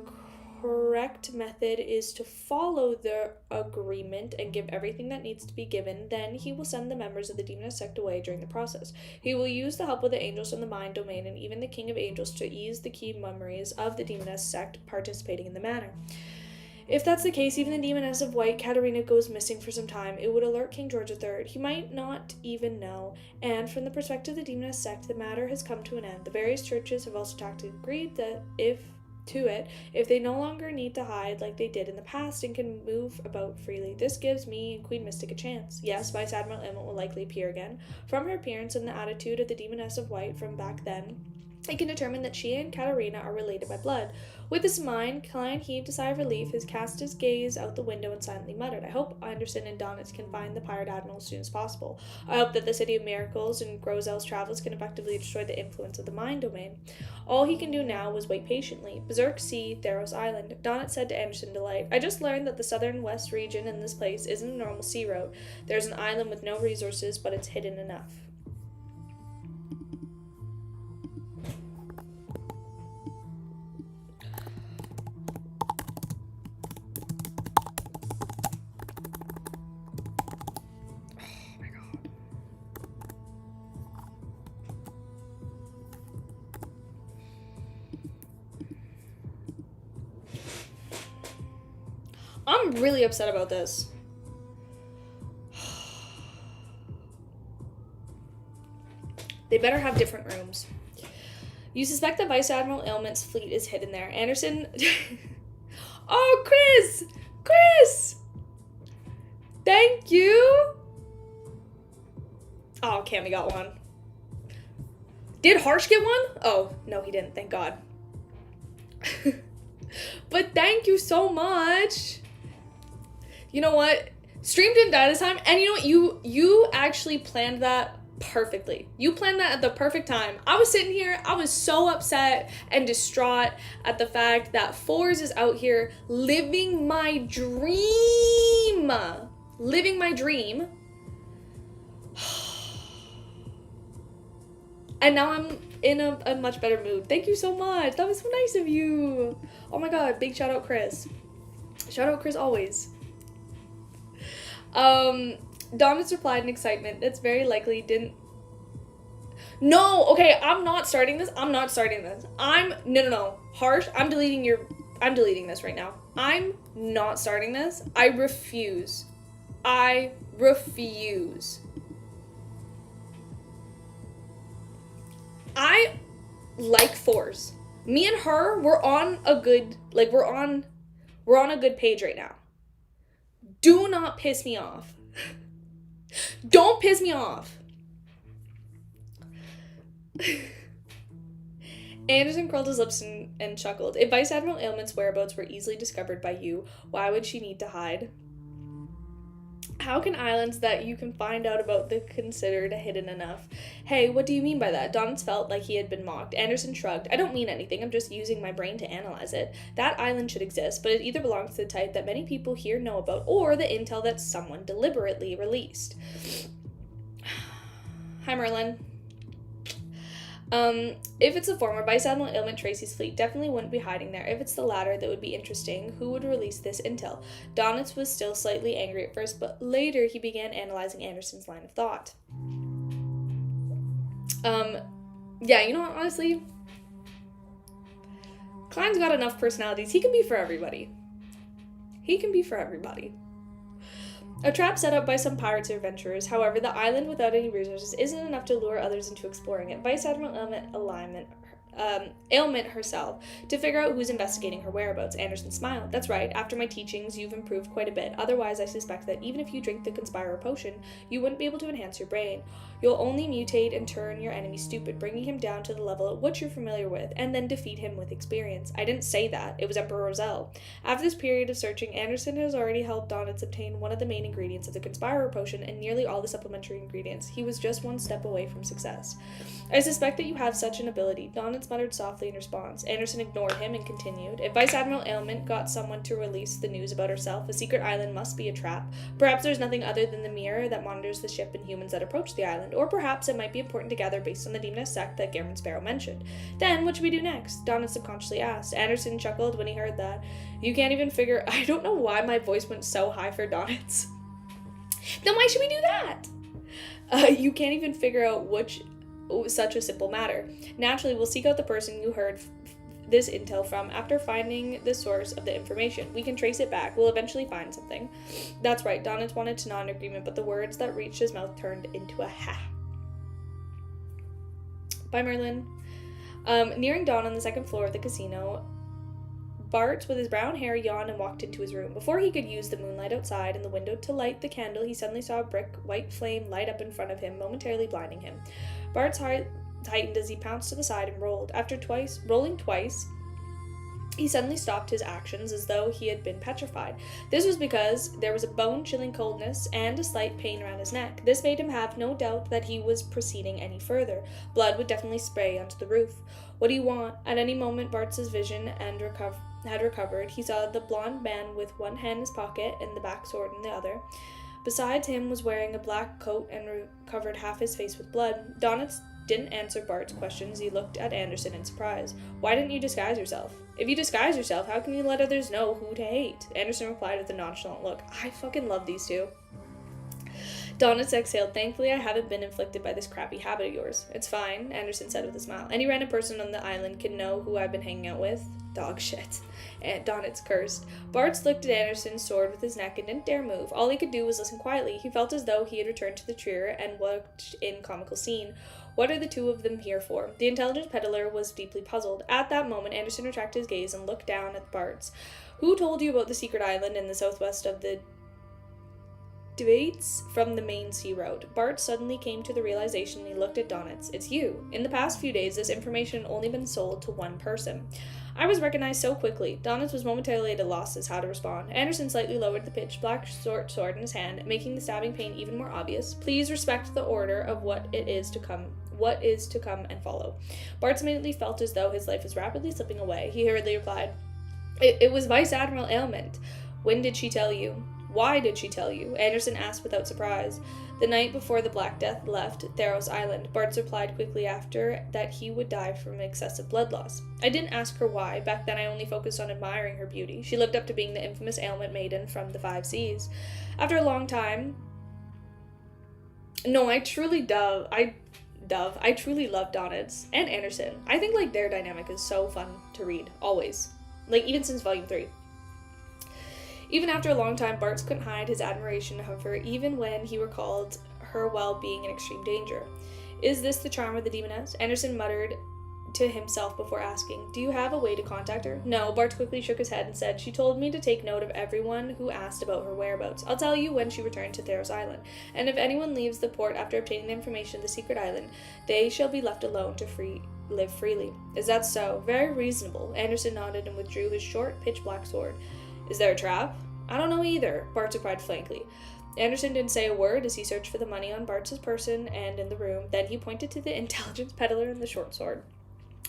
correct method is to follow the agreement and give everything that needs to be given, then he will send the members of the Demoness sect away during the process. He will use the help of the angels from the mind domain and even the King of Angels to ease the key memories of the Demoness sect participating in the matter. If that's the case, even the Demoness of White, Katarina, goes missing for some time. It would alert King George III. He might not even know. And from the perspective of the Demoness sect, the matter has come to an end. The various churches have also tacitly agreed that if they no longer need to hide like they did in the past and can move about freely. This gives me and Queen Mystic a chance. Yes, Vice Admiral Emmett will likely appear again. From her appearance and the attitude of the Demoness of White from back then, I can determine that she and Katarina are related by blood. With this in mind, Klein heaved a sigh of relief, cast his gaze out the window and silently muttered, I hope Anderson and Donitz can find the pirate admiral as soon as possible. I hope that the City of Miracles and Grozel's travels can effectively destroy the influence of the mind domain. All he can do now was wait patiently. Berserk Sea, Theros Island. Donitz said to Anderson in delight, I just learned that the southern west region in this place isn't a normal sea route. There's an island with no resources, but it's hidden enough. I'm really upset about this. They better have different rooms. You suspect that Vice Admiral Ailment's fleet is hidden there. Anderson... Oh, Chris! Chris! Thank you! Oh, Cammy got one. Did Harsh get one? Oh, no, he didn't. Thank God. But thank you so much. You know what? Stream didn't die this time, and you know what? You actually planned that perfectly. You planned that at the perfect time. I was sitting here, I was so upset and distraught at the fact that Fours is out here living my dream. Living my dream. And now I'm in a much better mood. Thank you so much. That was so nice of you. Oh my God, big shout out Chris. Shout out Chris always. Donitz replied in excitement. That's very likely didn't... No, okay, I'm not starting this. No. Harsh, I'm deleting your I'm deleting this right now. I'm not starting this. I refuse. I refuse. I like fours. Me and her, we're on a good page right now. Do not piss me off. Don't piss me off. Anderson curled his lips and chuckled. If Vice Admiral Ailment's whereabouts were easily discovered by you, why would she need to hide? How can islands that you can find out about the considered hidden enough? Hey, what do you mean by that? Donitz felt like he had been mocked. Anderson shrugged. I don't mean anything. I'm just using my brain to analyze it. That island should exist, but it either belongs to the type that many people here know about or the intel that someone deliberately released. Hi, Merlin. If it's the former, Vice Admiral Ailment Tracy's fleet definitely wouldn't be hiding there. If it's the latter, that would be interesting. Who would release this intel? Donitz was still slightly angry at first, but later he began analyzing Anderson's line of thought. Yeah, you know what, honestly? Klein's got enough personalities. He can be for everybody. He can be for everybody. A trap set up by some pirates or adventurers. However, the island without any resources isn't enough to lure others into exploring it. Vice Admiral Ailment herself to figure out who's investigating her whereabouts. Anderson smiled. That's right. After my teachings, you've improved quite a bit. Otherwise, I suspect that even if you drink the Conspirer potion, you wouldn't be able to enhance your brain. You'll only mutate and turn your enemy stupid, bringing him down to the level at which you're familiar with, and then defeat him with experience. I didn't say that. It was Emperor Roselle. After this period of searching, Anderson has already helped Donitz obtain one of the main ingredients of the Conspirer potion and nearly all the supplementary ingredients. He was just one step away from success. I suspect that you have such an ability. Donitz muttered softly in response. Anderson ignored him and continued. If Vice Admiral Ailment got someone to release the news about herself, a secret island must be a trap. Perhaps there's nothing other than the mirror that monitors the ship and humans that approach the island, or perhaps it might be important to gather based on the demoness sect that Gammon Sparrow mentioned. Then, what should we do next? Donitz subconsciously asked. Anderson chuckled when he heard that. You can't even figure... I don't know why my voice went so high for Donitz. Then why should we do that? You can't even figure out which... such a simple matter. Naturally, we'll seek out the person you heard this intel from. After finding the source of the information, we can trace it back. We'll eventually find something. That's right. Donitz wanted to nod in agreement, but the words that reached his mouth turned into a ha. Bye, Merlin. Nearing dawn on the second floor of the casino, Bart, with his brown hair, yawned and walked into his room. Before he could use the moonlight outside and the window to light the candle, he suddenly saw a brick white flame light up in front of him, momentarily blinding him. Bart's heart tightened as he pounced to the side and rolled. After rolling twice, he suddenly stopped his actions as though he had been petrified. This was because there was a bone-chilling coldness and a slight pain around his neck. This made him have no doubt that he was proceeding any further. Blood would definitely spray onto the roof. What do you want? At any moment, Bart's vision had recovered. He saw the blond man with one hand in his pocket and the back sword in the other. Besides him was wearing a black coat and covered half his face with blood. Donitz didn't answer Bart's questions. He looked at Anderson in surprise. Why didn't you disguise yourself? If you disguise yourself, how can you let others know who to hate? Anderson replied with a nonchalant look. I fucking love these two. Donitz exhaled. Thankfully, I haven't been inflicted by this crappy habit of yours. It's fine, Anderson said with a smile. Any random person on the island can know who I've been hanging out with. Dog shit. And Donitz cursed. Bart looked at Anderson's sword with his neck and didn't dare move. All he could do was listen quietly. He felt as though he had returned to the trio and watched in comical scene. What are the two of them here for? The intelligence peddler was deeply puzzled. At that moment, Anderson retracted his gaze and looked down at Bart's. Who told you about the secret island in the southwest of the debates from the main sea route? Bart suddenly came to the realization. He looked at Donitz. It's you. In the past few days, this information had only been sold to one person. I was recognized so quickly. Donitz was momentarily at a loss as how to respond. Anderson slightly lowered the pitch-black short sword in his hand, making the stabbing pain even more obvious. Please respect the order of what is to come and follow. Bart immediately felt as though his life was rapidly slipping away. He hurriedly replied, It was Vice Admiral Ailment. When did she tell you? Why did she tell you? Anderson asked without surprise. The night before the Black Death left Theros Island, Bart replied quickly after that he would die from excessive blood loss. I didn't ask her why. Back then I only focused on admiring her beauty. She lived up to being the infamous Ailment maiden from the Five Seas. After a long time... No, I truly love Donitz and Anderson. I think, their dynamic is so fun to read. Always. even since Volume 3. Even after a long time, Bartz couldn't hide his admiration of her, even when he recalled her well-being in extreme danger. Is this the charm of the demoness? Anderson muttered to himself before asking, do you have a way to contact her? No, Bartz quickly shook his head and said, she told me to take note of everyone who asked about her whereabouts. I'll tell you when she returned to Theros Island, and if anyone leaves the port after obtaining the information of the secret island, they shall be left alone to live freely. Is that so? Very reasonable. Anderson nodded and withdrew his short, pitch-black sword. Is there a trap? I don't know either, Bartz replied frankly. Anderson didn't say a word as he searched for the money on Bartz's person and in the room. Then he pointed to the intelligence peddler and the short sword.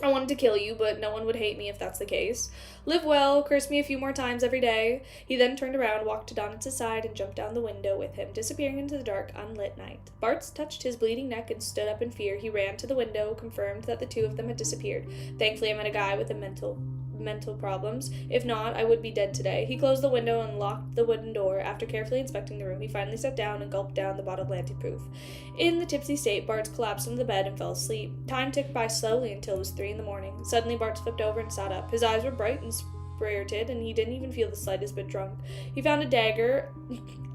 I wanted to kill you, but no one would hate me if that's the case. Live well, curse me a few more times every day. He then turned around, walked to Donnett's side, and jumped down the window with him, disappearing into the dark, unlit night. Bartz touched his bleeding neck and stood up in fear. He ran to the window, confirmed that the two of them had disappeared. Thankfully, I met a guy with a mental problems. If not, I would be dead today. He closed the window and locked the wooden door. After carefully inspecting the room, he finally sat down and gulped down the bottle of anti-proof. In the tipsy state, Bartz collapsed on the bed and fell asleep. Time ticked by slowly until it was 3 a.m. Suddenly, Bartz flipped over and sat up. His eyes were bright and spirited, and he didn't even feel the slightest bit drunk. He found a dagger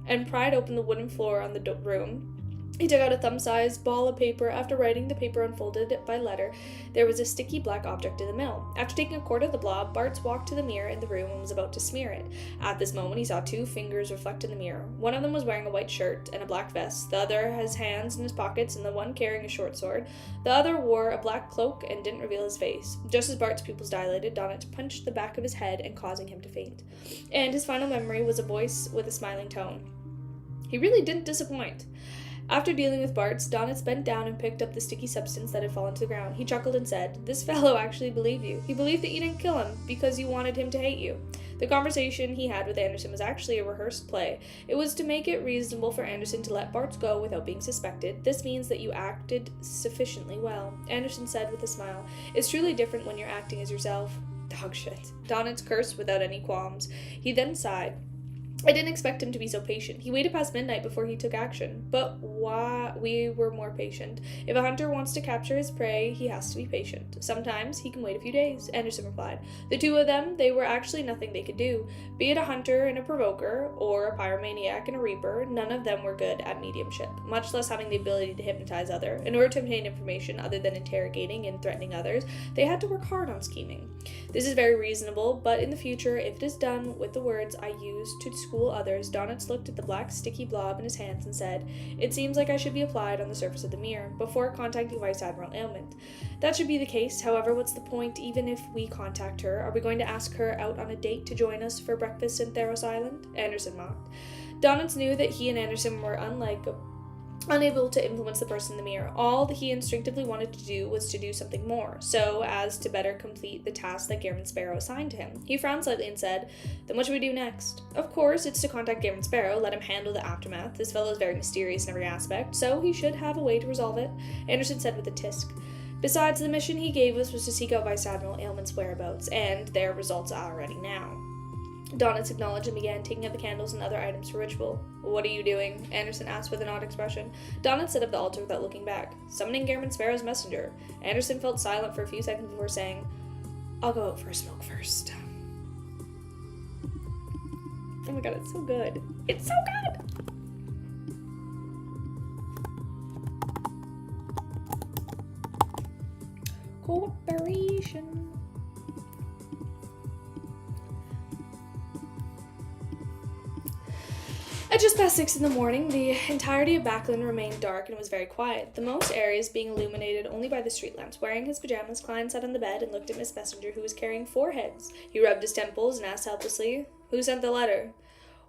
and pried open the wooden floor on the room. He took out a thumb-sized ball of paper. After writing the paper unfolded by letter, there was a sticky black object in the middle. After taking a quarter of the blob, Bartz walked to the mirror in the room and was about to smear it. At this moment, he saw 2 fingers reflect in the mirror. One of them was wearing a white shirt and a black vest. The other has hands in his pockets, and the one carrying a short sword. The other wore a black cloak and didn't reveal his face. Just as Bart's pupils dilated, Donnet punched the back of his head and causing him to faint. And his final memory was a voice with a smiling tone. He really didn't disappoint. After dealing with Bartz, Donnet bent down and picked up the sticky substance that had fallen to the ground. He chuckled and said, this fellow actually believed you. He believed that you didn't kill him because you wanted him to hate you. The conversation he had with Anderson was actually a rehearsed play. It was to make it reasonable for Anderson to let Bartz go without being suspected. This means that you acted sufficiently well, Anderson said with a smile. It's truly different when you're acting as yourself. Dog shit. Donnet cursed without any qualms. He then sighed. I didn't expect him to be so patient. He waited past midnight before he took action. But we were more patient. If a hunter wants to capture his prey, he has to be patient. Sometimes he can wait a few days, Anderson replied. The two of them, they were actually nothing they could do. Be it a hunter and a provoker, or a pyromaniac and a reaper, none of them were good at mediumship, much less having the ability to hypnotize others. In order to obtain information other than interrogating and threatening others, they had to work hard on scheming. This is very reasonable, but in the future, if it is done with the words I used to school others, Donnet looked at the black sticky blob in his hands and said, it seems like I should be applied on the surface of the mirror before contacting Vice Admiral Ailment. That should be the case. However, what's the point? Even if we contact her, are we going to ask her out on a date to join us for breakfast in Theros Island? Anderson mocked. Donnet knew that he and Anderson were unable to influence the person in the mirror. All that he instinctively wanted to do was to do something more, so as to better complete the task that Gammon Sparrow assigned to him. He frowned slightly and said, then what should we do next? Of course, it's to contact Gammon Sparrow, let him handle the aftermath. This fellow is very mysterious in every aspect, so he should have a way to resolve it, Anderson said with a tisk. Besides, the mission he gave us was to seek out Vice Admiral Ailment's whereabouts, and their results are already now. Donnet acknowledged and began taking out the candles and other items for ritual. What are you doing? Anderson asked with an odd expression. Donnet set up the altar without looking back. Summoning Gammon Sparrow's messenger. Anderson felt silent for a few seconds before saying, I'll go out for a smoke first. Oh my god, it's so good. It's so good! Cooperation. At just past 6 a.m, the entirety of Backlund remained dark and it was very quiet, the most areas being illuminated only by the street lamps. Wearing his pajamas, Klein sat on the bed and looked at Miss Messenger, who was carrying 4 heads. He rubbed his temples and asked helplessly, who sent the letter?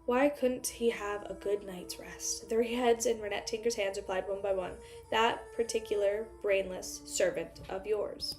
Why couldn't he have a good night's rest? 3 heads in Renette Tinker's hands replied one by one, that particular brainless servant of yours.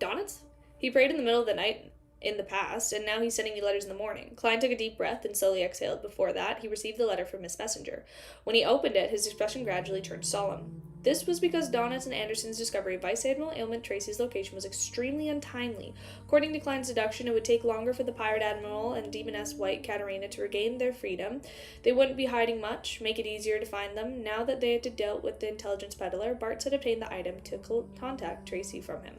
Donnet? He prayed in the middle of the night in the past, and now he's sending you letters in the morning. Klein took a deep breath and slowly exhaled. Before that, he received the letter from Miss Messenger. When he opened it, his expression gradually turned solemn. This was because Donnett's and Anderson's discovery of Vice Admiral Ailment Tracy's location was extremely untimely. According to Klein's deduction, it would take longer for the Pirate Admiral and Demoness White Katarina to regain their freedom. They wouldn't be hiding much, make it easier to find them. Now that they had to deal with the intelligence peddler, Bartz had obtained the item to contact Tracy from him.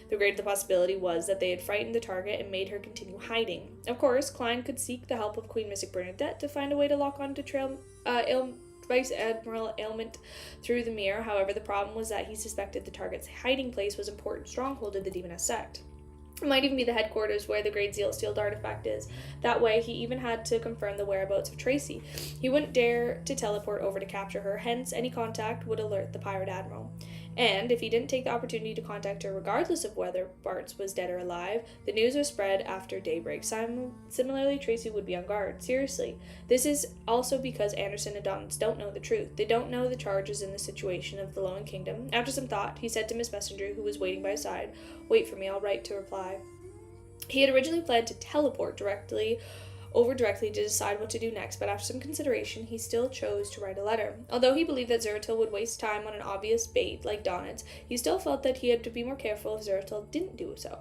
The greater the possibility was that they had frightened the target and made her continue hiding. Of course, Klein could seek the help of Queen Mystic Bernadette to find a way to lock on to Vice Admiral Ailment through the mirror. However, the problem was that he suspected the target's hiding place was an important stronghold of the Demoness sect. It might even be the headquarters where the Great Sealed artifact is. That way, he even had to confirm the whereabouts of Tracy. He wouldn't dare to teleport over to capture her, hence any contact would alert the Pirate Admiral. And if he didn't take the opportunity to contact her regardless of whether Bartz was dead or alive, the news was spread after daybreak. Similarly, Tracy would be on guard. Seriously. This is also because Anderson and Donitz don't know the truth. They don't know the charges in the situation of the Lowen Kingdom. After some thought, he said to Miss Messenger, who was waiting by his side, "Wait for me, I'll write to reply." He had originally planned to teleport directly to decide what to do next, but after some consideration, he still chose to write a letter. Although he believed that Zeratil would waste time on an obvious bait like Donitz, he still felt that he had to be more careful if Zeratil didn't do so.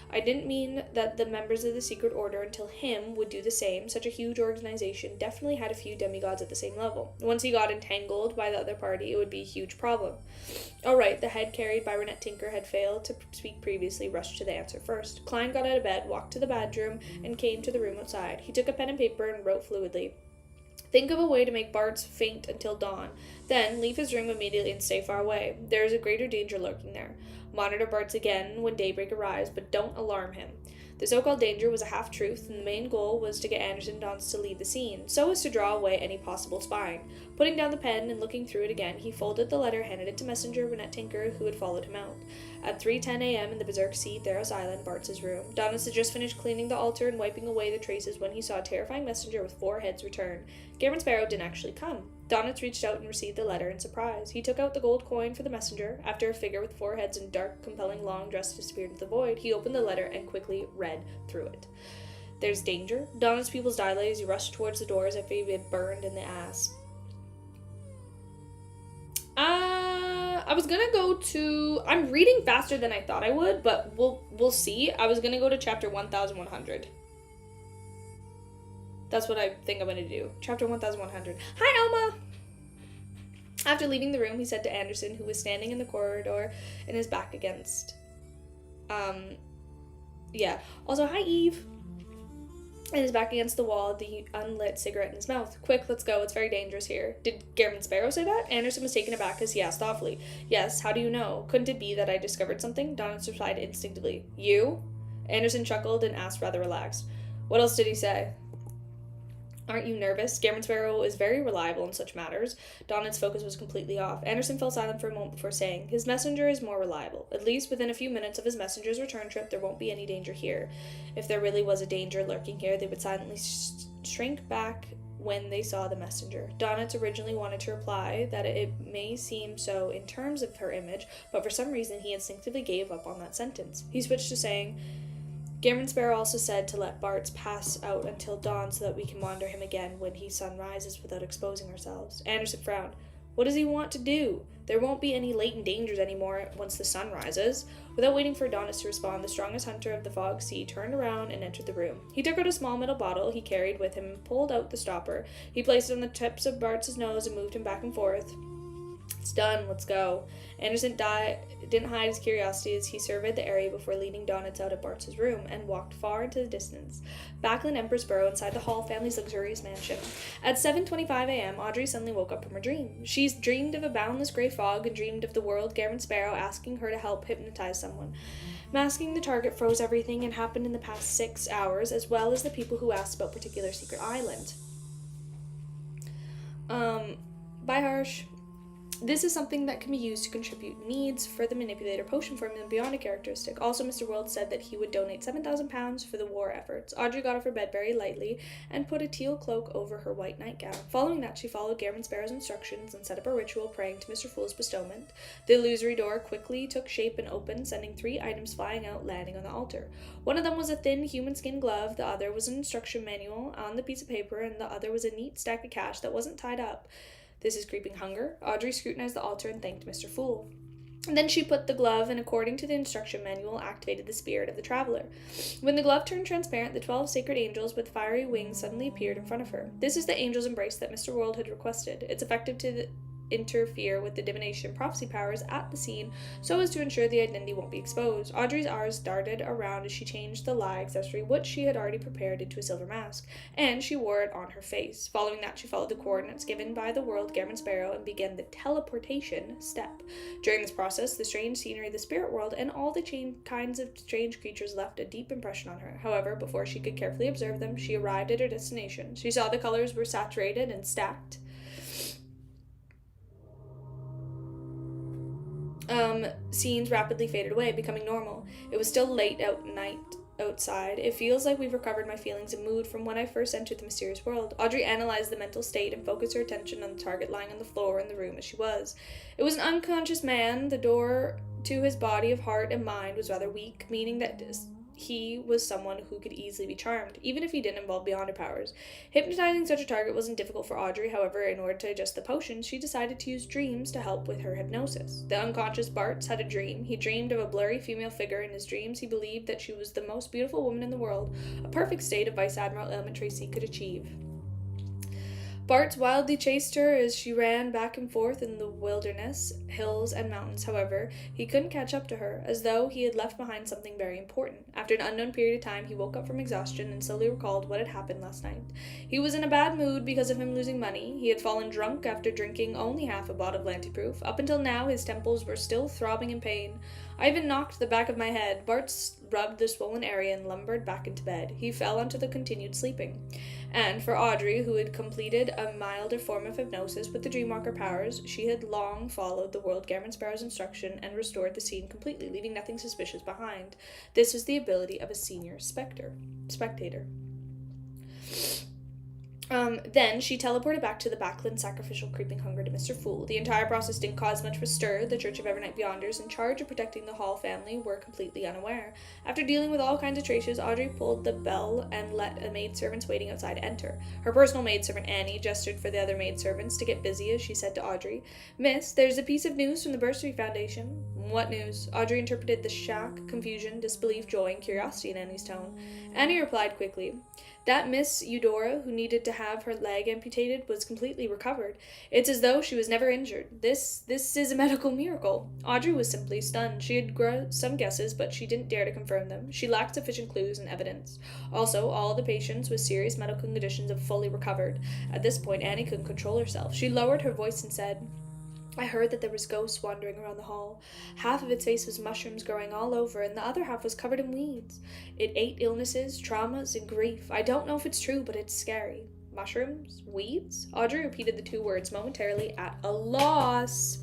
I didn't mean that the members of the Secret Order until him would do the same. Such a huge organization definitely had a few demigods at the same level. Once he got entangled by the other party, it would be a huge problem. Alright, the head carried by Renette Tinker had failed to speak previously, rushed to the answer first. Klein got out of bed, walked to the bedroom, and came to the room outside. He took a pen and paper and wrote fluidly. Think of a way to make Bartz faint until dawn. Then, leave his room immediately and stay far away. There is a greater danger lurking there. Monitor Bartz again when daybreak arrives, but don't alarm him. The so-called danger was a half-truth, and the main goal was to get Anderson and Donitz to leave the scene, so as to draw away any possible spying. Putting down the pen and looking through it again, he folded the letter, handed it to Messenger Renette Tinker, who had followed him out. At 3:10 a.m. in the Berserk Sea, Theros Island, Bartz's room, Donitz had just finished cleaning the altar and wiping away the traces when he saw a terrifying messenger with 4 heads return. Gammon Sparrow didn't actually come. Donitz reached out and received the letter in surprise. He took out the gold coin for the messenger. After a figure with 4 heads and dark, compelling long dress disappeared into the void, he opened the letter and quickly read through it. There's danger. Donit's pupils dilated as he rushed towards the door as if he had burned in the ass. I was gonna go to... I'm reading faster than I thought I would, but we'll see. I was gonna go to chapter 1100. That's what I think I'm gonna do. Chapter 1100. Hi, Elma! After leaving the room, he said to Anderson, who was standing in the corridor and his back against... Also, hi, Eve! And his back against the wall, the unlit cigarette in his mouth. Quick, let's go. It's very dangerous here. Did Gammon Sparrow say that? Anderson was taken aback as he asked thoughtfully. Yes, how do you know? Couldn't it be that I discovered something? Donitz replied instinctively. You? Anderson chuckled and asked rather relaxed. What else did he say? Aren't you nervous? Gammon Sparrow is very reliable in such matters. Donit's focus was completely off. Anderson fell silent for a moment before saying, his messenger is more reliable. At least within a few minutes of his messenger's return trip, there won't be any danger here. If there really was a danger lurking here, they would silently shrink back when they saw the messenger. Donitz originally wanted to reply that it may seem so in terms of her image, but for some reason he instinctively gave up on that sentence. He switched to saying, Gammon Sparrow also said to let Bartz pass out until dawn so that we can monitor him again when his sun rises without exposing ourselves. Anderson frowned. What does he want to do? There won't be any latent dangers anymore once the sun rises. Without waiting for Donitz to respond, the strongest hunter of the Fog Sea turned around and entered the room. He took out a small metal bottle he carried with him and pulled out the stopper. He placed it on the tips of Bartz's nose and moved him back and forth. It's done, let's go. Anderson didn't hide his curiosity as he surveyed the area before leading Donitz out of Bartz's room and walked far into the distance. Back in Empress Burrow inside the Hall family's luxurious mansion. At 7:25 a.m., Audrey suddenly woke up from her dream. She's dreamed of a boundless gray fog and dreamed of the world Gammon Sparrow asking her to help hypnotize someone. Masking the target froze everything and happened in the past 6 hours, as well as the people who asked about particular secret island. Bye, Harsh. This is something that can be used to contribute needs for the manipulator potion formula beyond a characteristic. Also, Mr. World said that he would donate 7,000 pounds for the war efforts. Audrey got off her bed very lightly and put a teal cloak over her white nightgown. Following that, she followed Gammon Sparrow's instructions and set up a ritual praying to Mr. Fool's bestowment. The illusory door quickly took shape and opened, sending 3 items flying out, landing on the altar. One of them was a thin human skin glove, the other was an instruction manual on the piece of paper, and the other was a neat stack of cash that wasn't tied up. This is creeping hunger. Audrey scrutinized the altar and thanked Mr. Fool. And then she put the glove and, according to the instruction manual, activated the spirit of the traveler. When the glove turned transparent, the 12 sacred angels with fiery wings suddenly appeared in front of her. This is the angel's embrace that Mr. World had requested. It's effective to interfere with the divination and prophecy powers at the scene so as to ensure the identity won't be exposed. Audrey's eyes darted around as she changed the lie accessory, which she had already prepared, into a silver mask, and she wore it on her face. Following that, she followed the coordinates given by the world Gammon Sparrow and began the teleportation step. During this process, the strange scenery of the spirit world and all the kinds of strange creatures left a deep impression on her. However, before she could carefully observe them, she arrived at her destination. She saw the colors were saturated and stacked. Scenes rapidly faded away, becoming normal. It was still late night outside. It feels like we've recovered my feelings and mood from when I first entered the mysterious world. Audrey analyzed the mental state and focused her attention on the target lying on the floor in the room as she was. It was an unconscious man. The door to his body of heart and mind was rather weak, meaning that he was someone who could easily be charmed, even if he didn't involve beyond her powers. Hypnotizing such a target wasn't difficult for Audrey. However, in order to adjust the potions, she decided to use dreams to help with her hypnosis. The unconscious Bartz had a dream. He dreamed of a blurry female figure. In his dreams, he believed that she was the most beautiful woman in the world, a perfect state of Vice Admiral Elman Tracy could achieve. Bart wildly chased her as she ran back and forth in the wilderness, hills, and mountains. However, he couldn't catch up to her, as though he had left behind something very important. After an unknown period of time, he woke up from exhaustion and slowly recalled what had happened last night. He was in a bad mood because of him losing money. He had fallen drunk after drinking only half a bottle of Lantiproof. Up until now, his temples were still throbbing in pain. I even knocked the back of my head. Bart rubbed the swollen area and lumbered back into bed. He fell onto the continued sleeping. And for Audrey, who had completed a milder form of hypnosis with the Dreamwalker powers, she had long followed the world Gammon Sparrow's instruction and restored the scene completely, leaving nothing suspicious behind. This was the ability of a senior spectator. Then she teleported back to the backland, sacrificial creeping hunger to Mr. Fool. The entire process didn't cause much of a stir. The Church of Evernight Beyonders, in charge of protecting the Hall family, were completely unaware. After dealing with all kinds of traces, Audrey pulled the bell and let a maidservant waiting outside enter. Her personal maidservant, Annie, gestured for the other maidservants to get busy as she said to Audrey, "Miss, there's a piece of news from the Bursary Foundation." "What news?" Audrey interpreted the shock, confusion, disbelief, joy, and curiosity in Annie's tone. Annie replied quickly, "That Miss Eudora, who needed to have her leg amputated, was completely recovered. It's as though she was never injured. This is a medical miracle." Audrey was simply stunned. She had some guesses, but she didn't dare to confirm them. She lacked sufficient clues and evidence. Also, all the patients with serious medical conditions have fully recovered. At this point, Annie couldn't control herself. She lowered her voice and said, "I heard that there was ghosts wandering around the hall. Half of its face was mushrooms growing all over, and the other half was covered in weeds. It ate illnesses, traumas, and grief. I don't know if it's true, but it's scary." Mushrooms? Weeds? Audrey repeated the two words, momentarily at a loss.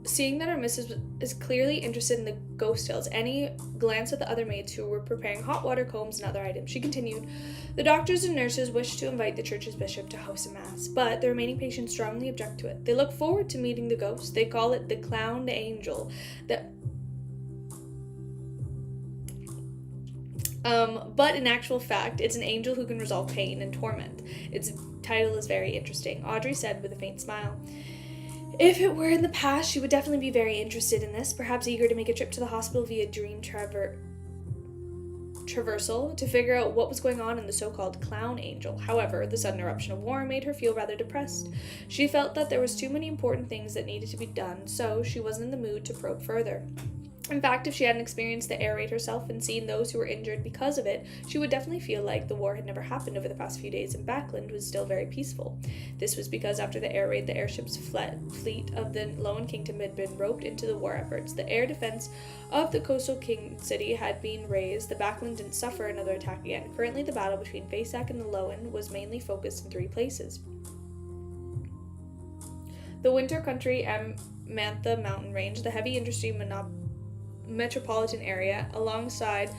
Seeing that our missus is clearly interested in the ghost tales, Annie glanced at the other maids who were preparing hot water combs and other items. She continued, "The doctors and nurses wish to invite the church's bishop to host a mass, but the remaining patients strongly object to it. They look forward to meeting the ghost. They call it the clowned angel. But in actual fact, it's an angel who can resolve pain and torment. Its title is very interesting," Audrey said with a faint smile. If it were in the past, she would definitely be very interested in this, perhaps eager to make a trip to the hospital via dream traversal to figure out what was going on in the so-called clown angel. However, the sudden eruption of war made her feel rather depressed. She felt that there was too many important things that needed to be done, so she wasn't in the mood to probe further. In fact, if she hadn't experienced the air raid herself and seen those who were injured because of it, she would definitely feel like the war had never happened over the past few days and Backland was still very peaceful. This was because after the air raid, the airship's fleet of the Lowen Kingdom had been roped into the war efforts. The air defense of the coastal king city had been raised. The Backland didn't suffer another attack again. Currently, the battle between Faceac and the Lowen was mainly focused in three places: the Winter Country Mantha mountain range, the heavy industry metropolitan area alongside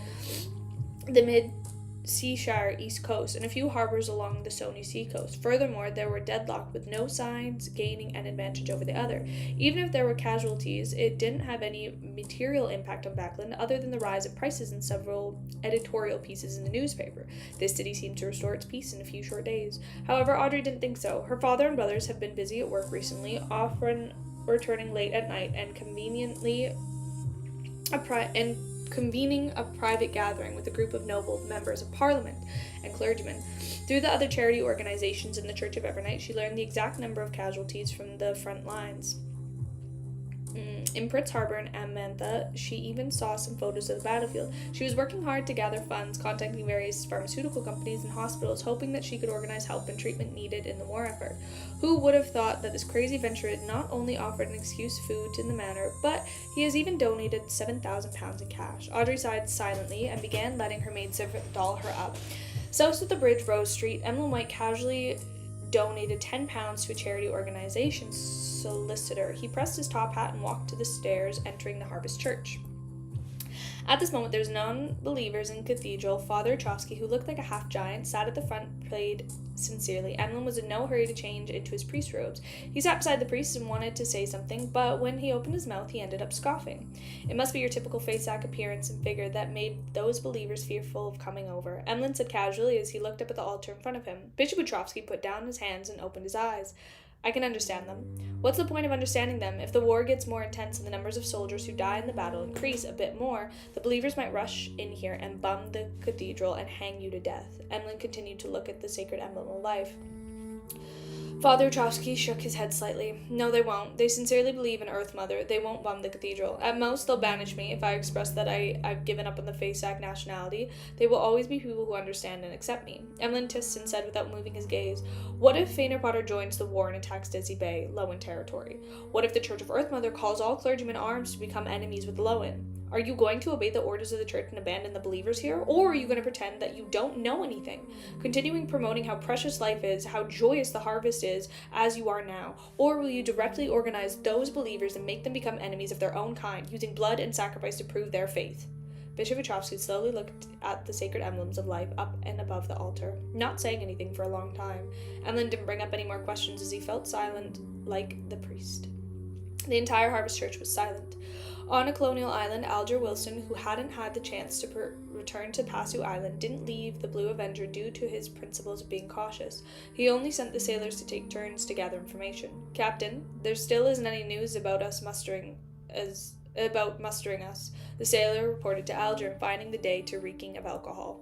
the mid-Seashire east coast and a few harbors along the Sony seacoast. Furthermore, there were deadlocked with no signs gaining an advantage over the other. Even if there were casualties, it didn't have any material impact on Backland other than the rise of prices in several editorial pieces in the newspaper. This city seemed to restore its peace in a few short days. However, Audrey didn't think so. Her father and brothers have been busy at work recently, often returning late at night and convening a private gathering with a group of noble members of parliament and cllergymen. Through the other charity organizations in the Church of Evernight, she learned the exact number of casualties from the front lines. In Pritz Harbor and Amantha, she even saw some photos of the battlefield. She was working hard to gather funds, contacting various pharmaceutical companies and hospitals, hoping that she could organize help and treatment needed in the war effort. Who would have thought that this crazy venture had not only offered an excuse food to the manor, but he has even donated £7,000 in cash. Audrey sighed silently and began letting her maidservant doll her up. South of the bridge, Rose Street, Emlyn White casually donated £10 to a charity organization solicitor. He pressed his top hat and walked to the stairs, entering the Harvest Church. At this moment, there's non-believers in Cathedral. Father Chofsky, who looked like a half-giant, sat at the front, prayed sincerely. Emlyn was in no hurry to change into his priest robes. He sat beside the priest and wanted to say something, but when he opened his mouth, he ended up scoffing. It must be your typical face-sack appearance and figure that made those believers fearful of coming over, Emlyn said casually as he looked up at the altar in front of him. Bishop Wachowski put down his hands and opened his eyes. I can understand them. What's the point of understanding them? If the war gets more intense and the numbers of soldiers who die in the battle increase a bit more, the believers might rush in here and bomb the cathedral and hang you to death. Emlyn continued to look at the sacred emblem of life. Father Chofsky shook his head slightly. No, they won't. They sincerely believe in Earth Mother. They won't bomb the cathedral. At most, they'll banish me if I express that I've given up on the Faceac nationality. They will always be people who understand and accept me. Emlyn Tisson said without moving his gaze, what if Fainter Potter joins the war and attacks Dizzy Bay, Lowen territory? What if the Church of Earth Mother calls all clergymen arms to become enemies with Lowen? Are you going to obey the orders of the church and abandon the believers here, or are you going to pretend that you don't know anything, continuing promoting how precious life is, how joyous the harvest is, as you are now? Or will you directly organize those believers and make them become enemies of their own kind, using blood and sacrifice to prove their faith? Bishop Wachowski slowly looked at the sacred emblems of life up and above the altar, not saying anything for a long time. Emlyn didn't bring up any more questions as he felt silent, like the priest. The entire Harvest Church was silent. On a colonial island, Alger Wilson, who hadn't had the chance to return to Passu Island, didn't leave the Blue Avenger due to his principles of being cautious. He only sent the sailors to take turns to gather information. Captain, there still isn't any news about mustering us, the sailor reported to Alger, and finding the day to reeking of alcohol.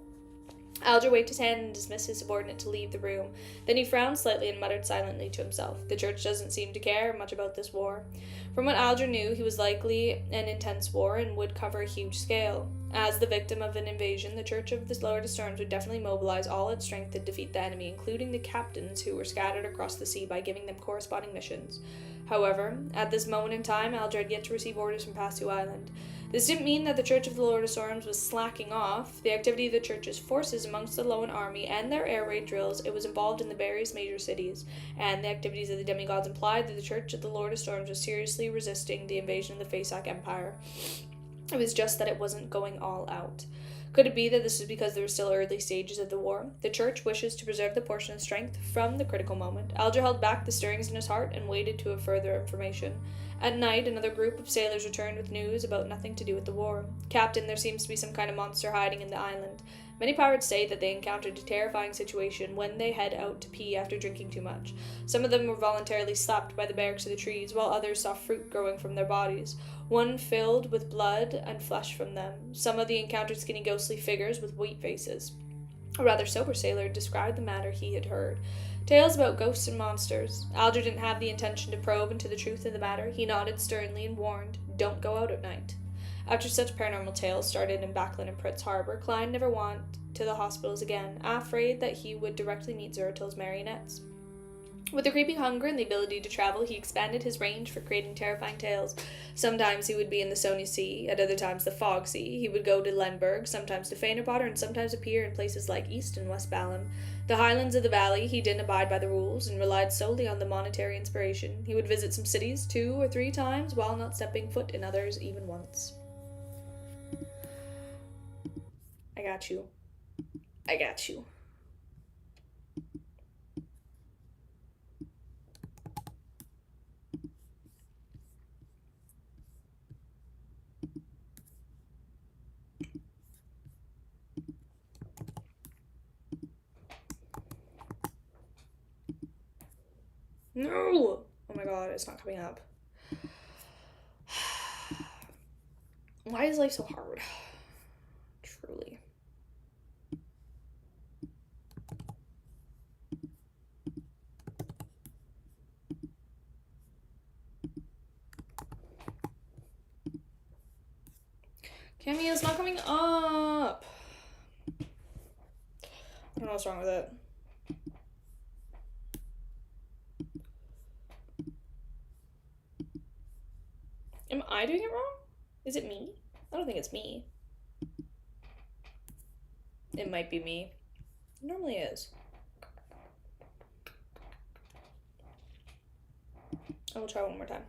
Alger waved his hand and dismissed his subordinate to leave the room. Then he frowned slightly and muttered silently to himself. The church doesn't seem to care much about this war. From what Alger knew, he was likely an intense war and would cover a huge scale. As the victim of an invasion, the Church of the Lower Storms would definitely mobilize all its strength to defeat the enemy, including the captains who were scattered across the sea by giving them corresponding missions. However, at this moment in time, Alger had yet to receive orders from Passu Island. This didn't mean that the Church of the Lord of Storms was slacking off. The activity of the Church's forces amongst the Lowen army and their air raid drills, it was involved in the various major cities, and the activities of the demigods implied that the Church of the Lord of Storms was seriously resisting the invasion of the Faceac Empire. It was just that it wasn't going all out. Could it be that this is because there were still early stages of the war? The Church wishes to preserve the portion of strength from the critical moment. Alger held back the stirrings in his heart and waited to have further information. At night, another group of sailors returned with news about nothing to do with the war. Captain, there seems to be some kind of monster hiding in the island. Many pirates say that they encountered a terrifying situation when they head out to pee after drinking too much. Some of them were voluntarily slapped by the barks of the trees, while others saw fruit growing from their bodies, one filled with blood and flesh from them. Some of the encountered skinny ghostly figures with white faces. A rather sober sailor described the matter he had heard. Tales about ghosts and monsters. Alger didn't have the intention to probe into the truth of the matter. He nodded sternly and warned, "Don't go out at night." After such paranormal tales started in Backland and Pritz Harbor, Klein never went to the hospitals again, afraid that he would directly meet Zeratil's marionettes. With the creeping hunger and the ability to travel, he expanded his range for creating terrifying tales. Sometimes he would be in the Sony Sea, at other times the Fog Sea. He would go to Lemberg, sometimes to Fainter Potter, and sometimes appear in places like East and West Balham. The highlands of the valley, he didn't abide by the rules and relied solely on the monetary inspiration. He would visit some cities 2 or 3 times while not stepping foot in others even once. I got you. I got you. No! Oh my god, it's not coming up. Why is life so hard? Truly. Cameo's not coming up. I don't know what's wrong with it. Am I doing it wrong? Is it me? I don't think it's me. It might be me. It normally is. I will try one more time.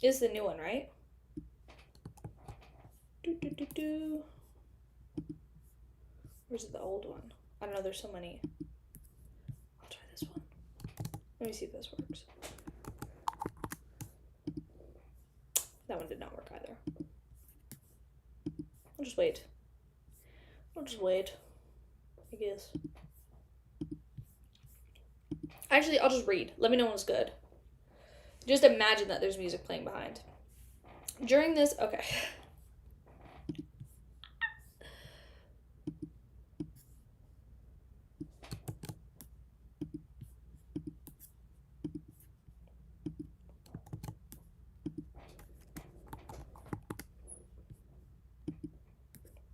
Is the new one, right? Where's the old one? I don't know, there's so many. I'll try this one. Let me see if this works. That one did not work either. I'll just wait. I guess. Actually, I'll just read. Let me know when it's good. Just imagine that there's music playing behind. During this, okay.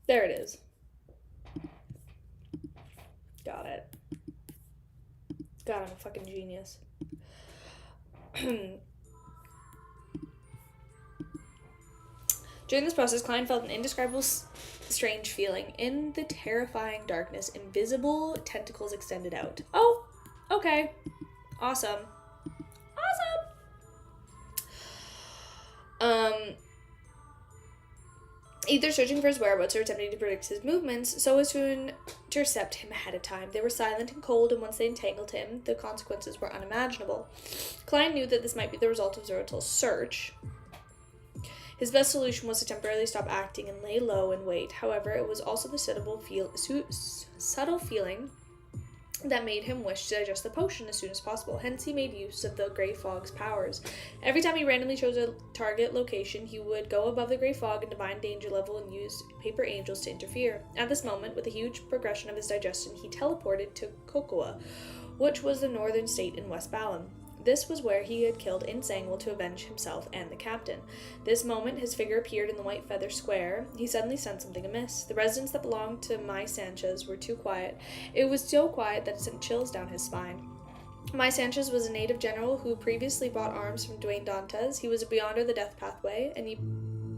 There it is. Got it. God, I'm a fucking genius. During this process, Klein felt an indescribable strange feeling. In the terrifying darkness, invisible tentacles extended out. Oh, okay. Awesome. Either searching for his whereabouts or attempting to predict his movements so as to intercept him ahead of time. They were silent and cold, and once they entangled him, the consequences were unimaginable. Klein knew that this might be the result of Zoroastri's search. His best solution was to temporarily stop acting and lay low and wait. However, it was also the subtle feeling that made him wish to digest the potion as soon as possible. Hence, he made use of the Grey Fog's powers. Every time he randomly chose a target location, he would go above the Grey Fog and divine danger level and use paper angels to interfere. At this moment, with a huge progression of his digestion, he teleported to Kokoa, which was the northern state in West Balam. This was where he had killed Insangwell to avenge himself and the captain. This moment, his figure appeared in the White Feather Square. He suddenly sensed something amiss. The residents that belonged to Mai Sanchez were too quiet. It was so quiet that it sent chills down his spine. Mai Sanchez was a native general who previously bought arms from Dwayne Dantes. He was a Beyonder the Death Pathway, and he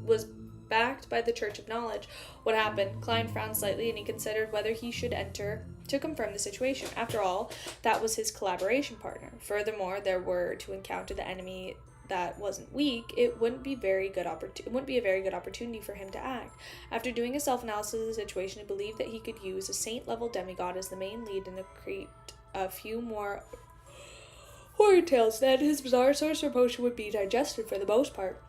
was backed by the Church of Knowledge. What happened? Klein frowned slightly, and he considered whether he should enter to confirm the situation. After all, that was his collaboration partner. Furthermore, there were to encounter the enemy that wasn't weak. It wouldn't be a very good opportunity for him to act. After doing a self-analysis of the situation, he believed that he could use a saint-level demigod as the main lead and create a few more horror tales. Then his bizarre sorcerer potion would be digested for the most part.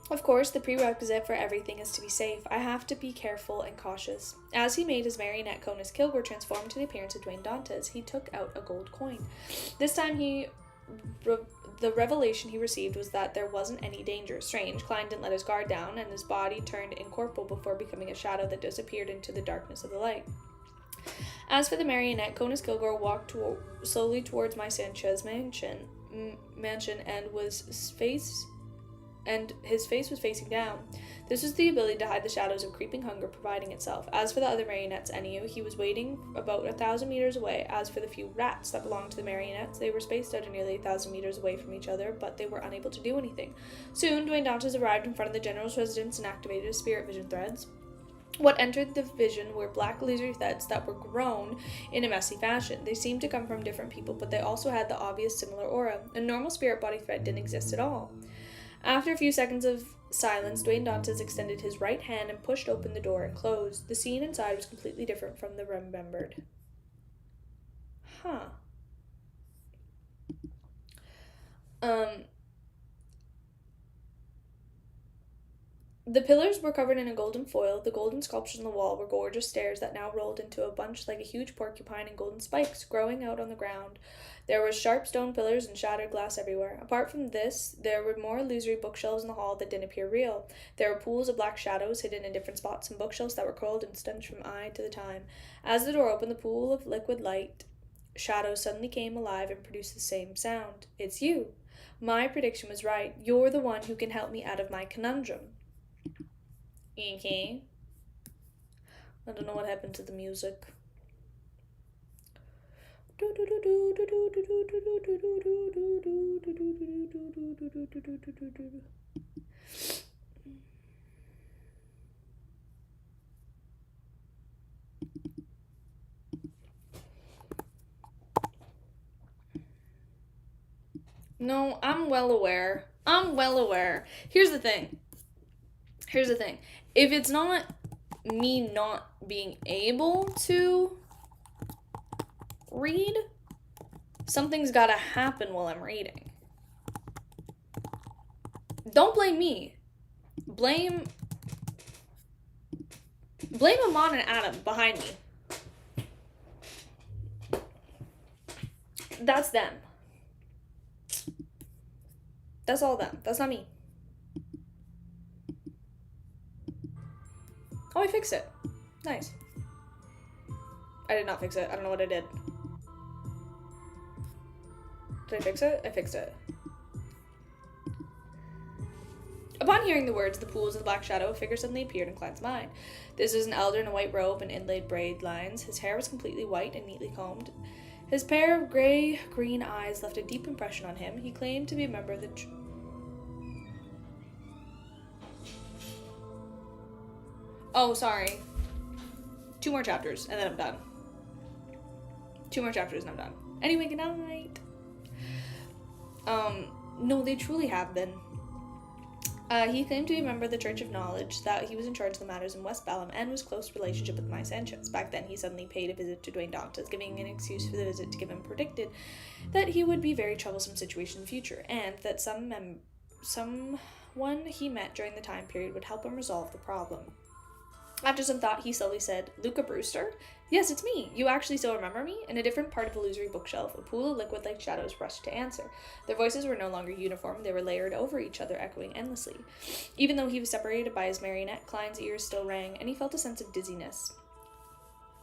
Of course, the prerequisite for everything is to be safe. I have to be careful and cautious. As he made his marionette Conus Kilgore transform to the appearance of Dwayne Dantes, he took out a gold coin. This time the revelation he received was that there wasn't any danger. Strange, Klein didn't let his guard down, and his body turned incorporeal before becoming a shadow that disappeared into the darkness of the light. As for the marionette, Conus Kilgore walked slowly towards my Sanchez mansion and and his face was facing down. This was the ability to hide the shadows of creeping hunger providing itself. As for the other marionettes, he was waiting about 1,000 meters away. As for the few rats that belonged to the marionettes, they were spaced out nearly 1,000 meters away from each other, but they were unable to do anything. Soon, Dwayne Dantes arrived in front of the general's residence and activated his spirit vision threads. What entered the vision were black illusory threads that were grown in a messy fashion. They seemed to come from different people, but they also had the obvious similar aura. A normal spirit body thread didn't exist at all. After a few seconds of silence, Dwayne Dantes extended his right hand and pushed open the door and closed. The scene inside was completely different from the remembered. The pillars were covered in a golden foil. The golden sculptures on the wall were gorgeous stairs that now rolled into a bunch like a huge porcupine and golden spikes growing out on the ground. There were sharp stone pillars and shattered glass everywhere. Apart from this, there were more illusory bookshelves in the hall that didn't appear real. There were pools of black shadows hidden in different spots and bookshelves that were curled and stench from eye to the time. As the door opened, the pool of liquid light shadows suddenly came alive and produced the same sound. It's you. My prediction was right. You're the one who can help me out of my conundrum. Okay. I don't know what happened to the music. No, I'm well aware. Here's the thing. If it's not me not being able to read, something's gotta happen while I'm reading. Don't blame me. Blame Amon and Adam behind me. That's them. That's all them. That's not me. Oh, I fixed it. Nice. I did not fix it. I don't know what I did. Did I fix it? I fixed it. Upon hearing the words, the pools of the black shadow, a figure suddenly appeared in Klein's mind. This was an elder in a white robe and inlaid braid lines. His hair was completely white and neatly combed. His pair of gray-green eyes left a deep impression on him. He claimed to be a member of the... Oh, sorry. 2 more chapters, and then I'm done. 2 more chapters, and I'm done. Anyway, good night. No, they truly have been. He claimed to be a member of the Church of Knowledge, that he was in charge of the matters in West Balham, and was close relationship with Mai Sanchez. Back then, he suddenly paid a visit to Dwayne Dantes, giving an excuse for the visit to give him predicted that he would be a very troublesome situation in the future, and that someone he met during the time period would help him resolve the problem. After some thought, he slowly said, Luca Brewster? Yes, it's me. You actually still remember me? In a different part of the illusory bookshelf, a pool of liquid-like shadows rushed to answer. Their voices were no longer uniform. They were layered over each other, echoing endlessly. Even though he was separated by his marionette, Klein's ears still rang, and he felt a sense of dizziness.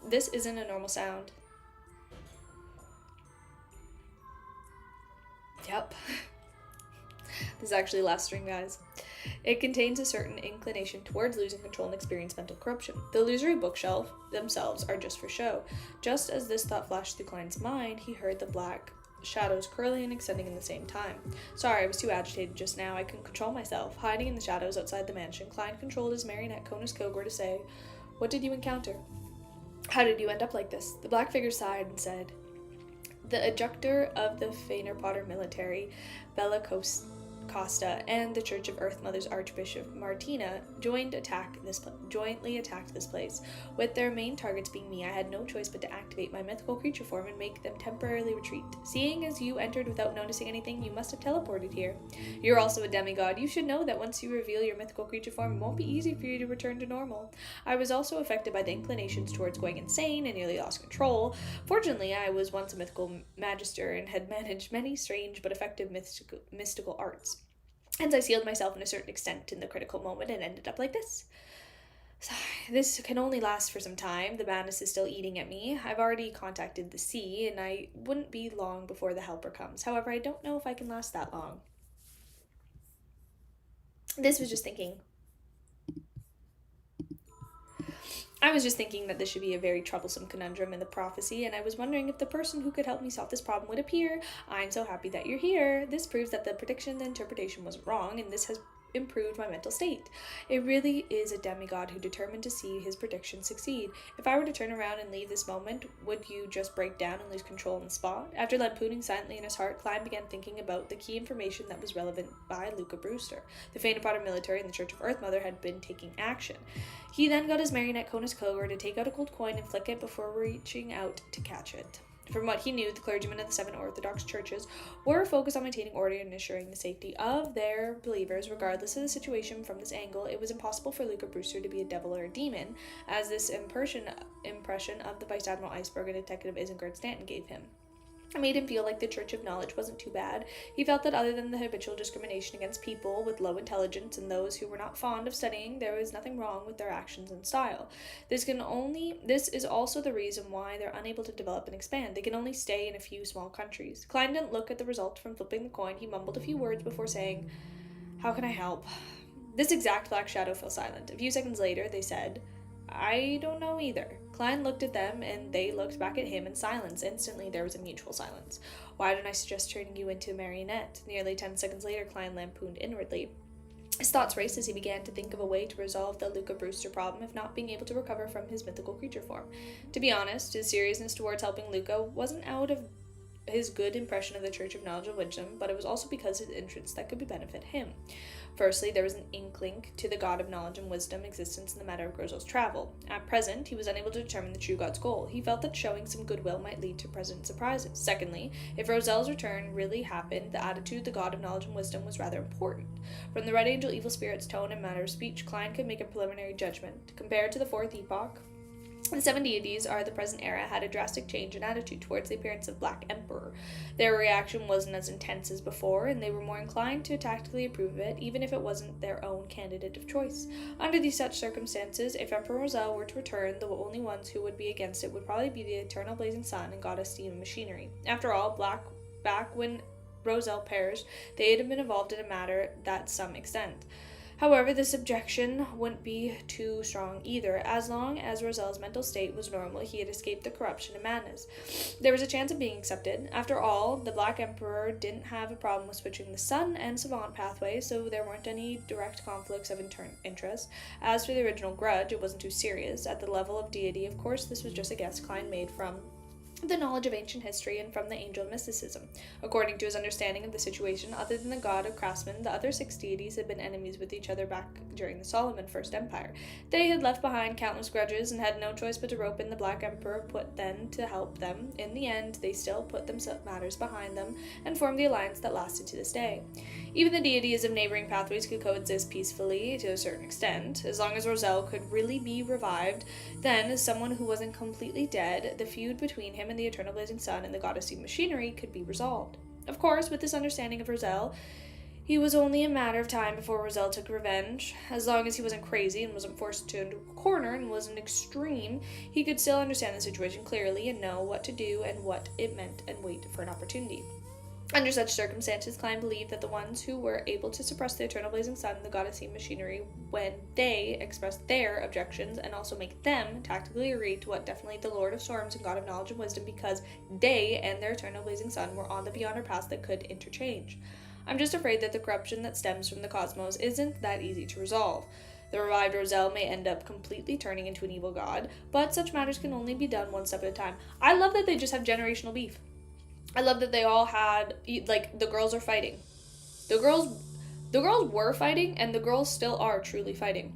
This isn't a normal sound. Yep. This is actually the last string, guys. It contains a certain inclination towards losing control and experience mental corruption. The illusory bookshelf themselves are just for show. Just as this thought flashed through Klein's mind, he heard the black shadows curling and extending in the same time. Sorry, I was too agitated just now. I couldn't control myself. Hiding in the shadows outside the mansion, Klein controlled his marionette Conus Kogor to say, What did you encounter? How did you end up like this? The black figure sighed and said, The adjunctor of the Fener Potter military, Bella Costa, and the Church of Earth Mother's Archbishop Martina jointly attacked this place. With their main targets being me, I had no choice but to activate my mythical creature form and make them temporarily retreat. Seeing as you entered without noticing anything, you must have teleported here. You're also a demigod. You should know that once you reveal your mythical creature form, it won't be easy for you to return to normal. I was also affected by the inclinations towards going insane and nearly lost control. Fortunately, I was once a mythical magister and had managed many strange but effective mystical arts. Hence, I sealed myself in a certain extent in the critical moment and ended up like this. Sorry, this can only last for some time. The madness is still eating at me. I've already contacted the sea, and I wouldn't be long before the helper comes. However, I don't know if I can last that long. This was just thinking I was just thinking that this should be a very troublesome conundrum in the prophecy, and I was wondering if the person who could help me solve this problem would appear. I'm so happy that you're here. This proves that the prediction, the interpretation wasn't wrong, and this has improved my mental state. It really is a demigod who determined to see his prediction succeed. If I were to turn around and leave this moment, would you just break down and lose control on the spot? After lampooning silently in his heart, Klein began thinking about the key information that was relevant by Luca Brewster. The Phanepotter military and the Church of Earth Mother had been taking action. He then got his marionette Conus Cogre to take out a gold coin and flick it before reaching out to catch it. From what he knew, the clergymen of the 7 Orthodox churches were focused on maintaining order and ensuring the safety of their believers, regardless of the situation. From this angle, it was impossible for Luca Brewster to be a devil or a demon, as this impression of the Vice Admiral Iceberg and Detective Isengard Stanton gave him. It made him feel like the Church of Knowledge wasn't too bad. He felt that other than the habitual discrimination against people with low intelligence and those who were not fond of studying, there was nothing wrong with their actions and style. This is also the reason why they're unable to develop and expand. They can only stay in a few small countries. Klein didn't look at the result from flipping the coin. He mumbled a few words before saying, "How can I help?" This exact black shadow fell silent. A few seconds later, they said, "I don't know either." Klein looked at them, and they looked back at him in silence. Instantly, there was a mutual silence. "Why don't I suggest turning you into a marionette?" Nearly 10 seconds later, Klein lampooned inwardly. His thoughts raced as he began to think of a way to resolve the Luca Brewster problem if not being able to recover from his mythical creature form. To be honest, his seriousness towards helping Luca wasn't out of his good impression of the Church of Knowledge and Wisdom, but it was also because his interests that could benefit him. Firstly, there was an inkling to the God of Knowledge and Wisdom existence in the matter of Grozel's travel. At present, he was unable to determine the true God's goal. He felt that showing some goodwill might lead to pleasant surprises. Secondly, if Rozel's return really happened, the attitude of the God of Knowledge and Wisdom was rather important. From the Red Angel Evil Spirit's tone and manner of speech, Klein could make a preliminary judgment. Compared to the Fourth Epoch, the 7 deities of the present era had a drastic change in attitude towards the appearance of Black Emperor. Their reaction wasn't as intense as before, and they were more inclined to tactically approve of it, even if it wasn't their own candidate of choice. Under these such circumstances, if Emperor Rozel were to return, the only ones who would be against it would probably be the Eternal Blazing Sun and Goddess Steam and Machinery. After all, back when Rozel perished, they had been involved in a matter that some extent. However, this objection wouldn't be too strong either. As long as Rozel's mental state was normal, he had escaped the corruption and madness. There was a chance of being accepted. After all, the Black Emperor didn't have a problem with switching the Sun and Savant pathways, so there weren't any direct conflicts of interest. As for the original grudge, it wasn't too serious. At the level of deity, of course, this was just a guess Klein made from the knowledge of ancient history and from the angel mysticism. According to his understanding of the situation, other than the god of craftsmen, the other 6 deities had been enemies with each other back during the Solomon First Empire. They had left behind countless grudges and had no choice but to rope in the Black Emperor put then to help them. In the end, they still put themselves matters behind them and formed the alliance that lasted to this day. Even the deities of neighboring pathways could coexist peacefully to a certain extent. As long as Rozel could really be revived, then, as someone who wasn't completely dead, the feud between him and the Eternal Blazing Sun and the Goddess of Machinery could be resolved. Of course, with this understanding of Rozel, he was only a matter of time before Rozel took revenge. As long as he wasn't crazy and wasn't forced into a corner and wasn't extreme, he could still understand the situation clearly and know what to do and what it meant and wait for an opportunity. Under such circumstances, Klein believed that the ones who were able to suppress the Eternal Blazing Sun and the Goddess of Machinery when they expressed their objections and also make them tactically agree to what definitely the Lord of Storms and God of Knowledge and Wisdom, because they and their Eternal Blazing Sun were on the beyonder paths that could interchange. I'm just afraid that the corruption that stems from the cosmos isn't that easy to resolve. The revived Rozel may end up completely turning into an evil god, but such matters can only be done one step at a time. I love that they just have generational beef. I love that they all had, like, the girls are fighting. The girls were fighting, and the girls still are truly fighting.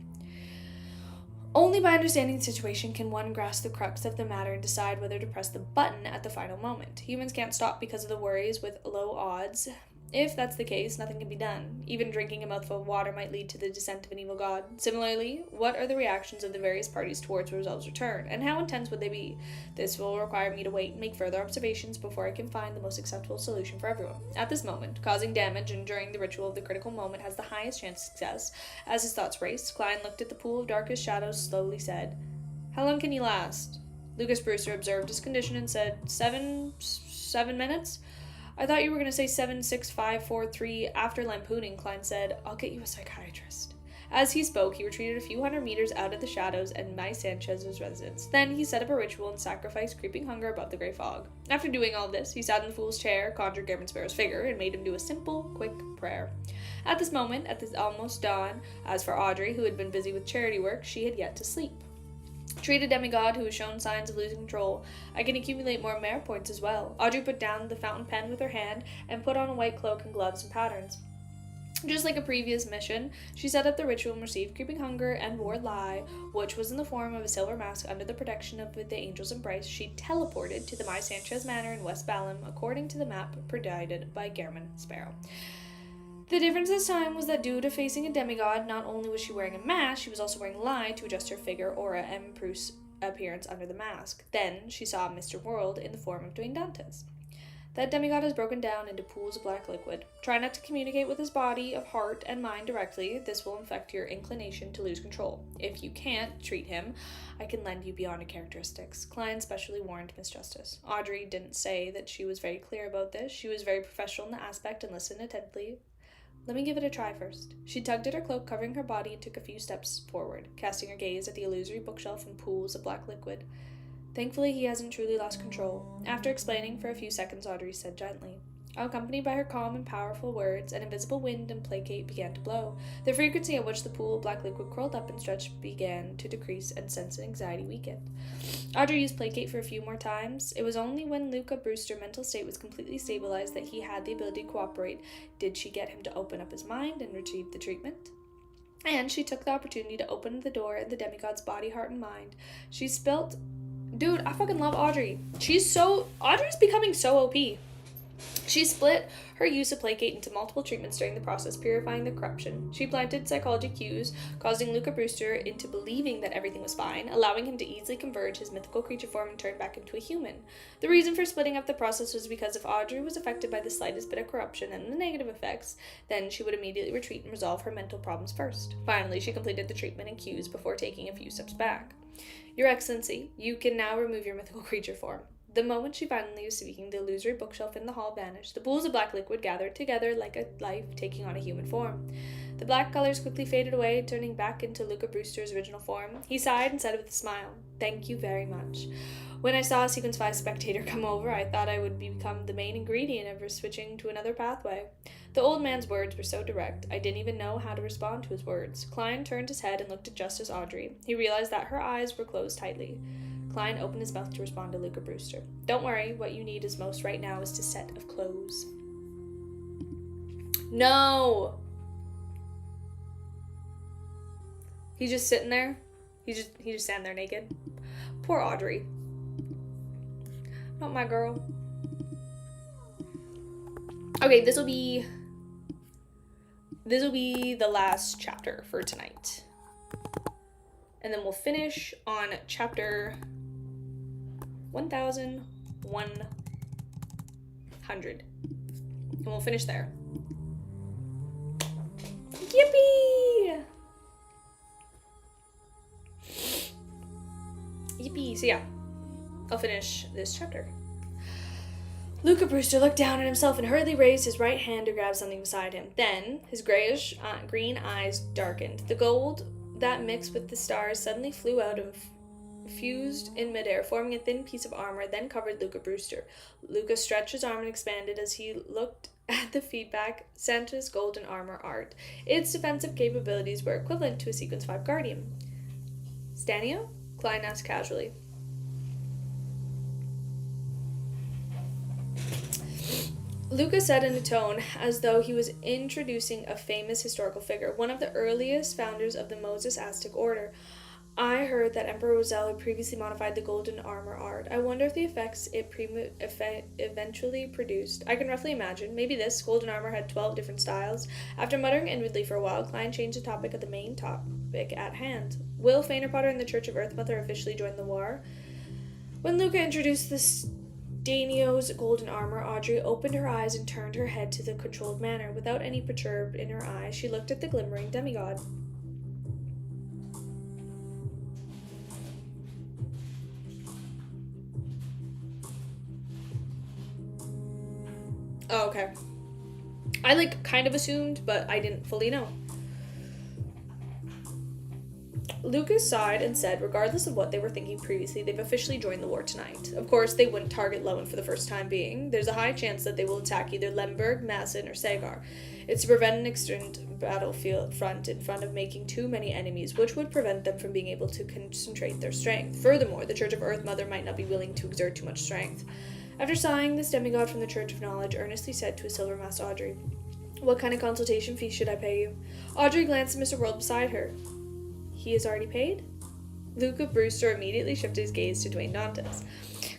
Only by understanding the situation can one grasp the crux of the matter and decide whether to press the button at the final moment. Humans can't stop because of the worries with low odds. If that's the case, nothing can be done. Even drinking a mouthful of water might lead to the descent of an evil god. Similarly, what are the reactions of the various parties towards Rozel's return, and how intense would they be? This will require me to wait and make further observations before I can find the most acceptable solution for everyone. At this moment, causing damage and during the ritual of the critical moment has the highest chance of success. As his thoughts raced, Klein looked at the pool of darkest shadows, slowly said, "How long can you last?" Lucas Brewster observed his condition and said, 7 minutes? I thought you were going to say 76543 after lampooning, Klein said. I'll get you a psychiatrist. As he spoke, he retreated a few hundred meters out of the shadows and My Sanchez's residence. Then he set up a ritual and sacrificed creeping hunger above the gray fog. After doing all this, he sat in the fool's chair, conjured Gammon Sparrow's figure, and made him do a simple, quick prayer. At this moment, at this almost dawn, as for Audrey, who had been busy with charity work, she had yet to sleep. Treat a demigod who has shown signs of losing control. I can accumulate more merit points as well. Audrey put down the fountain pen with her hand and put on a white cloak and gloves and patterns. Just like a previous mission, she set up the ritual and received creeping hunger and wore lie, which was in the form of a silver mask under the protection of the angels and Bryce. She teleported to the My Sanchez Manor in West Balham, according to the map provided by Gammon Sparrow. The difference this time was that due to facing a demigod, not only was she wearing a mask, she was also wearing lie to adjust her figure, aura, and appearance under the mask. Then she saw Mr. World in the form of Dwayne Dantes. That demigod is broken down into pools of black liquid. Try not to communicate with his body of heart and mind directly. This will infect your inclination to lose control. If you can't treat him, I can lend you beyond characteristics. Klein specially warned Miss Justice. Audrey didn't say that she was very clear about this. She was very professional in the aspect and listened attentively. Let me give it a try first. She tugged at her cloak, covering her body, and took a few steps forward, casting her gaze at the illusory bookshelf and pools of black liquid. Thankfully, he hasn't truly lost control. After explaining for a few seconds, Audrey said gently. Accompanied by her calm and powerful words, an invisible wind and placate began to blow. The frequency at which the pool of black liquid curled up and stretched began to decrease, and sense and anxiety weakened. Audrey used placate for a few more times. It was only when Luca Brewster's mental state was completely stabilized that he had the ability to cooperate did she get him to open up his mind and receive the treatment. And she took the opportunity to open the door in the demigod's body, heart, and mind. She spilt... Dude, I fucking love Audrey. Audrey's becoming so OP. She split her use of placate into multiple treatments during the process, purifying the corruption. She planted psychology cues, causing Luca Brewster into believing that everything was fine, allowing him to easily converge his mythical creature form and turn back into a human. The reason for splitting up the process was because if Audrey was affected by the slightest bit of corruption and the negative effects, then she would immediately retreat and resolve her mental problems first. Finally, she completed the treatment and cues before taking a few steps back. Your Excellency, you can now remove your mythical creature form. The moment she finally was speaking, the illusory bookshelf in the hall vanished. The pools of black liquid gathered together like a life taking on a human form. The black colors quickly faded away, turning back into Luca Brewster's original form. He sighed and said with a smile, "Thank you very much. When I saw a Sequence 5 spectator come over, I thought I would become the main ingredient of switching to another pathway." The old man's words were so direct, I didn't even know how to respond to his words. Klein turned his head and looked at Justice Audrey. He realized that her eyes were closed tightly. Klein opened his mouth to respond to Luca Brewster. "Don't worry, what you need is most right now is a set of clothes." No! He's just sitting there. He just standing there naked. Poor Audrey. Not my girl. Okay, this will be the last chapter for tonight. And then we'll finish on chapter 1100. And we'll finish there. Yippee! Yippee. So yeah, I'll finish this chapter. Luca Brewster looked down at himself and hurriedly raised his right hand to grab something beside him. Then, his grayish green eyes darkened. The gold that mixed with the stars suddenly flew out and fused in midair, forming a thin piece of armor, then covered Luca Brewster. Luca stretched his arm and expanded as he looked at the feedback Santa's golden armor art. Its defensive capabilities were equivalent to a Sequence 5 Guardian. "Stanio?" Klein asked casually. Luca said in a tone as though he was introducing a famous historical figure, one of the earliest founders of the Moses Aztec Order. "I heard that Emperor Roselle had previously modified the golden armor art. I wonder if the effects it eventually produced. I can roughly imagine. Maybe this golden armor had 12 different styles." After muttering inwardly for a while, Klein changed the topic of the main topic at hand. "Will Fainter-Potter and the Church of Earthmother officially join the war?" When Luca introduced the Danio's golden armor, Audrey opened her eyes and turned her head to the controlled manner. Without any perturb in her eyes, she looked at the glimmering demigod. Oh, okay. I, kind of assumed, but I didn't fully know. Lucas sighed and said, regardless of what they were thinking previously, they've officially joined the war tonight. Of course, they wouldn't target Lowen for the first time being. There's a high chance that they will attack either Lemberg, Masson, or Sagar. It's to prevent an extended battlefield front in front of making too many enemies, which would prevent them from being able to concentrate their strength. Furthermore, the Church of Earth Mother might not be willing to exert too much strength. After sighing, this demigod from the Church of Knowledge earnestly said to his silver masked Audrey, "What kind of consultation fee should I pay you?" Audrey glanced at Mr. World beside her. "He is already paid?" Luca Brewster immediately shifted his gaze to Dwayne Dantes.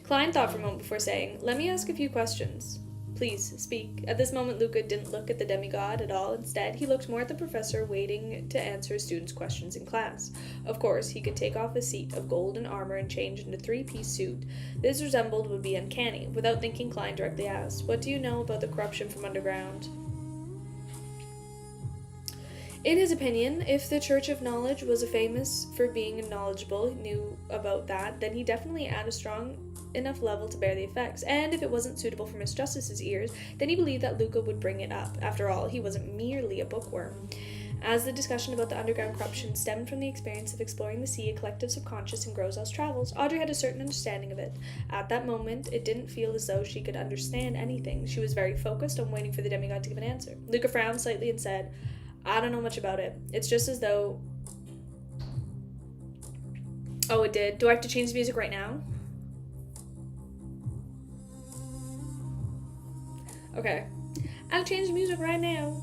Klein thought for a moment before saying, "Let me ask a few questions." "Please, speak." At this moment, Luca didn't look at the demigod at all. Instead, he looked more at the professor, waiting to answer his students' questions in class. Of course, he could take off his seat of golden armor and change into a three-piece suit. This resembled would be uncanny. Without thinking, Klein directly asked, "What do you know about the corruption from underground?" In his opinion, if the Church of Knowledge was famous for being knowledgeable, knew about that, then he definitely at a strong enough level to bear the effects. And if it wasn't suitable for Miss Justice's ears, then he believed that Luca would bring it up. After all, he wasn't merely a bookworm. As the discussion about the underground corruption stemmed from the experience of exploring the sea, a collective subconscious in Grosel's travels, Audrey had a certain understanding of it. At that moment, it didn't feel as though she could understand anything. She was very focused on waiting for the demigod to give an answer. Luca frowned slightly and said, "I don't know much about it. It's just as though..." Oh, it did. Do I have to change the music right now? Okay. I'll change the music right now.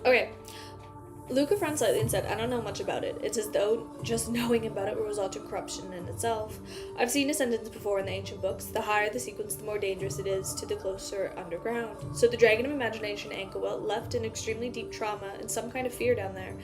Okay. Luca frowned slightly and said, "I don't know much about it. It's as though just knowing about it will result in corruption in itself. I've seen a sentence before in the ancient books. The higher the sequence, the more dangerous it is to the closer underground. So the dragon of imagination, Ankawelt, left an extremely deep trauma and some kind of fear down there."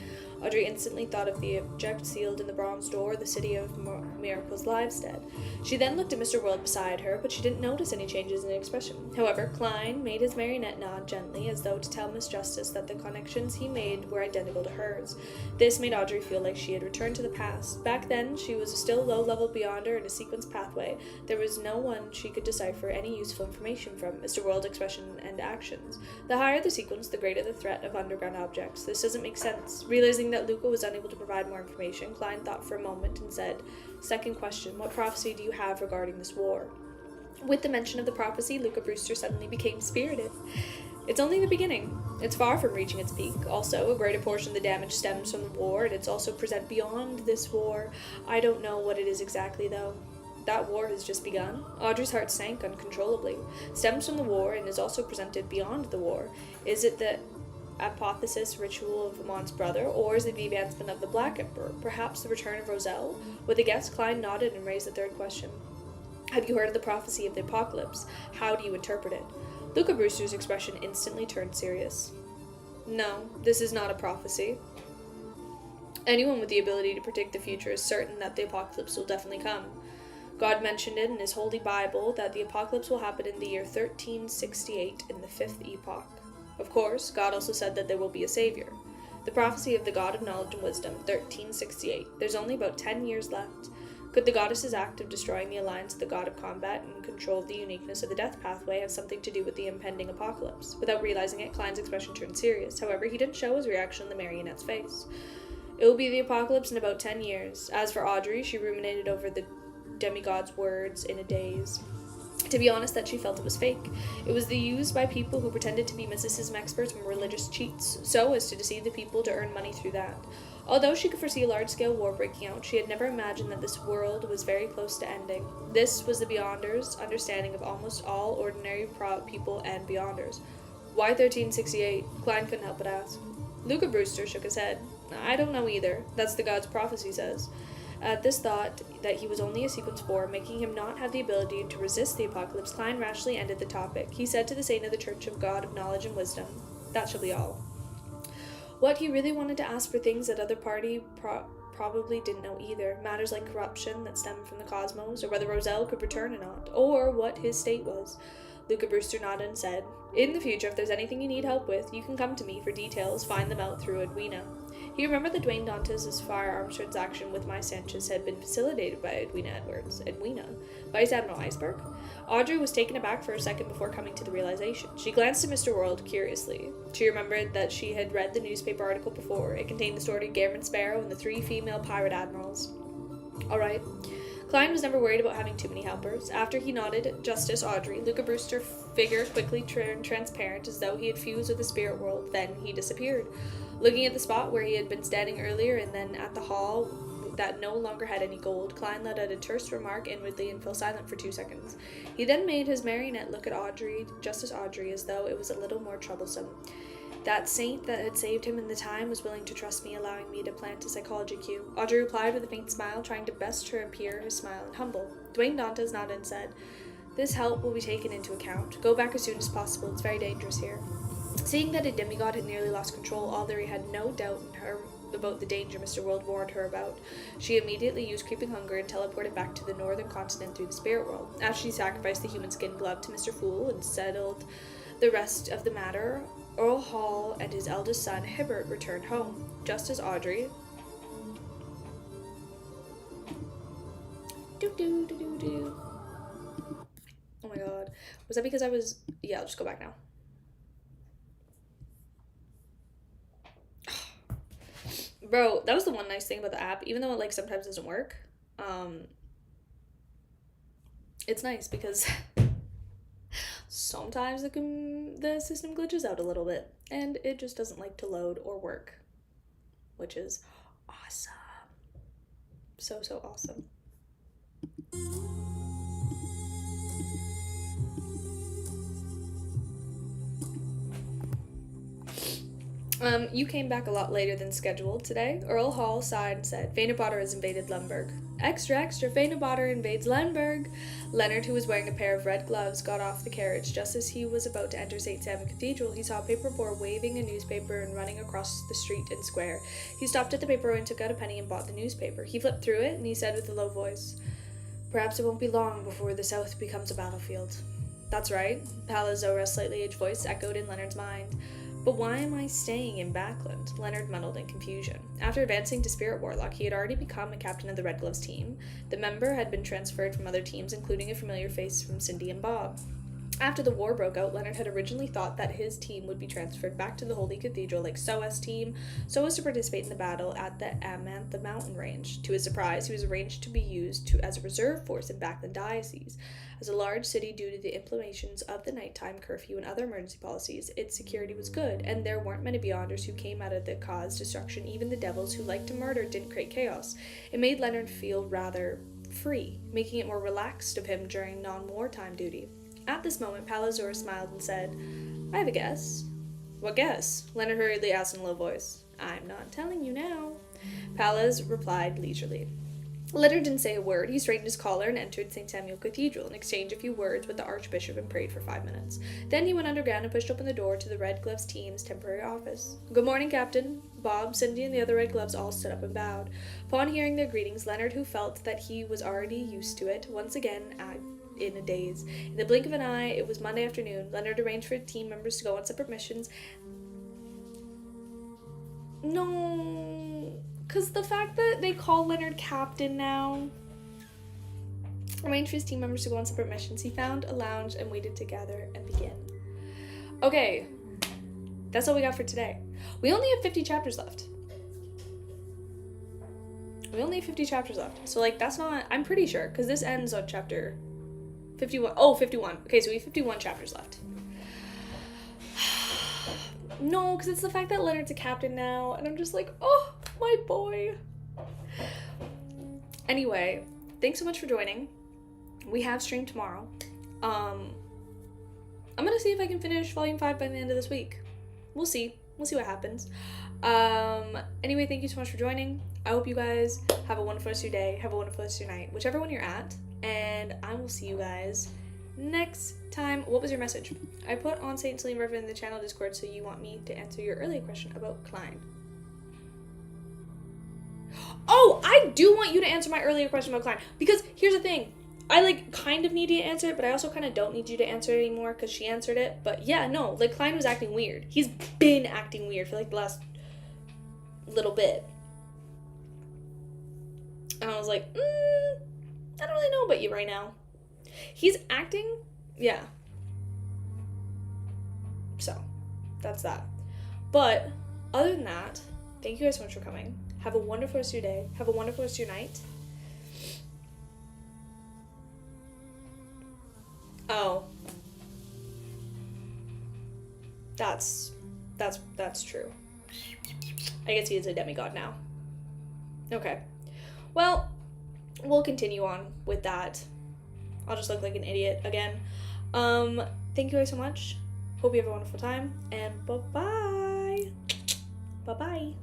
Audrey instantly thought of the object sealed in the bronze door, the city of Miracle's Livestead. She then looked at Mr. World beside her, but she didn't notice any changes in expression. However, Klein made his marionette nod gently, as though to tell Miss Justice that the connections he made were identical to hers. This made Audrey feel like she had returned to the past. Back then, she was still low level beyonder in a sequence pathway. There was no one she could decipher any useful information from, Mr. World's expression and actions. The higher the sequence, the greater the threat of underground objects. This doesn't make sense. Realizing that Luca was unable to provide more information, Klein thought for a moment and said, "Second question, what prophecy do you have regarding this war?" With the mention of the prophecy, Luca Brewster suddenly became spirited. "It's only the beginning. It's far from reaching its peak. Also, a greater portion of the damage stems from the war, and it's also present beyond this war. I don't know what it is exactly, though." "That war has just begun?" Audrey's heart sank uncontrollably. "Stems from the war and is also presented beyond the war. Is it the apotheosis ritual of Amon's brother, or is it the advancement of the Black Emperor? Perhaps the return of Roselle?" With a guess, Klein nodded and raised the third question. "Have you heard of the prophecy of the apocalypse? How do you interpret it?" Luca Brewster's expression instantly turned serious. "No, this is not a prophecy. Anyone with the ability to predict the future is certain that the apocalypse will definitely come. God mentioned it in his holy Bible that the apocalypse will happen in the year 1368 in the fifth epoch. Of course, God also said that there will be a savior. The prophecy of the God of knowledge and wisdom, 1368. There's only about 10 years left. Could the goddess's act of destroying the alliance of the god of combat and control of the uniqueness of the death pathway have something to do with the impending apocalypse? Without realizing it, Klein's expression turned serious. However, he didn't show his reaction on the marionette's face. "It will be the apocalypse in about 10 years. As for Audrey, she ruminated over the demigod's words in a daze. To be honest, that she felt it was fake. It was used by people who pretended to be mysticism experts and religious cheats, so as to deceive the people to earn money through that. Although she could foresee a large-scale war breaking out, she had never imagined that this world was very close to ending. This was the Beyonders' understanding of almost all ordinary people and Beyonders. Why 1368? Klein couldn't help but ask. Luca Brewster shook his head. I don't know either. That's the god's prophecy says. At this thought that he was only a sequence 4, making him not have the ability to resist the apocalypse, Klein rashly ended the topic. He said to the saint of the Church of God of Knowledge and Wisdom, that shall be all. What he really wanted to ask for things that other party probably didn't know either, matters like corruption that stemmed from the cosmos, or whether Roselle could return or not, or what his state was. Luca Brewster nodded and said, in the future, if there's anything you need help with, you can come to me for details, find them out through Edwina. He remembered that Dwayne Dantes' firearms transaction with my Sanchez had been facilitated by Edwina Edwards. Edwina? Vice Admiral Iceberg? Audrey was taken aback for a second before coming to the realization. She glanced at Mr. World curiously. She remembered that she had read the newspaper article before. It contained the story of Garamond Sparrow and the 3 female pirate admirals. All right. Klein was never worried about having too many helpers. After he nodded at Justice Audrey, Luca Brewster's figure quickly turned transparent as though he had fused with the spirit world. Then he disappeared. Looking at the spot where he had been standing earlier and then at the hall that no longer had any gold, Klein let out a terse remark inwardly and fell silent for 2 seconds. He then made his marionette look at Audrey, Justice Audrey, as though it was a little more troublesome. That saint that had saved him in the time was willing to trust me, allowing me to plant a psychology cue. Audrey replied with a faint smile, trying to best to appear her smile and humble. Dwayne Dantes nodded and said, this help will be taken into account. Go back as soon as possible. It's very dangerous here. Seeing that a demigod had nearly lost control, Audrey had no doubt in her about the danger Mr. World warned her about. She immediately used creeping hunger and teleported back to the northern continent through the spirit world. After she sacrificed the human skin glove to Mr. Fool and settled the rest of the matter, Earl Hall and his eldest son, Hibbert, returned home. Just as Audrey... Oh my god. Was that because I was... Yeah, I'll just go back now. Bro, that was the one nice thing about the app. Even though it, like, sometimes doesn't work. It's nice because... sometimes the system glitches out a little bit, and it just doesn't like to load or work, which is awesome. So awesome. You came back a lot later than scheduled today. Earl Hall sighed and said, Fenerbahce has invaded Lemberg. Extra, Fenerbahce invades Lemberg. Leonard, who was wearing a pair of red gloves, got off the carriage. Just as he was about to enter St. Simon Cathedral, he saw a paper boy waving a newspaper and running across the street and square. He stopped at the paper and took out a penny and bought the newspaper. He flipped through it, and he said with a low voice, perhaps it won't be long before the South becomes a battlefield. That's right, Palazora's slightly aged voice echoed in Leonard's mind. But why am I staying in Backland? Leonard muddled in confusion. After advancing to Spirit Warlock, he had already become a captain of the Red Gloves team. The member had been transferred from other teams, including a familiar face from Cindy and Bob. After the war broke out, Leonard had originally thought that his team would be transferred back to the Holy Cathedral like SOAS team, so as to participate in the battle at the Amantha mountain range. To his surprise, he was arranged to be used as a reserve force in Backland Diocese. As a large city, due to the implementations of the nighttime curfew and other emergency policies, its security was good, and there weren't many Beyonders who came out of the cause destruction. Even the devils who liked to murder didn't create chaos. It made Leonard feel rather free, making it more relaxed of him during non-wartime duty. At this moment, Palazor smiled and said, I have a guess. What guess? Leonard hurriedly asked in a low voice. I'm not telling you now. Palaz replied leisurely. Leonard didn't say a word. He straightened his collar and entered St. Samuel Cathedral and exchanged a few words with the Archbishop and prayed for 5 minutes. Then he went underground and pushed open the door to the Red Gloves team's temporary office. Good morning, Captain. Bob, Cindy, and the other Red Gloves all stood up and bowed. Upon hearing their greetings, Leonard, who felt that he was already used to it, once again in a daze. In the blink of an eye, it was Monday afternoon. Leonard arranged for team members to go on separate missions. No, because the fact that they call Leonard Captain now. Arranged for his team members to go on separate missions. He found a lounge and waited to gather and begin. Okay, that's all we got for today. We only have 50 chapters left. We only have 50 chapters left. So, like, that's not... I'm pretty sure, because this ends on chapter 51. Oh, 51. Okay, so we have 51 chapters left. No, because it's the fact that Leonard's a captain now, and I'm just like, oh, my boy. Anyway, thanks so much for joining. We have stream tomorrow. I'm gonna see if I can finish Volume 5 by the end of this week. We'll see. We'll see what happens. Anyway, thank you so much for joining. I hope you guys have a wonderful rest of your day, have a wonderful rest of your night, whichever one you're at, and I will see you guys next time. What was your message? I put on St. Celine River in the channel Discord, so you want me to answer your earlier question about Klein. Oh, I do want you to answer my earlier question about Klein, because here's the thing. I, like, kind of need you to answer it, but I also kind of don't need you to answer it anymore, because she answered it. But yeah, no, like, Klein was acting weird. He's been acting weird for, like, the last little bit. And I was like, I don't really know about you right now. He's acting, yeah. So, that's that. But, other than that, thank you guys so much for coming. Have a wonderful rest of your day. Have a wonderful rest of your night. Oh. That's true. I guess he is a demigod now. Okay. Well, we'll continue on with that. I'll just look like an idiot again. Thank you guys so much. Hope you have a wonderful time, and bye-bye. Bye-bye.